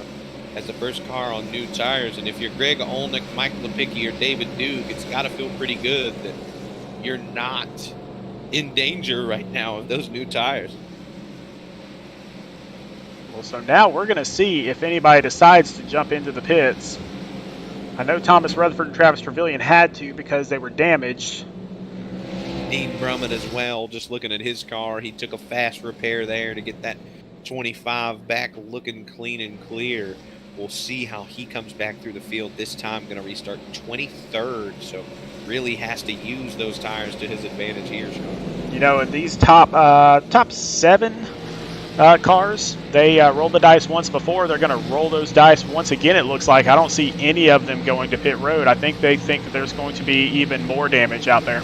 as the first car on new tires. And if you're Greg Olnick, Mike Lepicki, or David Duke, it's got to feel pretty good that you're not in danger right now of those new tires. Well, so now we're going to see if anybody decides to jump into the pits. I know Thomas Rutherford and Travis Trevelyan had to because they were damaged. Dean Brummett as well, just looking at his car, he took a fast repair there to get that 25 back looking clean and clear. We'll see how he comes back through the field this time. Going to restart 23rd, so really has to use those tires to his advantage here, Sean. You know, in these top 7 cars, they rolled the dice once before. They're going to roll those dice once again, it looks like. I don't see any of them going to pit road. I think they think that there's going to be even more damage out there.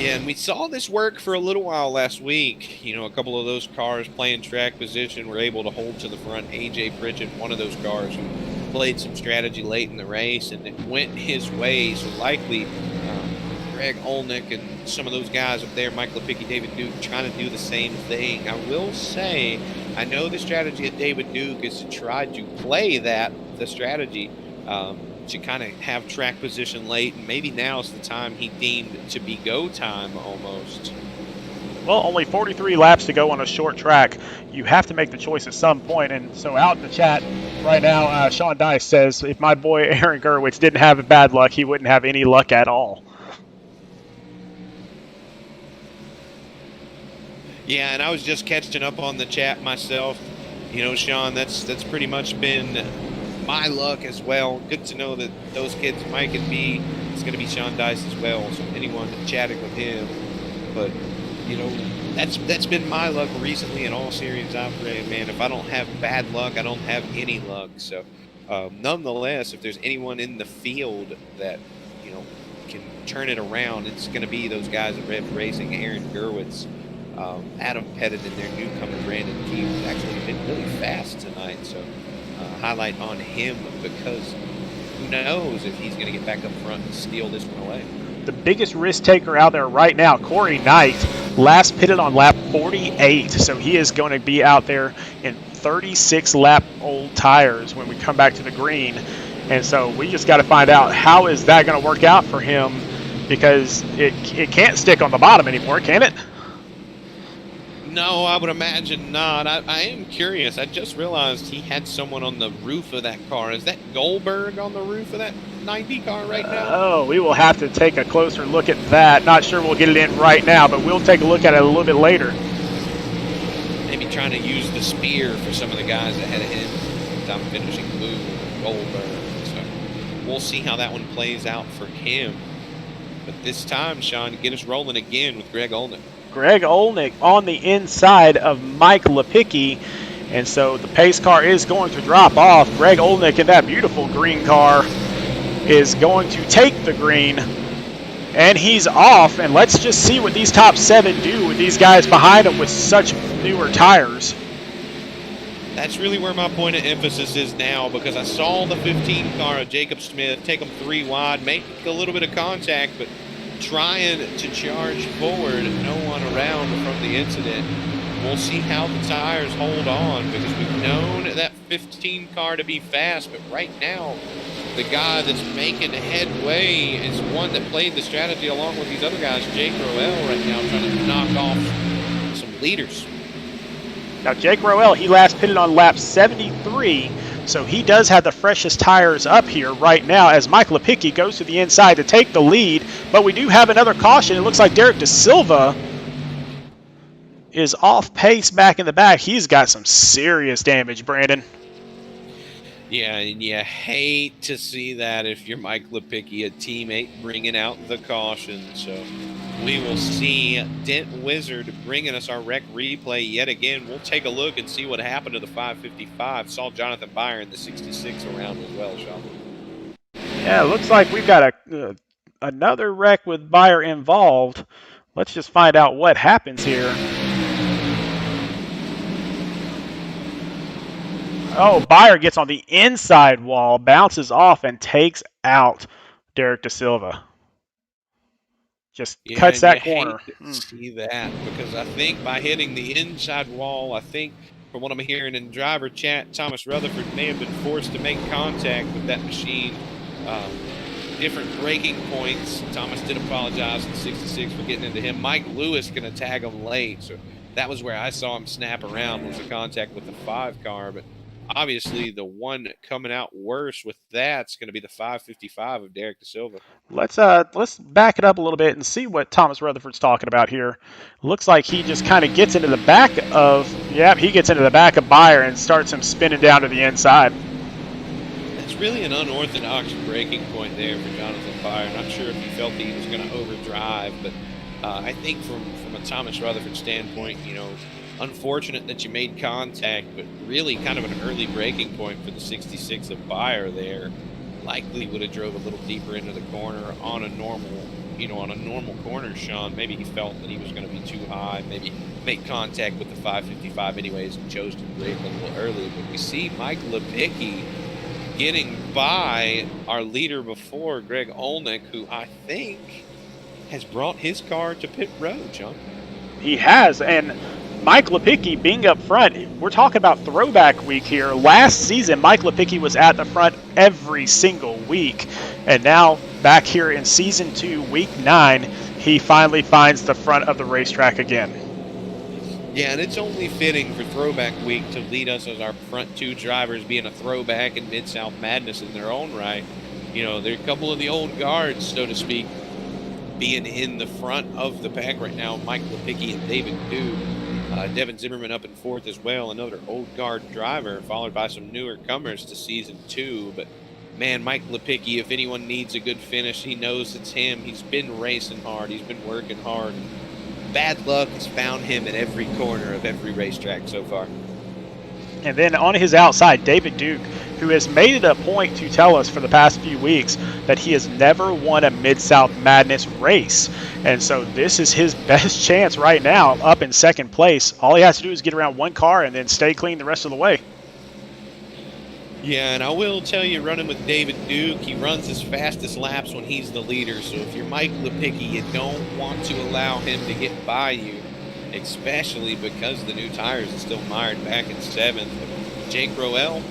Yeah, and we saw this work for a little while last week. You know, a couple of those cars playing track position were able to hold to the front. AJ Pritchett, one of those cars, who played some strategy late in the race, and it went his way. So likely Greg Olnick and some of those guys up there, Mike Lepicki, David Duke, trying to do the same thing. I will say, I know the strategy of David Duke is to try to play the strategy, to kind of have track position late, and maybe now's the time he deemed to be go time almost. Well, only 43 laps to go on a short track. You have to make the choice at some point. And so out in the chat right now, Sean Dice says, if my boy Aaron Gerwitz didn't have bad luck, he wouldn't have any luck at all. Yeah, and I was just catching up on the chat myself. You know, Sean, that's pretty much been my luck as well. Good to know that those kids, Mike and me, it's going to be Sean Dice as well. So anyone chatting with him, but you know, that's been my luck recently in all series I've ran. Man, if I don't have bad luck, I don't have any luck. So nonetheless, if there's anyone in the field that you know can turn it around, it's going to be those guys at Rev Racing, Aaron Gerwitz, Adam Pettit, and their newcomer Brandon Keith. Actually been really fast tonight. So highlight on him, because who knows if he's going to get back up front and steal this one away. The biggest risk taker out there right now, Corey Knight, last pitted on lap 48, so he is going to be out there in 36 lap old tires when we come back to the green. And so we just got to find out how is that going to work out for him, because it can't stick on the bottom anymore, can it? No, I would imagine not. I am curious. I just realized he had someone on the roof of that car. Is that Goldberg on the roof of that 90 car right now? Oh, we will have to take a closer look at that. Not sure we'll get it in right now, but we'll take a look at it a little bit later. Maybe trying to use the spear for some of the guys ahead of him. Time finishing move, Goldberg. So we'll see how that one plays out for him. But this time, Sean, get us rolling again with Greg Olnick. Greg Olnick on the inside of Mike Lepicki, and so the pace car is going to drop off. Greg Olnick in that beautiful green car is going to take the green, and he's off. And let's just see what these top 7 do with these guys behind them with such newer tires. That's really where my point of emphasis is now, because I saw the 15 car of Jacob Smith take them 3 wide, make a little bit of contact, but trying to charge forward, no one around from the incident. We'll see how the tires hold on, because we've known that 15 car to be fast, but right now the guy that's making headway is one that played the strategy along with these other guys, Jake Roel, right now trying to knock off some leaders. Now Jake Roel, he last pitted on lap 73, so he does have the freshest tires up here right now as Mike Lepicki goes to the inside to take the lead. But we do have another caution. It looks like Derek De Silva is off pace back in the back. He's got some serious damage, Brandon. Yeah, and you hate to see that if you're Mike Lepicki, a teammate bringing out the caution. So we will see Dent Wizard bringing us our rec replay yet again. We'll take a look and see what happened to the 555. Saw Jonathan Byer in the 66 around as well, Sean. Yeah, it looks like we've got another wreck with Byer involved. Let's just find out what happens here. Oh, Byer gets on the inside wall, bounces off, and takes out Derek De Silva. Just cuts that corner. Hate to see that, because I think by hitting the inside wall, I think from what I'm hearing in driver chat, Thomas Rutherford may have been forced to make contact with that machine. Different braking points. Thomas did apologize in 66 for getting into him. Mike Lewis going to tag him late, so that was where I saw him snap around, was the contact with the 5 car. But obviously, the one coming out worse with that's going to be the 555 of Derek De Silva. Let's back it up a little bit and see what Thomas Rutherford's talking about here. Looks like he just kind of gets into the back of, he gets into the back of Byer and starts him spinning down to the inside. That's really an unorthodox braking point there for Jonathan Byer. Not sure if he felt that he was going to overdrive, but I think from a Thomas Rutherford standpoint, unfortunate that you made contact, but really kind of an early braking point for the 66 of Byer there. Likely would have drove a little deeper into the corner on a normal on a normal corner, Sean, maybe he felt that he was going to be too high, maybe make contact with the 555 anyways and chose to brake a little early. But we see Mike Lipicki getting by our leader before, Greg Olnick, who I think has brought his car to pit road, John. He has, and Mike Lipicki being up front, we're talking about throwback week here. Last season, Mike Lipicki was at the front every single week, and now back here in Season 2, Week 9, he finally finds the front of the racetrack again. Yeah, and it's only fitting for Throwback Week to lead us as our front two drivers being a throwback and Mid-South Madness in their own right. There are a couple of the old guards, so to speak, being in the front of the pack right now. Mike Lipicki and David Duke. Devin Zimmerman up in fourth as well, another old guard driver, followed by some newer comers to Season 2. But, man, Mike Lipicki, if anyone needs a good finish, he knows it's him. He's been racing hard. He's been working hard. Bad luck has found him at every corner of every racetrack so far. And then on his outside, David Duke, who has made it a point to tell us for the past few weeks that he has never won a Mid-South Madness race. And so this is his best chance right now, up in second place. All he has to do is get around one car and then stay clean the rest of the way. Yeah, and I will tell you, running with David Duke, he runs his fastest laps when he's the leader. So if you're Mike Lipicki, you don't want to allow him to get by you, especially because the new tires are still mired back in seventh. Jake Roel,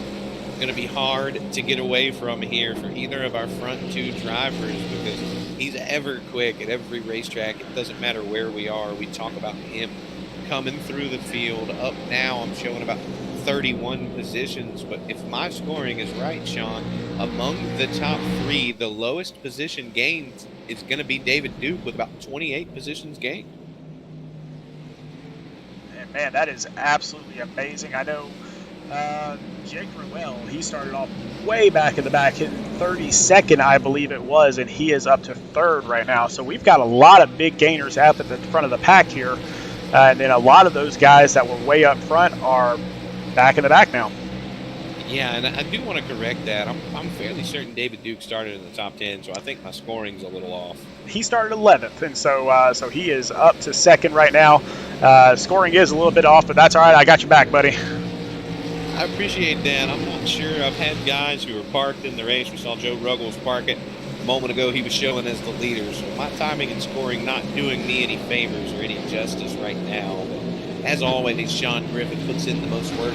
going to be hard to get away from here for either of our front two drivers because he's ever quick at every racetrack. It doesn't matter where we are. We talk about him coming through the field. Up now, I'm showing about 31 positions, but if my scoring is right, Sean, among the top three, the lowest position gained is going to be David Duke with about 28 positions gained. And man, that is absolutely amazing. I know Jake Ruel, he started off way back in the back, hitting 32nd, I believe it was, and he is up to third right now. So we've got a lot of big gainers out at the front of the pack here, and then a lot of those guys that were way up front are back in the back now. Yeah, and I do want to correct that. I'm fairly certain David Duke started in the top 10, so I think my scoring's a little off. He started 11th, and so he is up to second right now. Scoring is a little bit off, but that's all right. I got your back, buddy. I appreciate that. I'm not sure. I've had guys who were parked in the race. We saw Joe Ruggles park it a moment ago. He was showing as the leader, so my timing and scoring not doing me any favors or any justice right now. But as always, Sean Griffin puts in the most work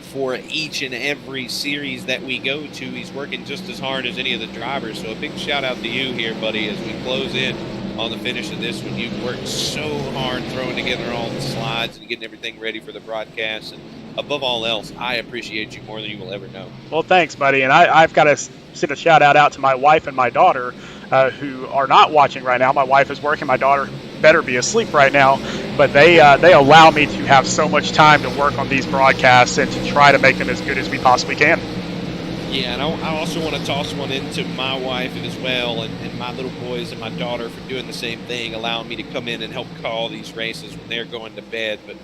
for each and every series that we go to. He's working just as hard as any of the drivers, so a big shout out to you here, buddy, as we close in on the finish of this one. You've worked so hard throwing together all the slides and getting everything ready for the broadcast, and above all else, I appreciate you more than you will ever know. Well, thanks, buddy, and I've got to send a shout out to my wife and my daughter who are not watching right now. My wife is working, my daughter better be asleep right now, but they allow me to have so much time to work on these broadcasts and to try to make them as good as we possibly can. Yeah, and I also want to toss one into my wife as well, and my little boys and my daughter for doing the same thing, allowing me to come in and help call these races when they're going to bed. But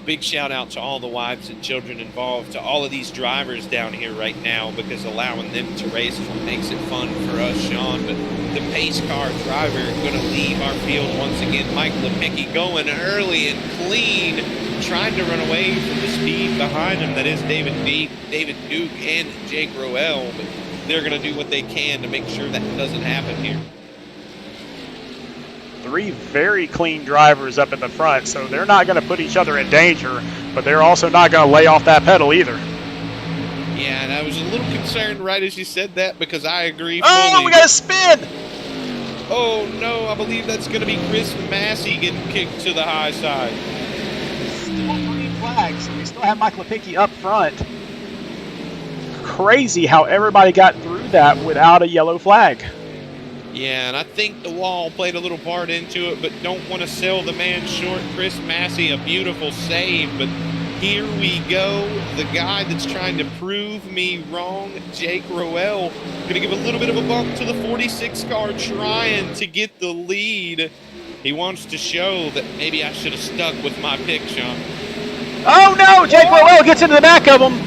big shout out to all the wives and children involved, to all of these drivers down here right now, because allowing them to race is what makes it fun for us, Sean. But the pace car driver going to leave our field once again, Mike Lipicki, going early and clean, trying to run away from the speed behind him that is David Duke and Jake Roel. But they're going to do what they can to make sure that doesn't happen here. Three very clean drivers up in the front, so they're not going to put each other in danger, but they're also not going to lay off that pedal either. Yeah, and I was a little concerned right as you said that, because I agree fully. Oh, we got to spin! Oh, no, I believe that's going to be Chris Massey getting kicked to the high side. Still green flags, so we still have Mike Lipicki up front. Crazy how everybody got through that without a yellow flag. Yeah, and I think the wall played a little part into it, but don't want to sell the man short. Chris Massey, a beautiful save, but here we go. The guy that's trying to prove me wrong, Jake Roel, going to give a little bit of a bump to the 46 car, trying to get the lead. He wants to show that maybe I should have stuck with my pick, Sean. Oh, no! Jake Roel gets into the back of him.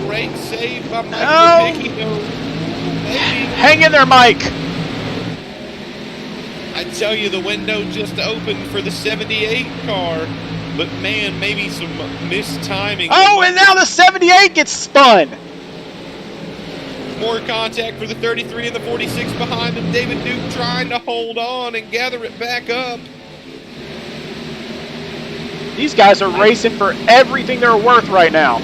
Great save by Mike Lipicki. Hang in there, Mike. I tell you, the window just opened for the 78 car, but man, maybe some mistiming. Oh, and now the 78 gets spun. More contact for the 33 and the 46 behind him. David Duke trying to hold on and gather it back up. These guys are racing for everything they're worth right now.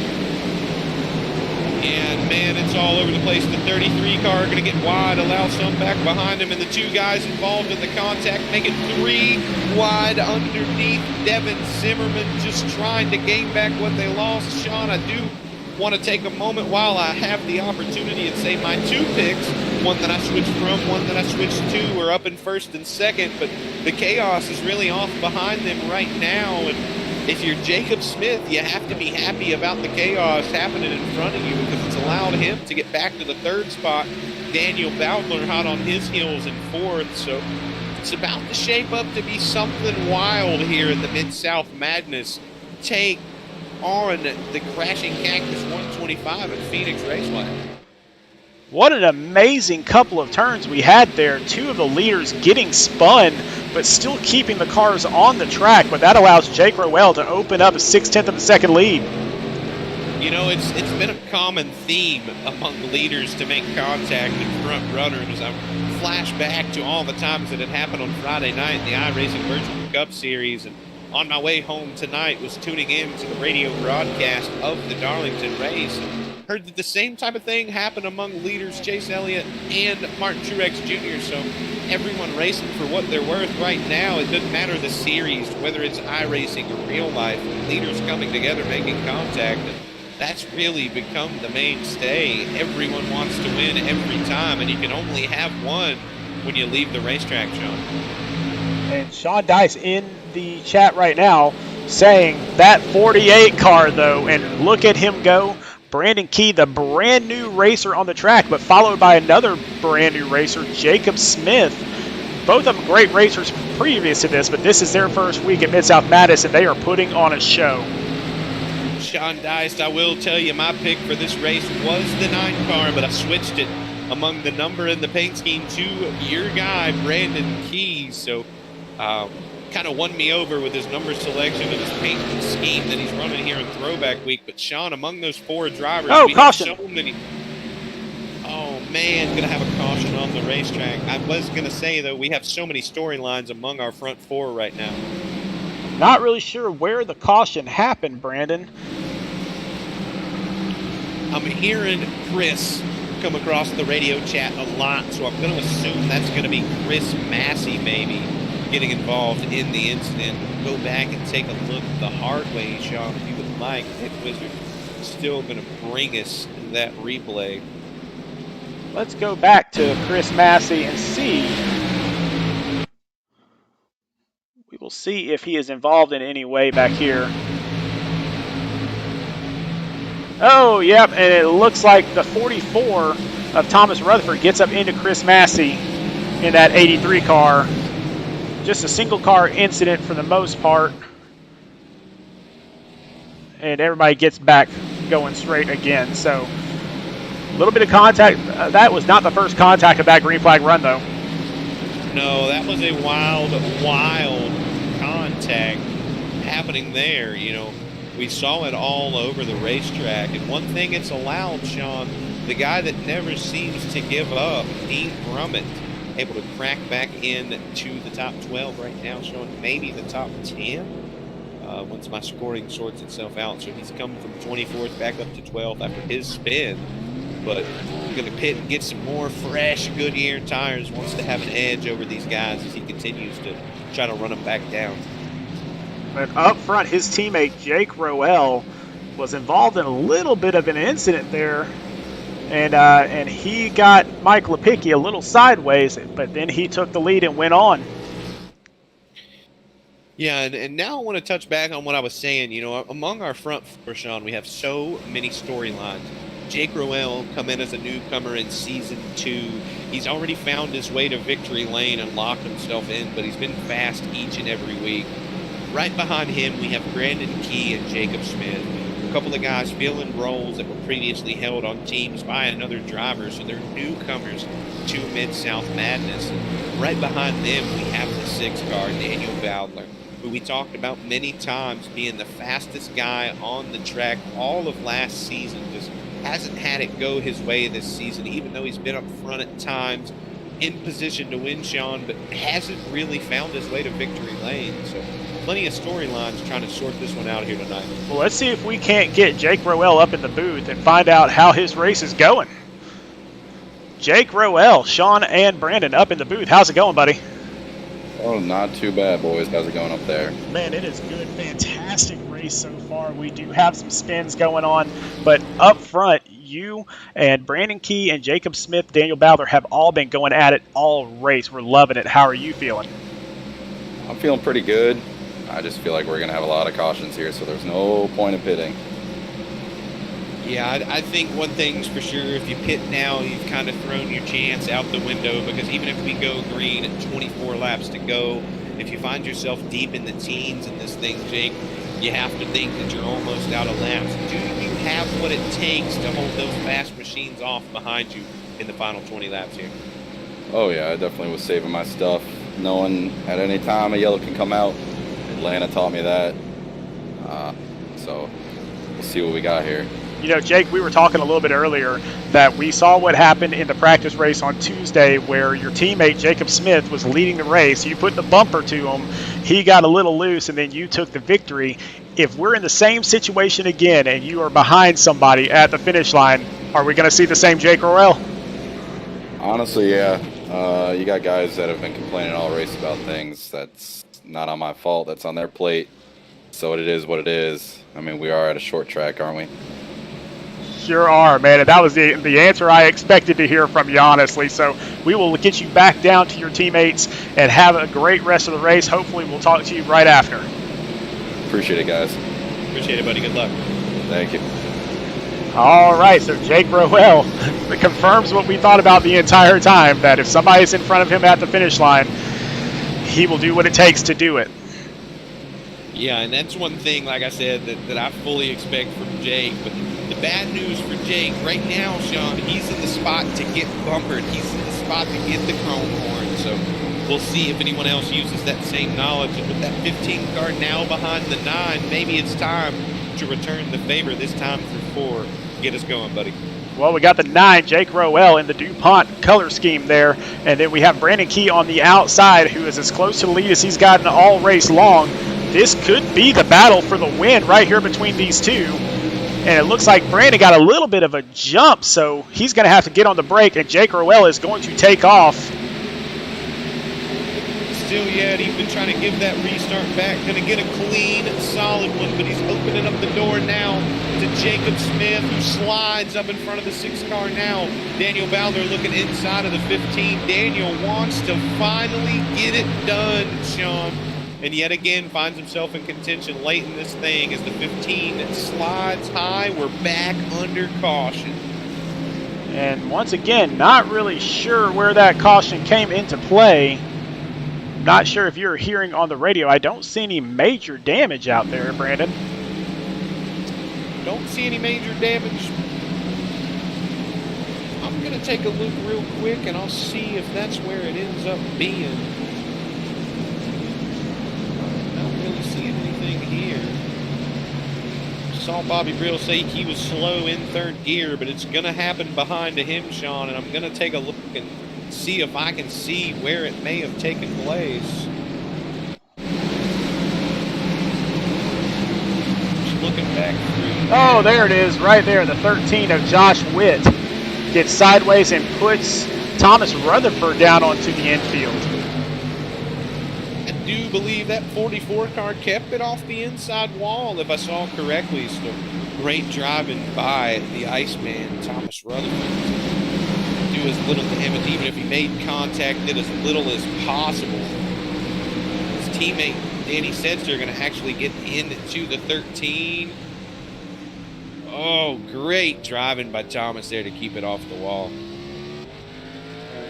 And man, it's all over the place. The 33 car going to get wide, allow some back behind him, and the two guys involved in the contact make it 3 wide underneath. Devin Zimmerman just trying to gain back what they lost. Sean, I do want to take a moment while I have the opportunity and say my 2 picks, one that I switched from, one that I switched to, are up in first and second, but the chaos is really off behind them right now. And if you're Jacob Smith, you have to be happy about the chaos happening in front of you, because it's allowed him to get back to the 3rd spot. Daniel Bowdler hot on his heels in 4th, so it's about to shape up to be something wild here in the Mid-South Madness. Take on the crashing Cactus 125 at Phoenix Raceway. What an amazing couple of turns we had there. 2 of the leaders getting spun, but still keeping the cars on the track. But that allows Jake Rowell to open up a 6/10 of a second lead. You know, it's been a common theme among leaders to make contact in front runners. I flash back to all the times that had happened on Friday night in the iRacing Virtual Cup Series, and on my way home tonight was tuning in to the radio broadcast of the Darlington race, and heard that the same type of thing happened among leaders Chase Elliott and Martin Truex Jr., so everyone racing for what they're worth right now. It doesn't matter the series, whether it's iRacing or real life, leaders coming together, making contact, and that's really become the mainstay. Everyone wants to win every time, and you can only have one when you leave the racetrack, Sean. And Sean Dice in the chat right now saying that 48 car, though, and look at him go. Brandon Key, the brand new racer on the track, but followed by another brand new racer, Jacob Smith. Both of them great racers previous to this, but this is their first week at Mid-South Madness, and they are putting on a show. Sean Dice, I will tell you, my pick for this race was the 9 car, but I switched it among the number and the paint scheme to your guy, Brandon Key. So kind of won me over with his number selection and his paint scheme that he's running here in Throwback Week. But Sean, among those 4 drivers, we caution. have so many. Oh man, gonna have a caution on the racetrack. I was gonna say though, we have so many storylines among our front 4 right now. Not really sure where the caution happened, Brandon. I'm hearing Chris come across the radio chat a lot, so I'm going to assume that's going to be Chris Massey maybe getting involved in the incident. Go back and take a look the hard way, Sean, if you would like. Hit Wizard still going to bring us that replay. Let's go back to Chris Massey and see. We will see if he is involved in any way back here. Oh, yep, and it looks like the 44 of Thomas Rutherford gets up into Chris Massey in that 83 car. Just a single car incident for the most part. And everybody gets back going straight again. So a little bit of contact. That was not the first contact of that green flag run, though. No, that was a wild contact happening there. You know, we saw it all over the racetrack. And one thing it's allowed, Sean, the guy that never seems to give up, Dean Brummett, able to crack back in to the top 12 right now, showing maybe the top 10 once my scoring sorts itself out. So he's come from 24th back up to 12th after his spin. But going to pit and get some more fresh Goodyear tires. Wants to have an edge over these guys as he continues to try to run them back down. But up front, his teammate Jake Rowell was involved in a little bit of an incident there. And he got Mike Lepicki a little sideways, but then he took the lead and went on. Yeah, and now I want to touch back on what I was saying. You know, among our front four, Sean, we have so many storylines. Jake Rowell come in as a newcomer in Season 2. He's already found his way to victory lane and locked himself in, but he's been fast each and every week. Right behind him, we have Brandon Key and Jacob Smith. A couple of guys filling roles that were previously held on teams by another driver, so they're newcomers to Mid-South Madness. Right behind them, we have the 6-car, Daniel Bowdler, who we talked about many times being the fastest guy on the track all of last season. Just hasn't had it go his way this season, even though he's been up front at times, in position to win, Sean, but hasn't really found his way to victory lane. So plenty of storylines trying to sort this one out here tonight. Well, let's see if we can't get Jake Roel up in the booth and find out how his race is going. Jake Roel, Sean, and Brandon up in the booth. How's it going, buddy? Oh, not too bad, boys. How's it going up there? Man, it is good. Fantastic race so far. We do have some spins going on, but up front, you and Brandon Key and Jacob Smith, Daniel Bowdler have all been going at it all race. We're loving it. How are you feeling? I'm feeling pretty good. I just feel like we're going to have a lot of cautions here, so there's no point in pitting. Yeah, I think one thing's for sure, if you pit now, you've kind of thrown your chance out the window, because even if we go green at 24 laps to go, if you find yourself deep in the teens in this thing, Jake, you have to think that you're almost out of laps. Do you have what it takes to hold those fast machines off behind you in the final 20 laps here? Oh, yeah, I definitely was saving my stuff, knowing at any time a yellow can come out. Atlanta taught me that. So we'll see what we got here. You know, Jake, we were talking a little bit earlier that we saw what happened in the practice race on Tuesday where your teammate Jacob Smith was leading the race. You put the bumper to him. He got a little loose, and then you took the victory. If we're in the same situation again and you are behind somebody at the finish line, are we going to see the same Jake Roel? Honestly, yeah. You got guys that have been complaining all race about things. That's not on my fault. That's on their plate. So it is what it is. I mean, we are at a short track, aren't we? Sure are, man. And that was the answer I expected to hear from you, honestly. So we will get you back down to your teammates and have a great rest of the race. Hopefully we'll talk to you right after. Appreciate it, guys. Appreciate it, buddy. Good luck. Thank you. All right, so Jake Roel confirms what we thought about the entire time, that if somebody's in front of him at the finish line, he will do what it takes to do it. Yeah, and that's one thing, like I said, that I fully expect from Jake. But the bad news for Jake right now, Sean, he's in the spot to get bumpered. He's in the spot to get the chrome horn. So we'll see if anyone else uses that same knowledge. And with that 15 car now behind the 9, maybe it's time to return the favor, this time for 4. Get us going, buddy. Well, we got the 9, Jake Roel, in the DuPont color scheme there. And then we have Brandon Key on the outside, who is as close to the lead as he's gotten all race long. This could be the battle for the win right here between these two. And it looks like Brandon got a little bit of a jump, so he's going to have to get on the brake, and Jake Roel is going to take off. Still yet, he's been trying to give that restart back. Going to get a clean, solid one, but he's opening up the door now to Jacob Smith, who slides up in front of the 6 car now. Daniel Bowdler looking inside of the 15. Daniel wants to finally get it done, Sean. And yet again finds himself in contention late in this thing as the 15 slides high. We're back under caution. And once again, not really sure where that caution came into play. Not sure if you're hearing on the radio. I don't see any major damage out there, Brandon. Don't see any major damage. I'm going to take a look real quick and I'll see if that's where it ends up being. Saw Bobby Brill say he was slow in 3rd gear, but it's going to happen behind him, Sean, and I'm going to take a look and see if I can see where it may have taken place. Just looking back through. Oh, there it is, right there. The 13 of Josh Witt gets sideways and puts Thomas Rutherford down onto the infield. I do believe that 44 car kept it off the inside wall, if I saw correctly. So great driving by the Iceman, Thomas Rutherford. Do as little damage, even if he made contact, did as little as possible. His teammate, Danny Setzer, going to actually get into the 13. Oh, great driving by Thomas there to keep it off the wall.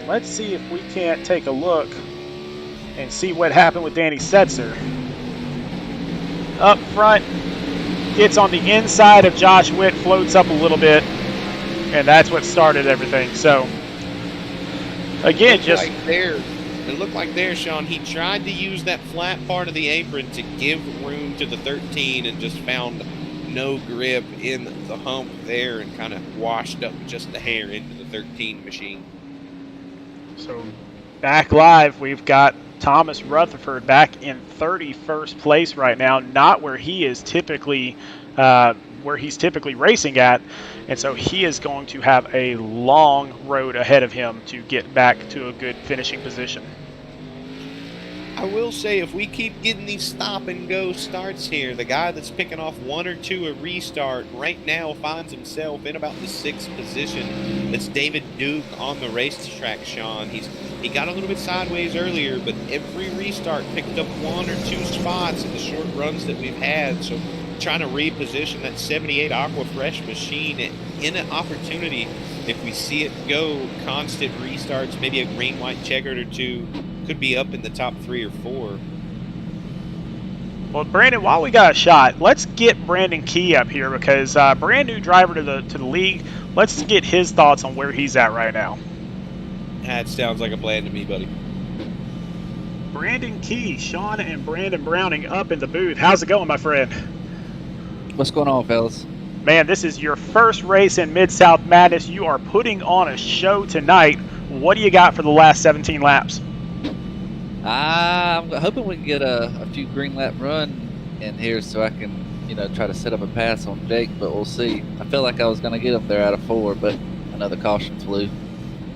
Let's see if we can't take a look and see what happened with Danny Setzer. Up front, gets on the inside of Josh Witt, floats up a little bit, and that's what started everything. So, again, just right there. It looked like there, Sean, he tried to use that flat part of the apron to give room to the 13 and just found no grip in the hump there and kind of washed up just the hair into the 13 machine. So back live, we've got Thomas Rutherford back in 31st place right now, not where he is typically racing at, and so he is going to have a long road ahead of him to get back to a good finishing position. I will say, if we keep getting these stop and go starts here, the guy that's picking off 1 or 2 a restart right now finds himself in about the 6th position. It's David Duke on the racetrack, Sean. He got a little bit sideways earlier, but every restart picked up 1 or 2 spots in the short runs that we've had. So trying to reposition that 78 Aqua Fresh machine in an opportunity. If we see it go constant restarts, maybe a green, white checkered or 2, could be up in the top 3 or 4. Well, Brandon, while we got a shot, let's get Brandon Key up here because brand new driver to the league. Let's get his thoughts on where he's at right now. That sounds like a plan to me, buddy. Brandon Key, Sean and Brandon Browning up in the booth. How's it going, my friend? What's going on, fellas? Man, this is your first race in Mid-South Madness. You are putting on a show tonight. What do you got for the last 17 laps? I'm hoping we can get a few green lap run in here so I can, try to set up a pass on Jake, but we'll see. I feel like I was going to get him there out of 4, but another caution flew.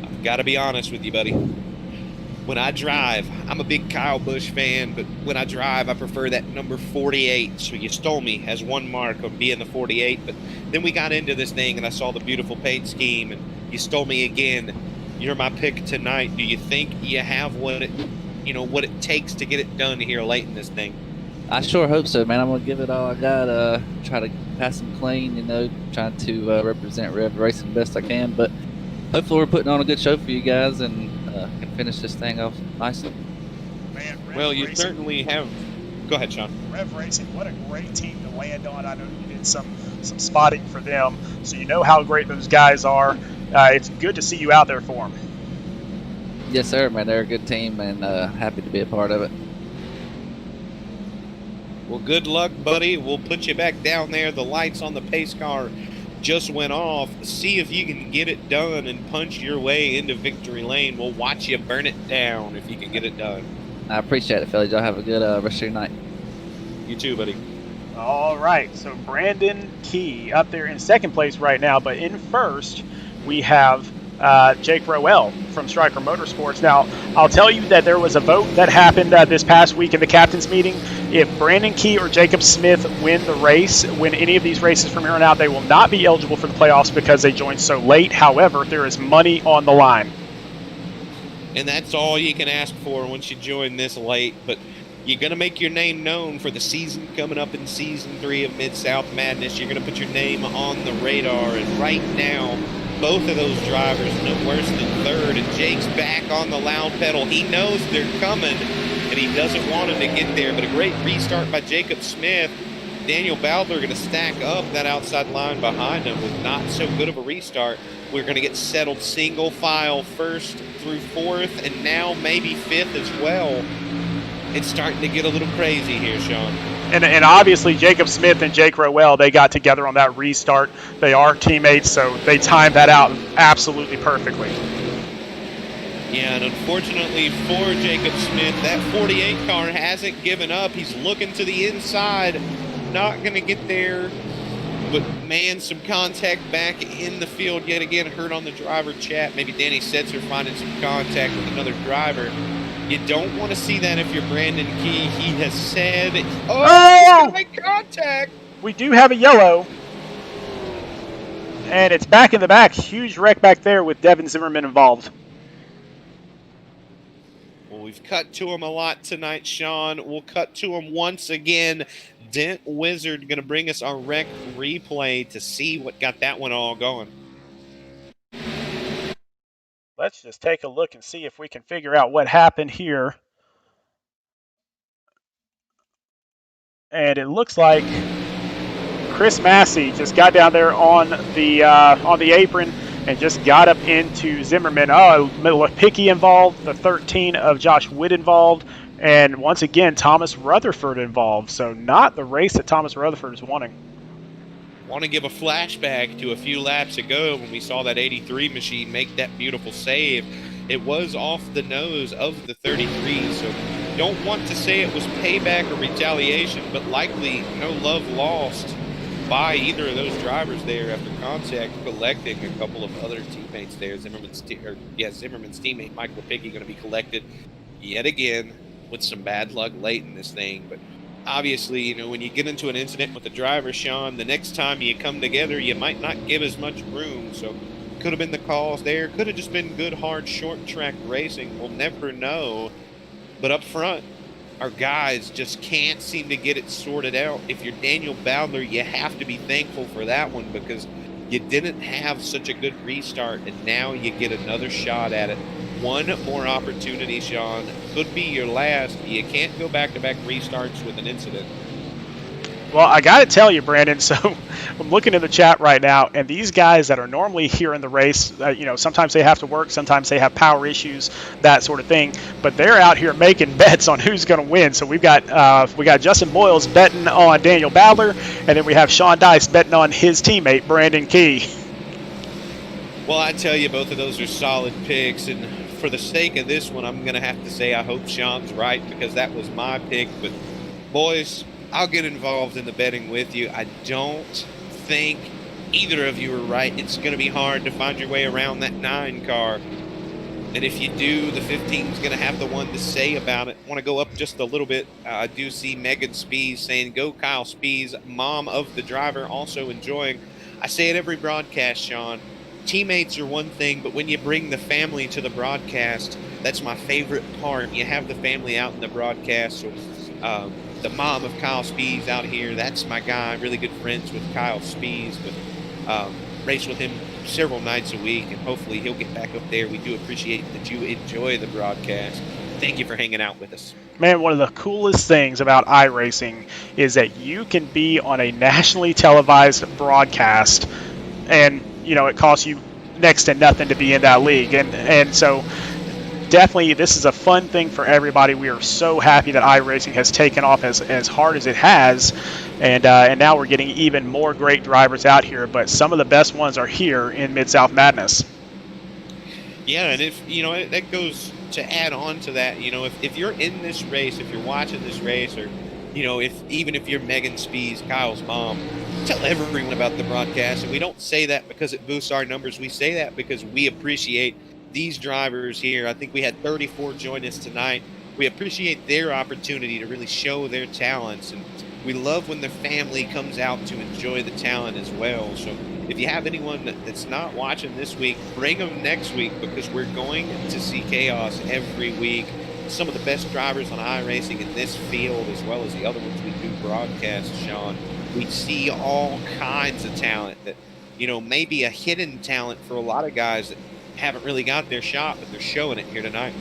I've got to be honest with you, buddy. When I drive, I'm a big Kyle Busch fan, but when I drive, I prefer that number 48. So you stole me as one mark of being the 48, but then we got into this thing and I saw the beautiful paint scheme and you stole me again. You're my pick tonight. Do you think you have what it takes to get it done here late in this thing? I sure hope so, man. I'm going to give it all I got, try to pass him clean, trying to represent Rev Racing best I can, but hopefully we're putting on a good show for you guys and can finish this thing off nicely. Man, well, you certainly have. Go ahead, Sean. Rev Racing, what a great team to land on. I know you did some spotting for them, so you know how great those guys are. It's good to see you out there for them. Yes, sir, man. They're a good team and happy to be a part of it. Well, good luck, buddy. We'll put you back down there. The lights on the pace car just went off. See if you can get it done and punch your way into victory lane. We'll watch you burn it down if you can get it done. I appreciate it, fellas. Y'all have a good rest of your night. You too, buddy. All right, so Brandon Key up there in second place right now, but in first we have Jake Rowell from Stryker Motorsports. Now, I'll tell you that there was a vote that happened this past week in the captain's meeting. If Brandon Key or Jacob Smith win any of these races from here on out, they will not be eligible for the playoffs because they joined so late. However, there is money on the line. And that's all you can ask for once you join this late. But you're going to make your name known for the season coming up in Season 3 of Mid-South Madness. You're going to put your name on the radar. And right now, both of those drivers no worse than third, and Jake's back on the loud pedal. He knows they're coming, and he doesn't want them to get there, but a great restart by Jacob Smith. Daniel Bowdler going to stack up that outside line behind him with not so good of a restart. We're going to get settled single file first through fourth, and now maybe fifth as well. It's starting to get a little crazy here, Sean. And obviously, Jacob Smith and Jake Rowell, they got together on that restart. They are teammates, so they timed that out absolutely perfectly. Yeah, and unfortunately for Jacob Smith, that 48 car hasn't given up. He's looking to the inside, not going to get there. But, man, some contact back in the field yet again. Hurt on the driver chat. Maybe Danny Setzer finding some contact with another driver. You don't want to see that if you're Brandon Key. He has said, he's going to make contact. We do have a yellow. And it's back in the back. Huge wreck back there with Devin Zimmerman involved. Well, we've cut to him a lot tonight, Sean. We'll cut to him once again. Dent Wizard going to bring us our wreck replay to see what got that one all going. Let's just take a look and see if we can figure out what happened here. And it looks like Chris Massey just got down there on the apron and just got up into Zimmerman. Oh, Picky involved, the 13 of Josh Witt involved, and once again, Thomas Rutherford involved. So not the race that Thomas Rutherford is wanting. Want to give a flashback to a few laps ago when we saw that 83 machine make that beautiful save. It was off the nose of the 33, so don't want to say it was payback or retaliation, but likely no love lost by either of those drivers there after contact, collecting a couple of other teammates there. Zimmerman's teammate Michael Picky going to be collected yet again with some bad luck late in this thing. But obviously, you know, when you get into an incident with the driver, Sean, the next time you come together, you might not give as much room. So could have been the cause there. Could have just been good, hard, short track racing. We'll never know. But up front, our guys just can't seem to get it sorted out. If you're Daniel Bowdler, you have to be thankful for that one because you didn't have such a good restart, and now you get another shot at it. One more opportunity, Sean. Could be your last. You can't go back-to-back restarts with an incident. Well, I got to tell you, Brandon, so I'm looking in the chat right now, and these guys that are normally here in the race, you know, sometimes they have to work, sometimes they have power issues, that sort of thing, but they're out here making bets on who's going to win. So we've got Justin Boyles betting on Daniel Bowdler, and then we have Sean Dice betting on his teammate, Brandon Key. Well, I tell you, both of those are solid picks, and for the sake of this one, I'm going to have to say I hope Sean's right because that was my pick, but boys, I'll get involved in the betting with you. I don't think either of you are right. It's going to be hard to find your way around that 9 car. And if you do, the 15 is going to have the one to say about it. I want to go up just a little bit. I do see Megan Spees saying, go Kyle Spees, mom of the driver, also enjoying. I say it every broadcast, Sean. Teammates are one thing, but when you bring the family to the broadcast, that's my favorite part. You have the family out in the broadcast. So, the mom of Kyle Spees out here, that's my guy. Really good friends with Kyle Spees, but race with him several nights a week, and hopefully he'll get back up there. We do appreciate that you enjoy the broadcast. Thank you for hanging out with us. Man, one of the coolest things about iRacing is that you can be on a nationally televised broadcast, and you know it costs you next to nothing to be in that league, and so definitely this is a fun thing for everybody. We are so happy that iRacing has taken off as hard as it has, and now we're getting even more great drivers out here, but some of the best ones are here in Mid-South Madness. Yeah, and if you know that goes to add on to that, you know, if you're in this race, if you're watching this race, or you know, even if you're Megan Spees, Kyle's mom, tell everyone about the broadcast. And we don't say that because it boosts our numbers. We say that because we appreciate these drivers here. I think we had 34 join us tonight. We appreciate their opportunity to really show their talents, and we love when the family comes out to enjoy the talent as well. So if you have anyone that's not watching this week, bring them next week because we're going to see chaos every week. Some of the best drivers on iRacing in this field, as well as the other ones we do broadcast, Sean. We see all kinds of talent that, you know, maybe a hidden talent for a lot of guys that haven't really got their shot, but they're showing it here tonight.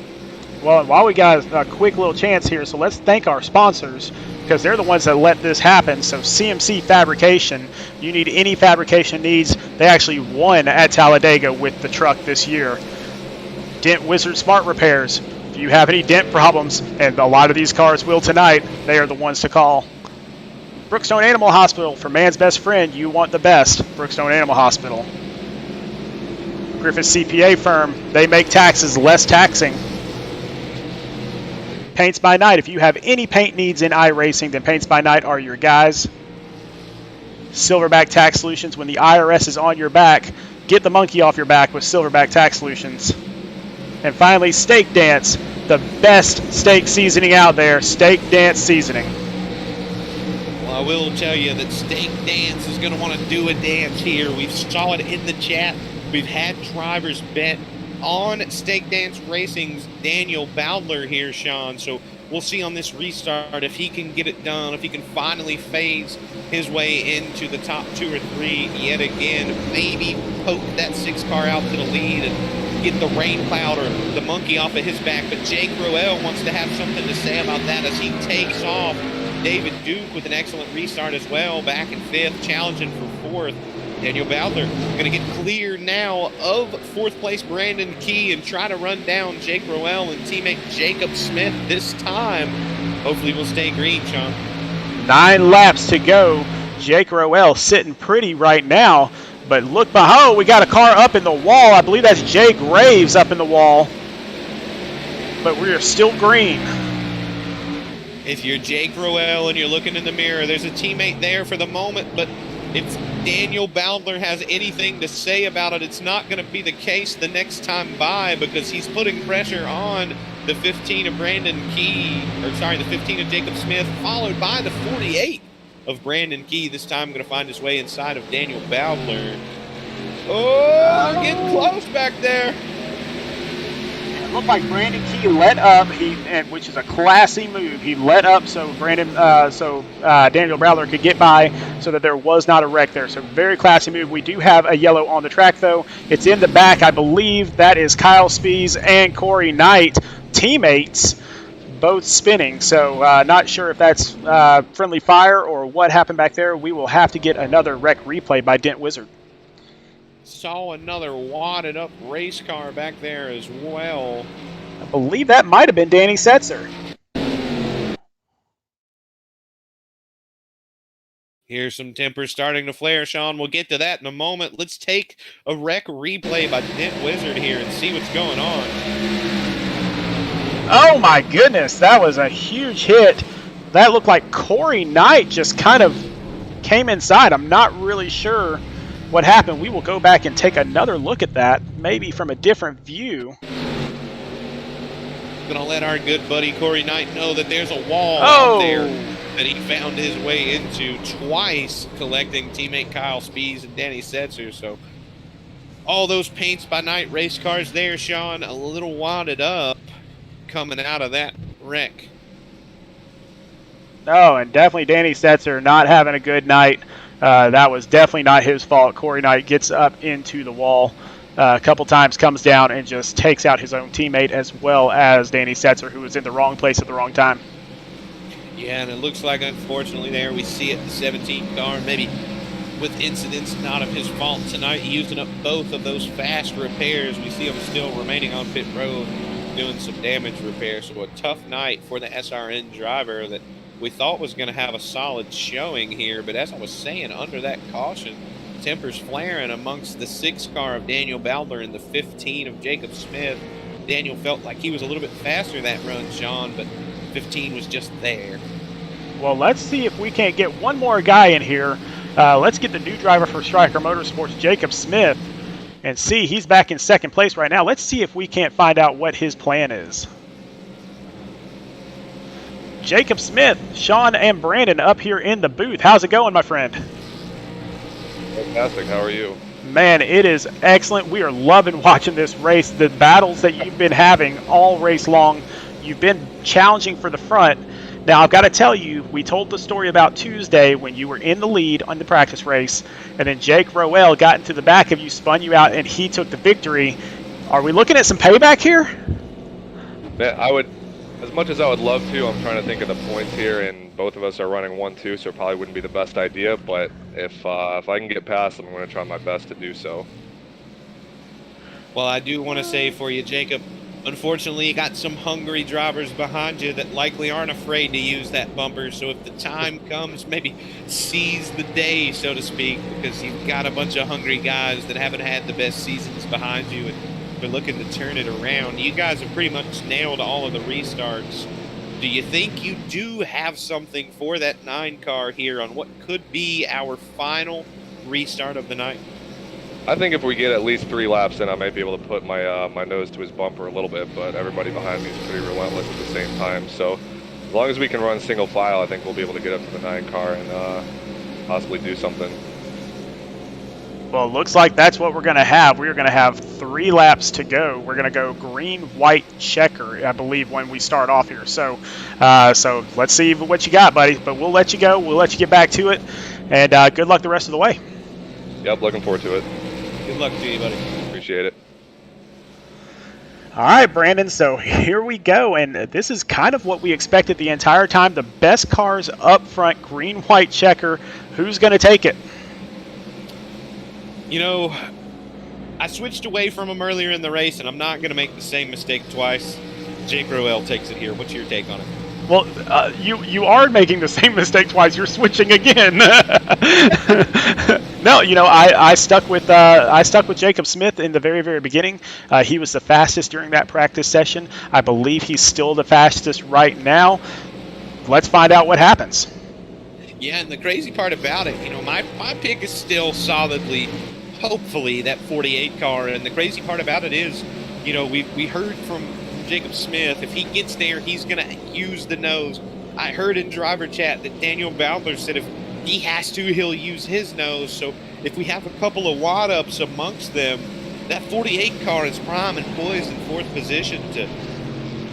Well, while we got a quick little chance here, so let's thank our sponsors because they're the ones that let this happen. So CMC Fabrication, you need any fabrication needs. They actually won at Talladega with the truck this year. Dent Wizard Smart Repairs. If you have any dent problems, and a lot of these cars will tonight, they are the ones to call. Brookstone Animal Hospital, for man's best friend, you want the best. Brookstone Animal Hospital. Griffith CPA firm, they make taxes less taxing. Paints by Night, if you have any paint needs in iRacing, then Paints by Night are your guys. Silverback Tax Solutions, when the IRS is on your back, get the monkey off your back with Silverback Tax Solutions. And finally, Steak Dance, the best steak seasoning out there, Steak Dance Seasoning. Well, I will tell you that Steak Dance is going to want to do a dance here. We've saw it in the chat. We've had drivers bet on Steak Dance Racing's Daniel Bowdler here, Sean. So we'll see on this restart if he can get it done, if he can finally phase his way into the top 2 or 3 yet again. Maybe poke that 6 car out to the lead and get the rain cloud or the monkey off of his back. But Jake Roel wants to have something to say about that as he takes off. David Duke with an excellent restart as well, back in 5th, challenging for 4th. Daniel Bowdler going to get clear now of 4th place Brandon Key and try to run down Jake Roel and teammate Jacob Smith this time. Hopefully we'll stay green, Sean. 9 laps to go. Jake Roel sitting pretty right now. But look behind, we got a car up in the wall. I believe that's Jay Graves up in the wall. But we are still green. If you're Jake Roel and you're looking in the mirror, there's a teammate there for the moment, but if Daniel Bowdler has anything to say about it, it's not going to be the case the next time by, because he's putting pressure on the 15 of Brandon Key, the 15 of Jacob Smith, followed by the 48 of Brandon Key. This time going to find his way inside of Daniel Bowdler. Oh, they're getting close back there. It looked like Brandon Key let up, which is a classy move. He let up so Daniel Bowdler could get by, so that there was not a wreck there. So very classy move. We do have a yellow on the track though. It's in the back. I believe that is Kyle Spees and Corey Knight, teammates, both spinning. So not sure if that's friendly fire or what happened back there. We will have to get another wreck replay by Dent Wizard. Saw another wadded up race car back there as well. I believe that might have been Danny Setzer. Here's some tempers starting to flare, Sean. We'll get to that in a moment. Let's take a wreck replay by Dent Wizard here and see what's going on. Oh my goodness, that was a huge hit. That looked like Corey Knight just kind of came inside. I'm not really sure what happened. We will go back and take another look at that, maybe from a different view. Gonna let our good buddy Corey Knight know that there's a wall out there that he found his way into twice, collecting teammate Kyle Spees and Danny Setzer. So all those paints by Knight race cars there, Sean, a little wadded up coming out of that wreck. Oh, and definitely Danny Setzer not having a good night. That was definitely not his fault. Corey Knight gets up into the wall a couple times, comes down, and just takes out his own teammate as well as Danny Setzer, who was in the wrong place at the wrong time. Yeah, and it looks like, unfortunately, there we see it, the 17 car, maybe with incidents not of his fault tonight, using up both of those fast repairs. We see him still remaining on pit road, doing some damage repair. So a tough night for the SRN driver that we thought was going to have a solid showing here, but as I was saying, under that caution, tempers flaring amongst the 6 car of Daniel Bowdler and the 15 of Jacob Smith. Daniel felt like he was a little bit faster that run, Sean, but 15 was just there. Well, let's see if we can't get one more guy in here. Let's get the new driver for Striker Motorsports, Jacob Smith, and see, he's back in 2nd place right now. Let's see if we can't find out what his plan is. Jacob Smith, Sean, and Brandon up here in the booth. How's it going, my friend? Fantastic. How are you? Man, it is excellent. We are loving watching this race. The battles that you've been having all race long, you've been challenging for the front. Now, I've got to tell you, we told the story about Tuesday when you were in the lead on the practice race, and then Jake Roel got into the back of you, spun you out, and he took the victory. Are we looking at some payback here? Man, as much as I would love to, I'm trying to think of the points here, and both of us are running 1-2, so it probably wouldn't be the best idea, but if I can get past them, I'm going to try my best to do so. Well, I do want to say for you, Jacob, unfortunately, you got some hungry drivers behind you that likely aren't afraid to use that bumper, so if the time comes, maybe seize the day, so to speak, because you've got a bunch of hungry guys that haven't had the best seasons behind you, and we're looking to turn it around. You guys have pretty much nailed all of the restarts. Do you think you do have something for that 9 car here on what could be our final restart of the night? I think if we get at least 3 laps in, I might be able to put my my nose to his bumper a little bit, but everybody behind me is pretty relentless at the same time. So as long as we can run single file, I think we'll be able to get up to the 9 car and possibly do something. Well, it looks like that's what we're going to have. We're going to have 3 laps to go. We're going to go green, white, checker, I believe, when we start off here. So let's see what you got, buddy. But we'll let you go. We'll let you get back to it. And good luck the rest of the way. Yep, looking forward to it. Good luck to you, buddy. Appreciate it. All right, Brandon, so here we go, and this is kind of what we expected the entire time. The best cars up front, green, white, checker. Who's going to take it? You know, I switched away from him earlier in the race, and I'm not going to make the same mistake twice. Jake Roel takes it here. What's your take on it? Well, you are making the same mistake twice. You're switching again. No, I stuck with Jacob Smith in the very, very beginning. He was the fastest during that practice session. I believe he's still the fastest right now. Let's find out what happens. Yeah, and the crazy part about it, my pick is still solidly, hopefully, that 48 car. And the crazy part about it is, we heard from Jacob Smith, if he gets there, he's going to use the nose. I heard in driver chat that Daniel Bowdler said if he has to, he'll use his nose. So if we have a couple of wad ups amongst them, that 48 car is prime and poised in fourth position to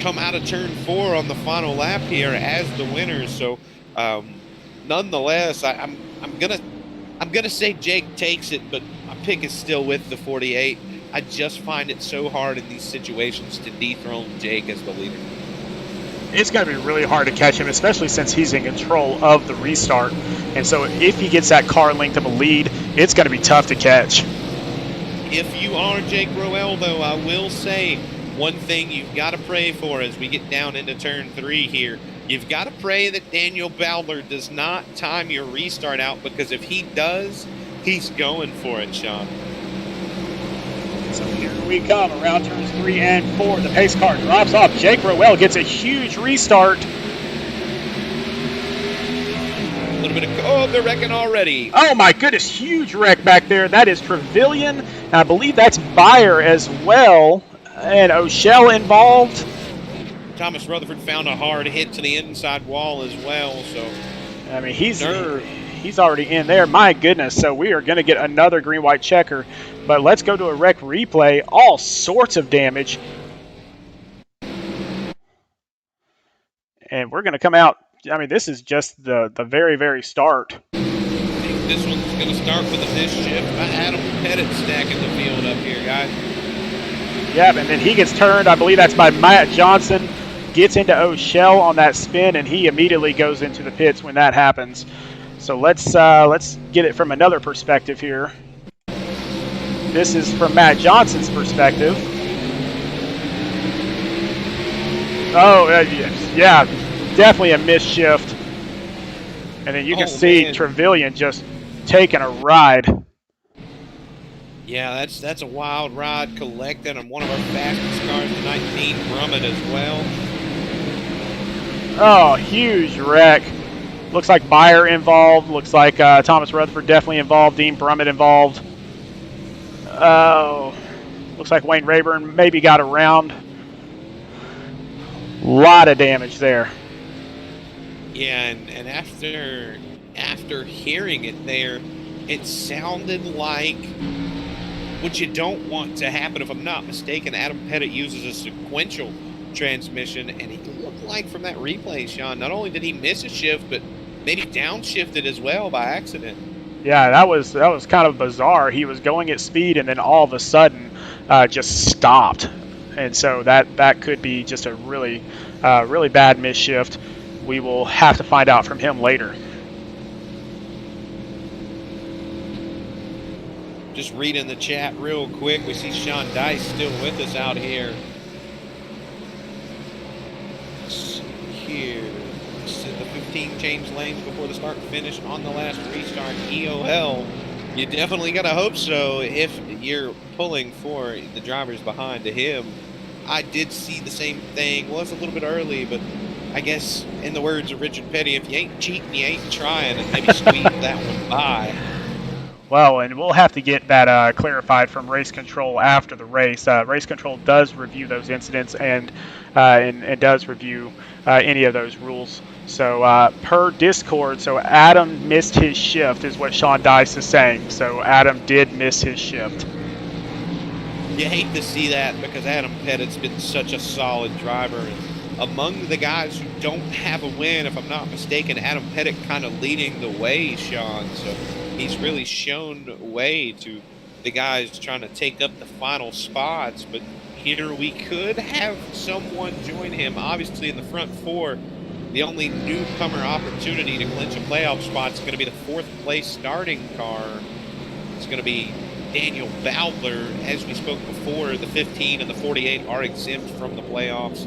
come out of turn 4 on the final lap here as the winner. So nonetheless, I'm gonna say Jake takes it, but my pick is still with the 48. I just find it so hard in these situations to dethrone Jake as the leader. It's going to be really hard to catch him, especially since he's in control of the restart. And so if he gets that car length of a lead, it's going to be tough to catch. If you are Jake Roel, though, I will say one thing you've got to pray for as we get down into turn 3 here. You've got to pray that Daniel Bowdler does not time your restart out, because if he does, he's going for it, Sean. So here we come around turns 3 and 4. The pace car drops off. Jake Roel gets a huge restart. A little bit of they're wrecking already. Oh my goodness, huge wreck back there. That is Trevelyan. And I believe that's Beyer as well. And O'Shell involved. Thomas Rutherford found a hard hit to the inside wall as well. So I mean, he's already in there. My goodness. So we are going to get another green-white checker. But let's go to a wreck replay. All sorts of damage. And we're going to come out. I mean, this is just the very, very start. I think this one's going to start with a mischief. Adam Pettit stacking the field up here, guys. Yep, and then he gets turned. I believe that's by Matt Johnson. Gets into O'Shell on that spin, and he immediately goes into the pits when that happens. So let's get it from another perspective here. This is from Matt Johnson's perspective. Oh, yeah, definitely a missed shift. And then you can see Trevelyan just taking a ride. Yeah, that's a wild ride collected on one of our fastest cars tonight, Dean Brummett as well. Oh, huge wreck. Looks like Beyer involved. Looks like Thomas Rutherford definitely involved. Dean Brummett involved. Oh, looks like Wayne Rayburn maybe got around. A lot of damage there. Yeah, and after hearing it there, it sounded like what you don't want to happen. If I'm not mistaken, Adam Pettit uses a sequential transmission, and it looked like from that replay, Sean, not only did he miss a shift, but maybe downshifted as well by accident. Yeah, that was kind of bizarre. He was going at speed, and then all of a sudden just stopped. And so that could be just a really bad misshift. We will have to find out from him later. Just reading the chat real quick, we see Sean Dice still with us out here. The 15 change lanes before the start and finish on the last restart. EOL, you definitely got to hope so if you're pulling for the drivers behind to him. I did see the same thing. Was a little bit early, but I guess in the words of Richard Petty, if you ain't cheating, you ain't trying, and maybe squeeze that one by. Well, and we'll have to get that clarified from race control after the race. Race control does review those incidents and does review any of those rules. So per Discord, so Adam missed his shift is what Sean Dice is saying. So Adam did miss his shift. You hate to see that because Adam Pettit's been such a solid driver. And among the guys who don't have a win, if I'm not mistaken, Adam Pettit kind of leading the way, Sean. So he's really shown way to the guys trying to take up the final spots. But here we could have someone join him. Obviously in the front 4, the only newcomer opportunity to clinch a playoff spot is going to be the 4th place starting car. It's going to be Daniel Bowdler. As we spoke before, the 15 and the 48 are exempt from the playoffs,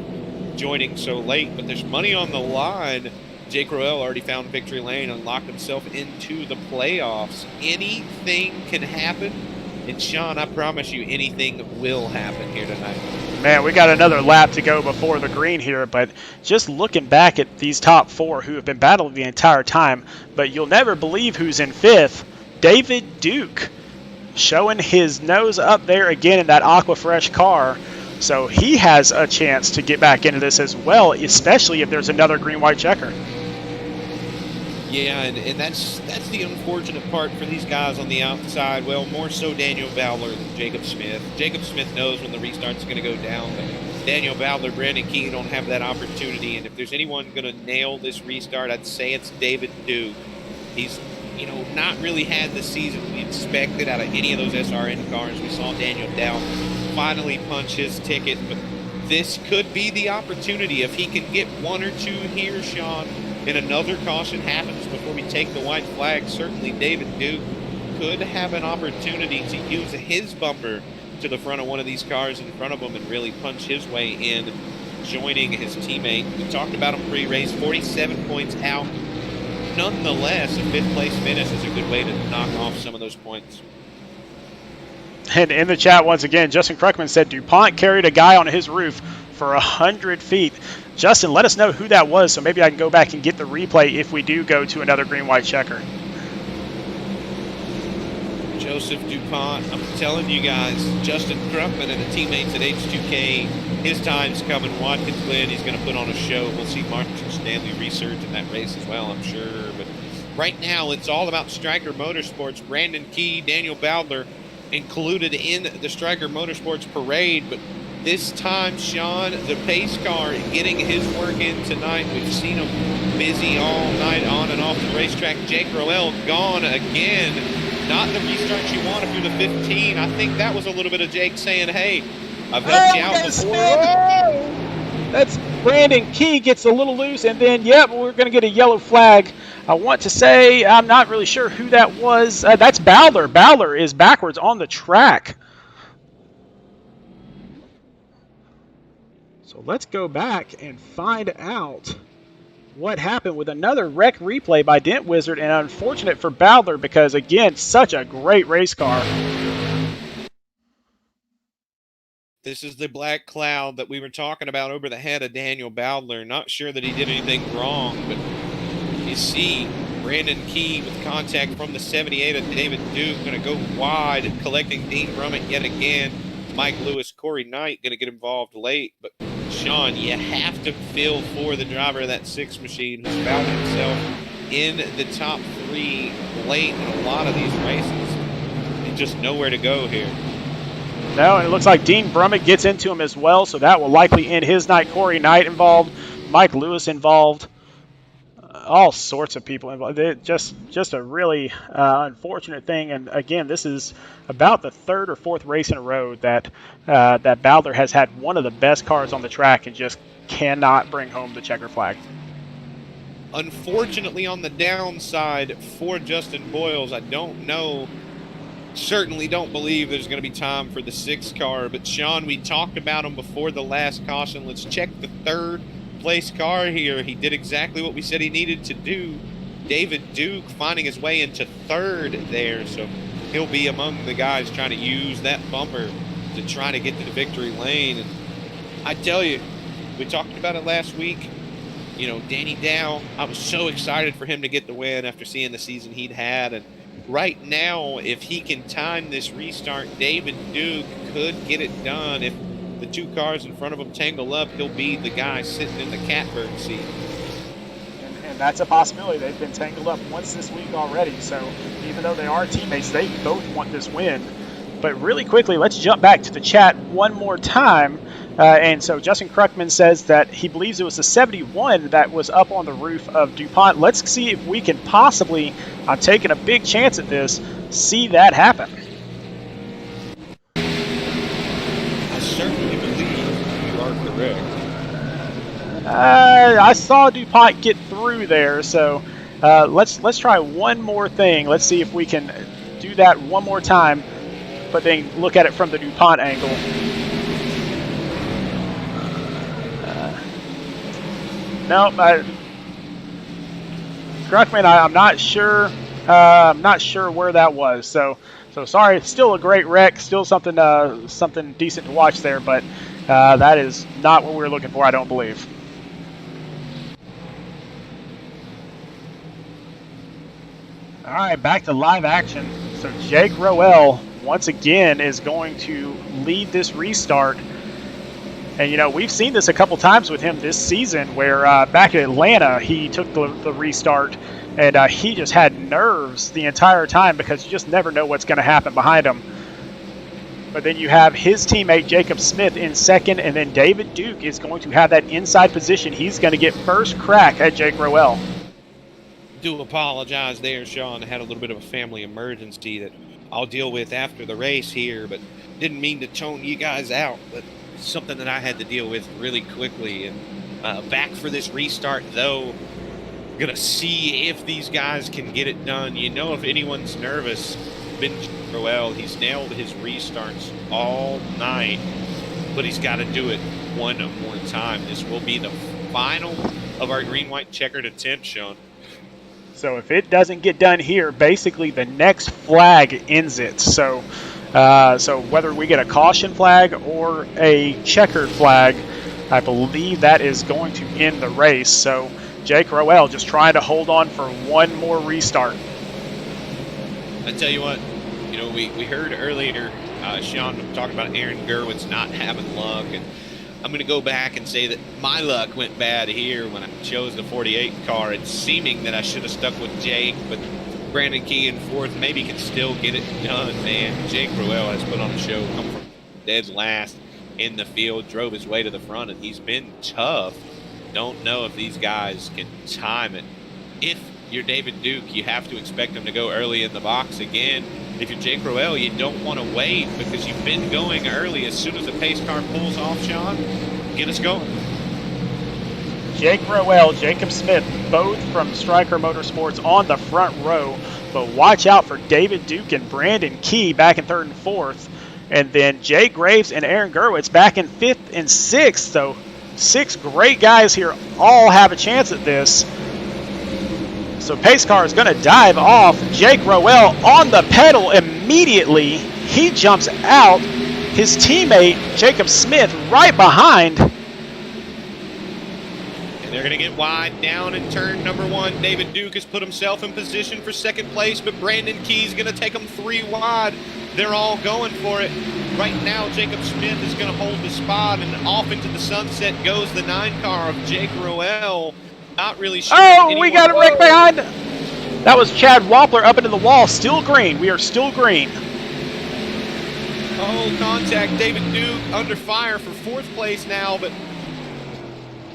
joining so late, but there's money on the line. Jake Roel already found victory lane and locked himself into the playoffs. Anything can happen, and Sean, I promise you, anything will happen here tonight. Man, we got another lap to go before the green here, but just looking back at these top four who have been battling the entire time, but you'll never believe who's in fifth. David Duke, showing his nose up there again in that Aquafresh car. So he has a chance to get back into this as well, especially if there's another green-white checker. Yeah, and that's the unfortunate part for these guys on the outside. Well, more so Daniel Bowdler than Jacob Smith. Jacob Smith knows when the restart's going to go down, but Daniel Bowdler, Brandon Key don't have that opportunity. And if there's anyone going to nail this restart, I'd say it's David Duke. He's, not really had the season we expected out of any of those SRN cars. We saw Daniel Dow finally punch his ticket, but this could be the opportunity if he can get one or two here, Sean, and another caution happens before we take the white flag. Certainly David Duke could have an opportunity to use his bumper to the front of one of these cars in front of him and really punch his way in, joining his teammate. We talked about him pre-race, 47 points out. Nonetheless, a fifth place finish is a good way to knock off some of those points. And in the chat, once again, Justin Kruckman said DuPont carried a guy on his roof for 100 feet. Justin, let us know who that was, so maybe I can go back and get the replay if we do go to another green-white checker. Joseph DuPont, I'm telling you guys, Justin Kruckman and the teammates at H2K, his time's coming. Watkins Glen, he's going to put on a show. We'll see Martin Stanley research in that race as well, I'm sure. But right now, it's all about Stryker Motorsports. Brandon Key, Daniel Bowdler included in the Stryker Motorsports parade, but this time, Sean, the pace car getting his work in tonight. We've seen him busy all night on and off the racetrack. Jake Roel gone again. Not the restart you want if you're the 15. I think that was a little bit of Jake saying, hey, I've helped you out before. That's Brandon Key gets a little loose, and then, yep, we're going to get a yellow flag. I want to say, I'm not really sure who that was. That's Bowdler. Bowdler is backwards on the track. So let's go back and find out what happened with another wreck replay by Dent Wizard, and unfortunate for Bowdler because, again, such a great race car. This is the black cloud that we were talking about over the head of Daniel Bowdler. Not sure that he did anything wrong, but you see Brandon Key with contact from the 78 of David Duke going to go wide, collecting Dean Brummett yet again. Mike Lewis, Corey Knight going to get involved late, but Sean, you have to feel for the driver of that 6 machine who's found himself in the top 3 late in a lot of these races and just nowhere to go here. No, and it looks like Dean Brummett gets into him as well, so that will likely end his night. Corey Knight involved, Mike Lewis involved, all sorts of people involved. Just a really unfortunate thing. And again, this is about the 3rd or 4th race in a row that that Bowdler has had one of the best cars on the track and just cannot bring home the checker flag. Unfortunately, on the downside for Justin Boyles, I don't know. Certainly don't believe there's going to be time for the 6 car. But Sean, we talked about him before the last caution. Let's check the 3rd place car here. He did exactly what we said he needed to do. David Duke finding his way into 3rd there, so he'll be among the guys trying to use that bumper to try to get to the victory lane. And I tell you, we talked about it last week. Danny Dow, I was so excited for him to get the win after seeing the season he'd had. And right now, if he can time this restart, David Duke could get it done. If the 2 cars in front of him tangle up, he'll be the guy sitting in the catbird seat. And that's a possibility. They've been tangled up once this week already, so even though they are teammates, they both want this win. But really quickly, let's jump back to the chat one more time. And so Justin Kruckman says that he believes it was the 71 that was up on the roof of DuPont. Let's see if we can possibly, I'm taking a big chance at this, see that happen. I certainly believe you are correct. I saw DuPont get through there, so let's try one more thing. Let's see if we can do that one more time. but then look at it from the DuPont angle. No, Gruckman, I'm not sure. I'm not sure where that was. So sorry. It's still a great wreck. Still something decent to watch there, but that is not what we were looking for, I don't believe. All right, back to live action. So Jake Roel once again is going to lead this restart. And, you know, we've seen this a couple times with him this season where back at Atlanta, he took the restart and he just had nerves the entire time because you just never know what's going to happen behind him. But then you have his teammate Jacob Smith in second, and then David Duke is going to have that inside position. He's going to get first crack at Jake Roel. Do apologize there, Sean. I had a little bit of a family emergency that I'll deal with after the race here, but didn't mean to tone you guys out, but something that I had to deal with really quickly. And back for this restart, though. Gonna see if these guys can get it done. You know, if anyone's nervous, Ben Roel, he's nailed his restarts all night, but he's got to do it one more time. This will be the final of our green-white checkered attempt, Sean. So if it doesn't get done here, basically the next flag ends it. So whether we get a caution flag or a checkered flag, I believe that is going to end the race. So Jake Roel just trying to hold on for one more restart. I tell you what, you know, we heard earlier Sean talking about Aaron Gerwitz not having luck, and I'm going to go back and say that my luck went bad here when I chose the 48 car. It's seeming that I should have stuck with Jake, but Brandon Key in fourth maybe can still get it done, man. Jake Roel has put on a show, come from dead last in the field, drove his way to the front, and he's been tough. Don't know if these guys can time it. If you're David Duke, you have to expect him to go early in the box again. If you're Jake Roel, you don't want to wait because you've been going early. As soon as the pace car pulls off, Sean, get us going. Jake Roel, Jacob Smith, both from Stryker Motorsports on the front row. But watch out for David Duke and Brandon Key back in third and fourth. And then Jay Graves and Aaron Gerwitz back in fifth and sixth. So 6 great guys here all have a chance at this. So pace car is going to dive off. Jake Roel on the pedal immediately. He jumps out. His teammate, Jacob Smith, right behind. And they're going to get wide down in turn number 1. David Duke has put himself in position for second place, but Brandon Key's going to take him 3 wide. They're all going for it. Right now, Jacob Smith is going to hold the spot, and off into the sunset goes the 9 car of Jake Roel. Not really sure. Oh, we got a wreck behind. That was Chad Wampler up into the wall. Still green. We are still green. Oh, contact. David Duke under fire for 4th place now, but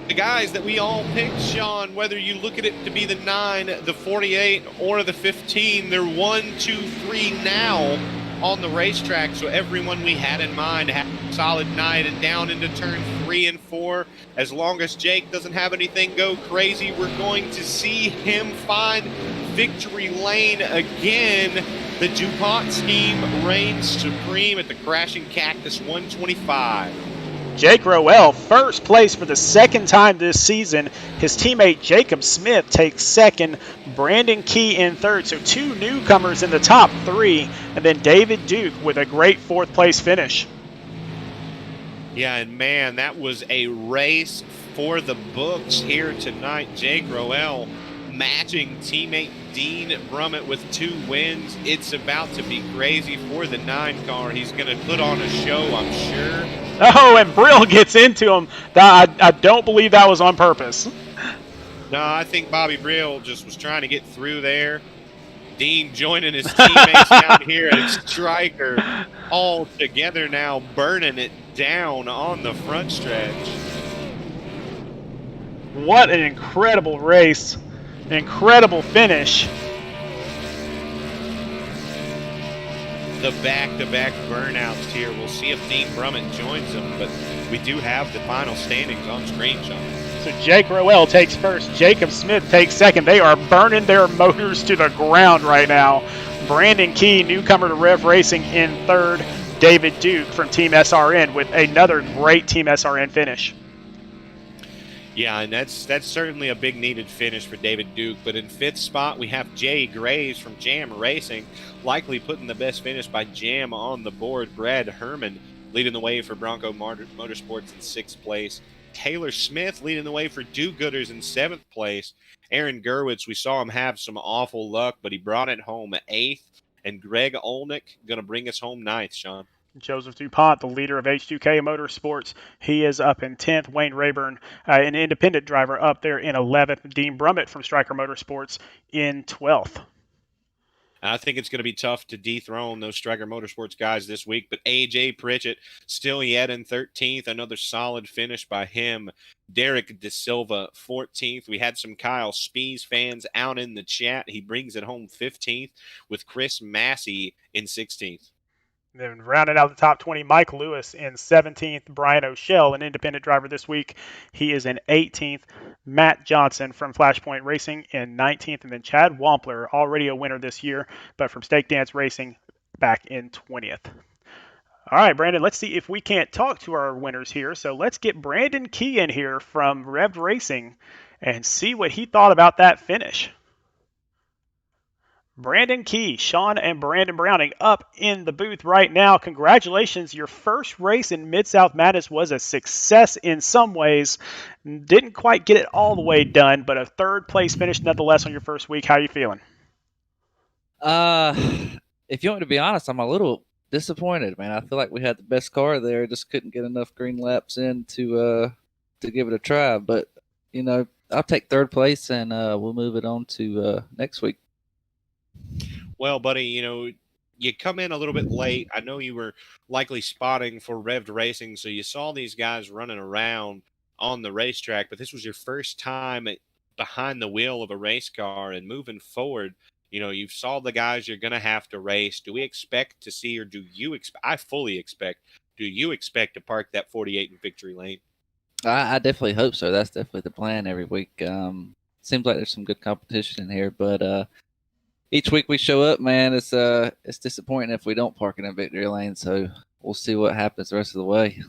the guys that we all picked, Sean, whether you look at it to be the 9, the 48, or the 15, they're 1, 2, 3 now on the racetrack. So everyone we had in mind had a solid night, and down into turn 3 and 4. As long as Jake doesn't have anything go crazy, we're going to see him find victory lane again. The DuPont scheme reigns supreme at the crashing Cactus 125. Jake Roel, first place for the second time this season. His teammate Jacob Smith takes second. Brandon Key in third. So 2 newcomers in the top 3. And then David Duke with a great 4th place finish. Yeah, and man, that was a race for the books here tonight. Jake Roel matching teammate Dean Brummett with 2 wins. It's about to be crazy for the 9 car. He's going to put on a show, I'm sure. Oh, and Brill gets into him. I don't believe that was on purpose. No, I think Bobby Brill just was trying to get through there. Dean joining his teammates down here at Stryker, all together now, burning it down on the front stretch. What an incredible race. Incredible finish. The back-to-back burnouts here. We'll see if Dean Brummett joins them, but we do have the final standings on screen, Sean. So Jake Roel takes first. Jacob Smith takes second. They are burning their motors to the ground right now. Brandon Key, newcomer to Rev Racing, in third. David Duke from Team SRN with another great Team SRN finish. Yeah, and that's certainly a big needed finish for David Duke. But in fifth spot, we have Jay Graves from Jam Racing, likely putting the best finish by Jam on the board. Brad Herman leading the way for Bronco Motorsports in sixth place. Taylor Smith leading the way for Do-Gooders in seventh place. Aaron Gerwitz, we saw him have some awful luck, but he brought it home eighth. And Greg Olnick going to bring us home ninth, Sean. Joseph DuPont, the leader of H2K Motorsports, he is up in 10th. Wayne Rayburn, an independent driver, up there in 11th. Dean Brummett from Stryker Motorsports in 12th. I think it's going to be tough to dethrone those Stryker Motorsports guys this week, but AJ Pritchett still yet in 13th. Another solid finish by him. Derek De Silva, 14th. We had some Kyle Spees fans out in the chat. He brings it home 15th with Chris Massey in 16th. Then rounding out the top 20, Mike Lewis in 17th. Brian O'Shell, an independent driver this week, he is in 18th. Matt Johnson from Flashpoint Racing in 19th. And then Chad Wampler, already a winner this year, but from Stake Dance Racing, back in 20th. All right, Brandon, let's see if we can't talk to our winners here. So let's get Brandon Key in here from Revved Racing and see what he thought about that finish. Brandon Key, Sean, and Brandon Browning up in the booth right now. Congratulations. Your first race in Mid-South Madness was a success in some ways. Didn't quite get it all the way done, but a third place finish nonetheless on your first week. How are you feeling? If you want me to be honest, I'm a little disappointed, man. I feel like we had the best car there. Just couldn't get enough green laps in to give it a try. But, I'll take third place, and we'll move it on to next week. Well, buddy, you come in a little bit late. I know you were likely spotting for Revved Racing, so you saw these guys running around on the racetrack, but this was your first time behind the wheel of a race car and moving forward. You saw the guys you're going to have to race. Do we expect to see, or do you expect? I fully expect. Do you expect to park that 48 in victory lane? I definitely hope so. That's definitely the plan every week. Seems like there's some good competition in here, but each week we show up, man, it's disappointing if we don't park in a victory lane. So we'll see what happens the rest of the way.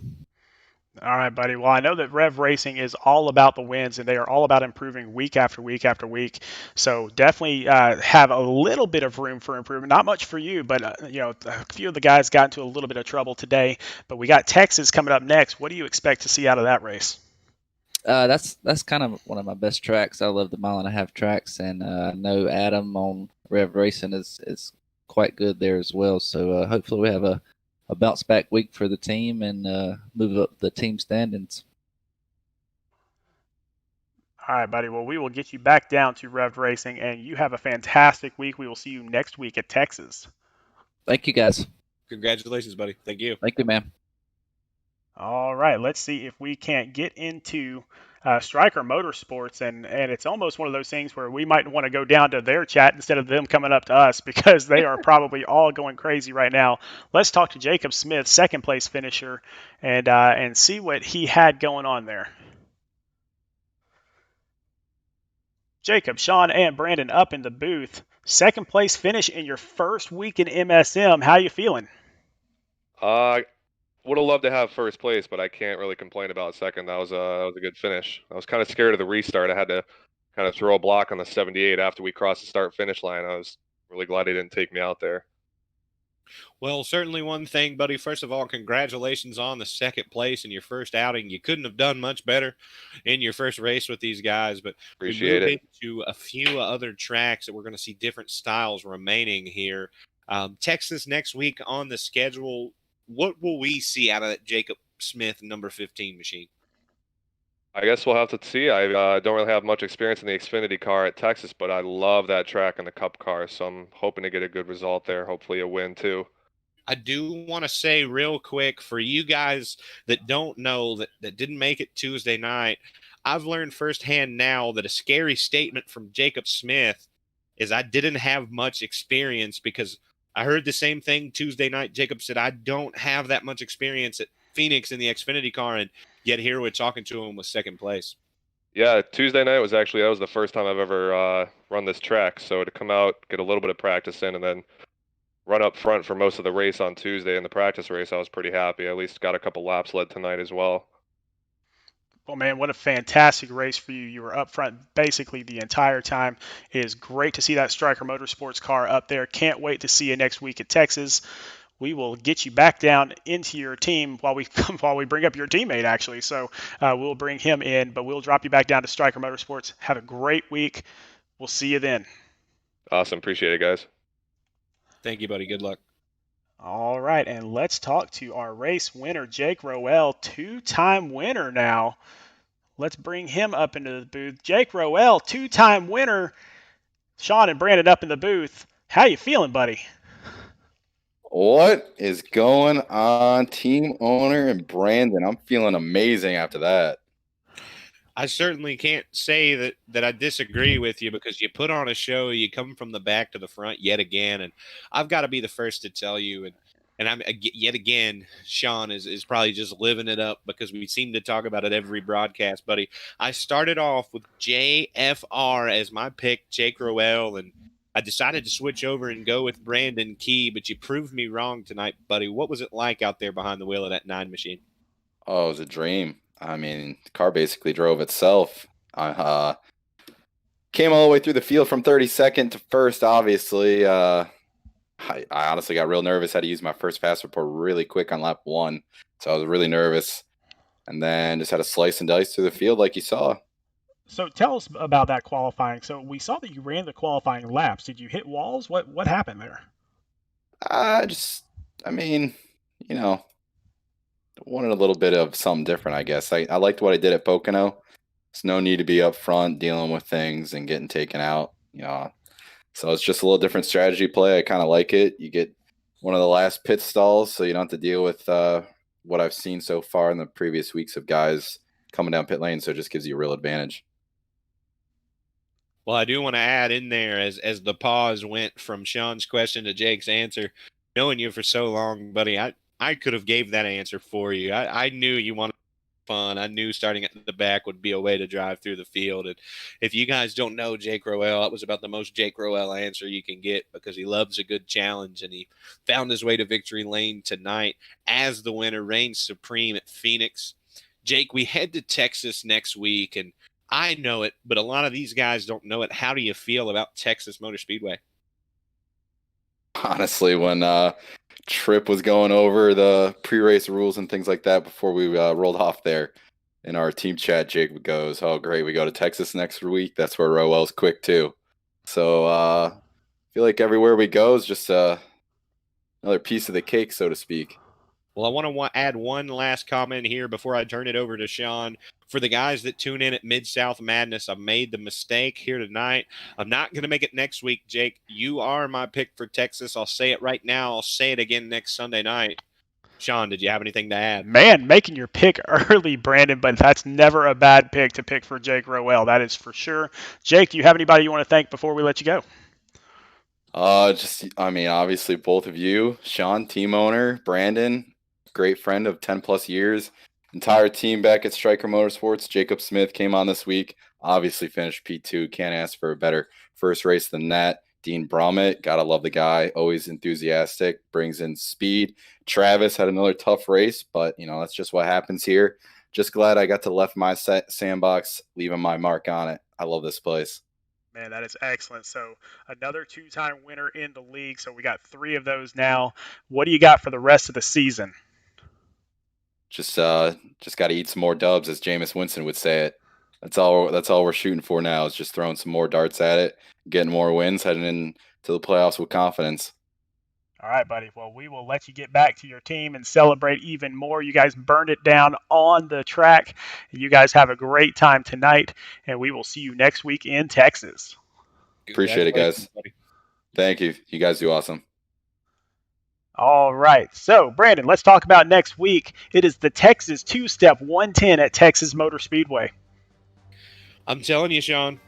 All right, buddy. Well, I know that Rev Racing is all about the wins, and they are all about improving week after week after week. So definitely have a little bit of room for improvement. Not much for you, but a few of the guys got into a little bit of trouble today. But we got Texas coming up next. What do you expect to see out of that race? That's kind of one of my best tracks. I love the 1.5 mile tracks, and I know Adam on Rev Racing is quite good there as well. So hopefully we have a bounce back week for the team and move up the team standings. All right, buddy. Well, we will get you back down to Rev Racing, and you have a fantastic week. We will see you next week at Texas. Thank you, guys. Congratulations, buddy. Thank you. Thank you, man. All right, let's see if we can't get into Stryker Motorsports, and it's almost one of those things where we might want to go down to their chat instead of them coming up to us because they are probably all going crazy right now. Let's talk to Jacob Smith, second place finisher, and see what he had going on there. Jacob, Sean, and Brandon up in the booth. Second place finish in your first week in MSM. How you feeling? Would have loved to have first place, but I can't really complain about second. That was a good finish. I was kind of scared of the restart. I had to kind of throw a block on the 78 after we crossed the start-finish line. I was really glad he didn't take me out there. Well, certainly one thing, buddy. First of all, congratulations on the second place in your first outing. You couldn't have done much better in your first race with these guys, but Appreciate it. To a few other tracks that we're going to see different styles remaining here. Texas next week on the schedule. What will we see out of that Jacob Smith number 15 machine? I guess we'll have to see. I don't really have much experience in the Xfinity car at Texas, but I love that track in the Cup car, so I'm hoping to get a good result there, hopefully a win too. I do want to say real quick for you guys that don't know that didn't make it Tuesday night, I've learned firsthand now that a scary statement from Jacob Smith is I didn't have much experience because I heard the same thing Tuesday night. Jacob said, I don't have that much experience at Phoenix in the Xfinity car, and yet here we're talking to him with second place. Yeah, Tuesday night that was the first time I've ever run this track. So to come out, get a little bit of practice in, and then run up front for most of the race on Tuesday. In the practice race, I was pretty happy. I at least got a couple laps led tonight as well. Well, man, what a fantastic race for you. You were up front basically the entire time. It is great to see that Striker Motorsports car up there. Can't wait to see you next week at Texas. We will get you back down into your team while we bring up your teammate, actually. So we'll bring him in, but we'll drop you back down to Striker Motorsports. Have a great week. We'll see you then. Awesome. Appreciate it, guys. Thank you, buddy. Good luck. All right, and let's talk to our race winner, Jake Roel, two-time winner now. Let's bring him up into the booth. Jake Roel, two-time winner. Sean and Brandon up in the booth. How you feeling, buddy? What is going on, team owner and Brandon? I'm feeling amazing after that. I certainly can't say that I disagree with you, because you put on a show, you come from the back to the front yet again, and I've got to be the first to tell you, and I'm yet again, Sean is probably just living it up, because we seem to talk about it every broadcast, buddy. I started off with JFR as my pick, Jake Roel, and I decided to switch over and go with Brandon Key, but you proved me wrong tonight, buddy. What was it like out there behind the wheel of that 9 machine? Oh, it was a dream. I mean, the car basically drove itself. I came all the way through the field from 32nd to first, obviously. I honestly got real nervous. Had to use my first pass report really quick on lap 1. So I was really nervous. And then just had to slice and dice through the field like you saw. So tell us about that qualifying. So we saw that you ran the qualifying laps. Did you hit walls? What happened there? I mean, you know, wanted a little bit of something different, I guess. I liked what I did at Pocono. There's no need to be up front dealing with things and getting taken out, So it's just a little different strategy play. I kind of like it. You get one of the last pit stalls, so you don't have to deal with what I've seen so far in the previous weeks of guys coming down pit lane, so it just gives you a real advantage. Well, I do want to add in there, as the pause went from Sean's question to Jake's answer, knowing you for so long, buddy, I could have gave that answer for you. I knew you wanted fun. I knew starting at the back would be a way to drive through the field. And if you guys don't know Jake Roel, that was about the most Jake Roel answer you can get, because he loves a good challenge, and he found his way to victory lane tonight as the winner, reigns supreme at Phoenix. Jake, we head to Texas next week, and I know it, but a lot of these guys don't know it. How do you feel about Texas Motor Speedway? Honestly, when Tripp was going over the pre-race rules and things like that before we rolled off there in our team chat, Jake goes, "Oh, great, we go to Texas next week. That's where Roel's quick too." So I feel like everywhere we go is just another piece of the cake, so to speak. Well, I want to add one last comment here before I turn it over to Sean. For the guys that tune in at MidSouth Madness, I made the mistake here tonight. I'm not going to make it next week, Jake. You are my pick for Texas. I'll say it right now. I'll say it again next Sunday night. Sean, did you have anything to add? Man, making your pick early, Brandon, but that's never a bad pick to pick for Jake Roel. That is for sure. Jake, do you have anybody you want to thank before we let you go? Obviously both of you, Sean, team owner, Brandon, great friend of 10 plus years, entire team back at Striker Motorsports. Jacob Smith came on this week, obviously finished P2. Can't ask for a better first race than that. Dean Brummett, gotta love the guy, always enthusiastic, brings in speed. Travis had another tough race, but that's just what happens here. Just glad I got to left my sandbox, leaving my mark on it. I love this place. Man, that is excellent. So another two-time winner in the league. So we got 3 of those now. What do you got for the rest of the season? Just got to eat some more dubs, as Jameis Winston would say it. That's all we're shooting for now, is just throwing some more darts at it, getting more wins, heading into the playoffs with confidence. All right, buddy. Well, we will let you get back to your team and celebrate even more. You guys burned it down on the track. You guys have a great time tonight, and we will see you next week in Texas. Appreciate it, guys. Thank you. You guys do awesome. All right. So, Brandon, let's talk about next week. It is the Texas two-step 110 at Texas Motor Speedway. I'm telling you, Sean,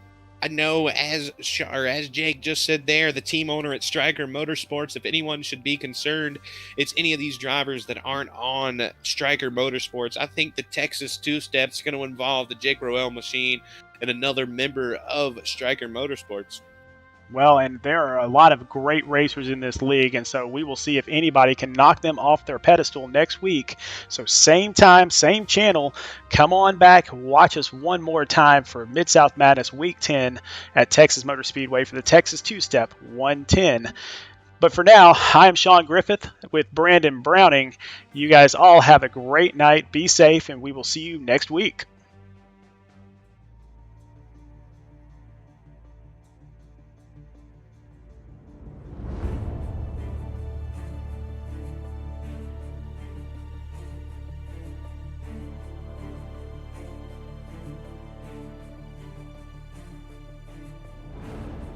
I know, as Jake just said there, the team owner at Striker Motorsports, if anyone should be concerned, it's any of these drivers that aren't on Striker Motorsports. I think the Texas two-step is going to involve the Jake Roel machine and another member of Striker Motorsports. Well, and there are a lot of great racers in this league, and so we will see if anybody can knock them off their pedestal next week. So same time, same channel. Come on back, watch us one more time for Mid-South Madness Week 10 at Texas Motor Speedway for the Texas Two-Step 110. But for now, I'm Sean Griffith with Brandon Browning. You guys all have a great night. Be safe, and we will see you next week.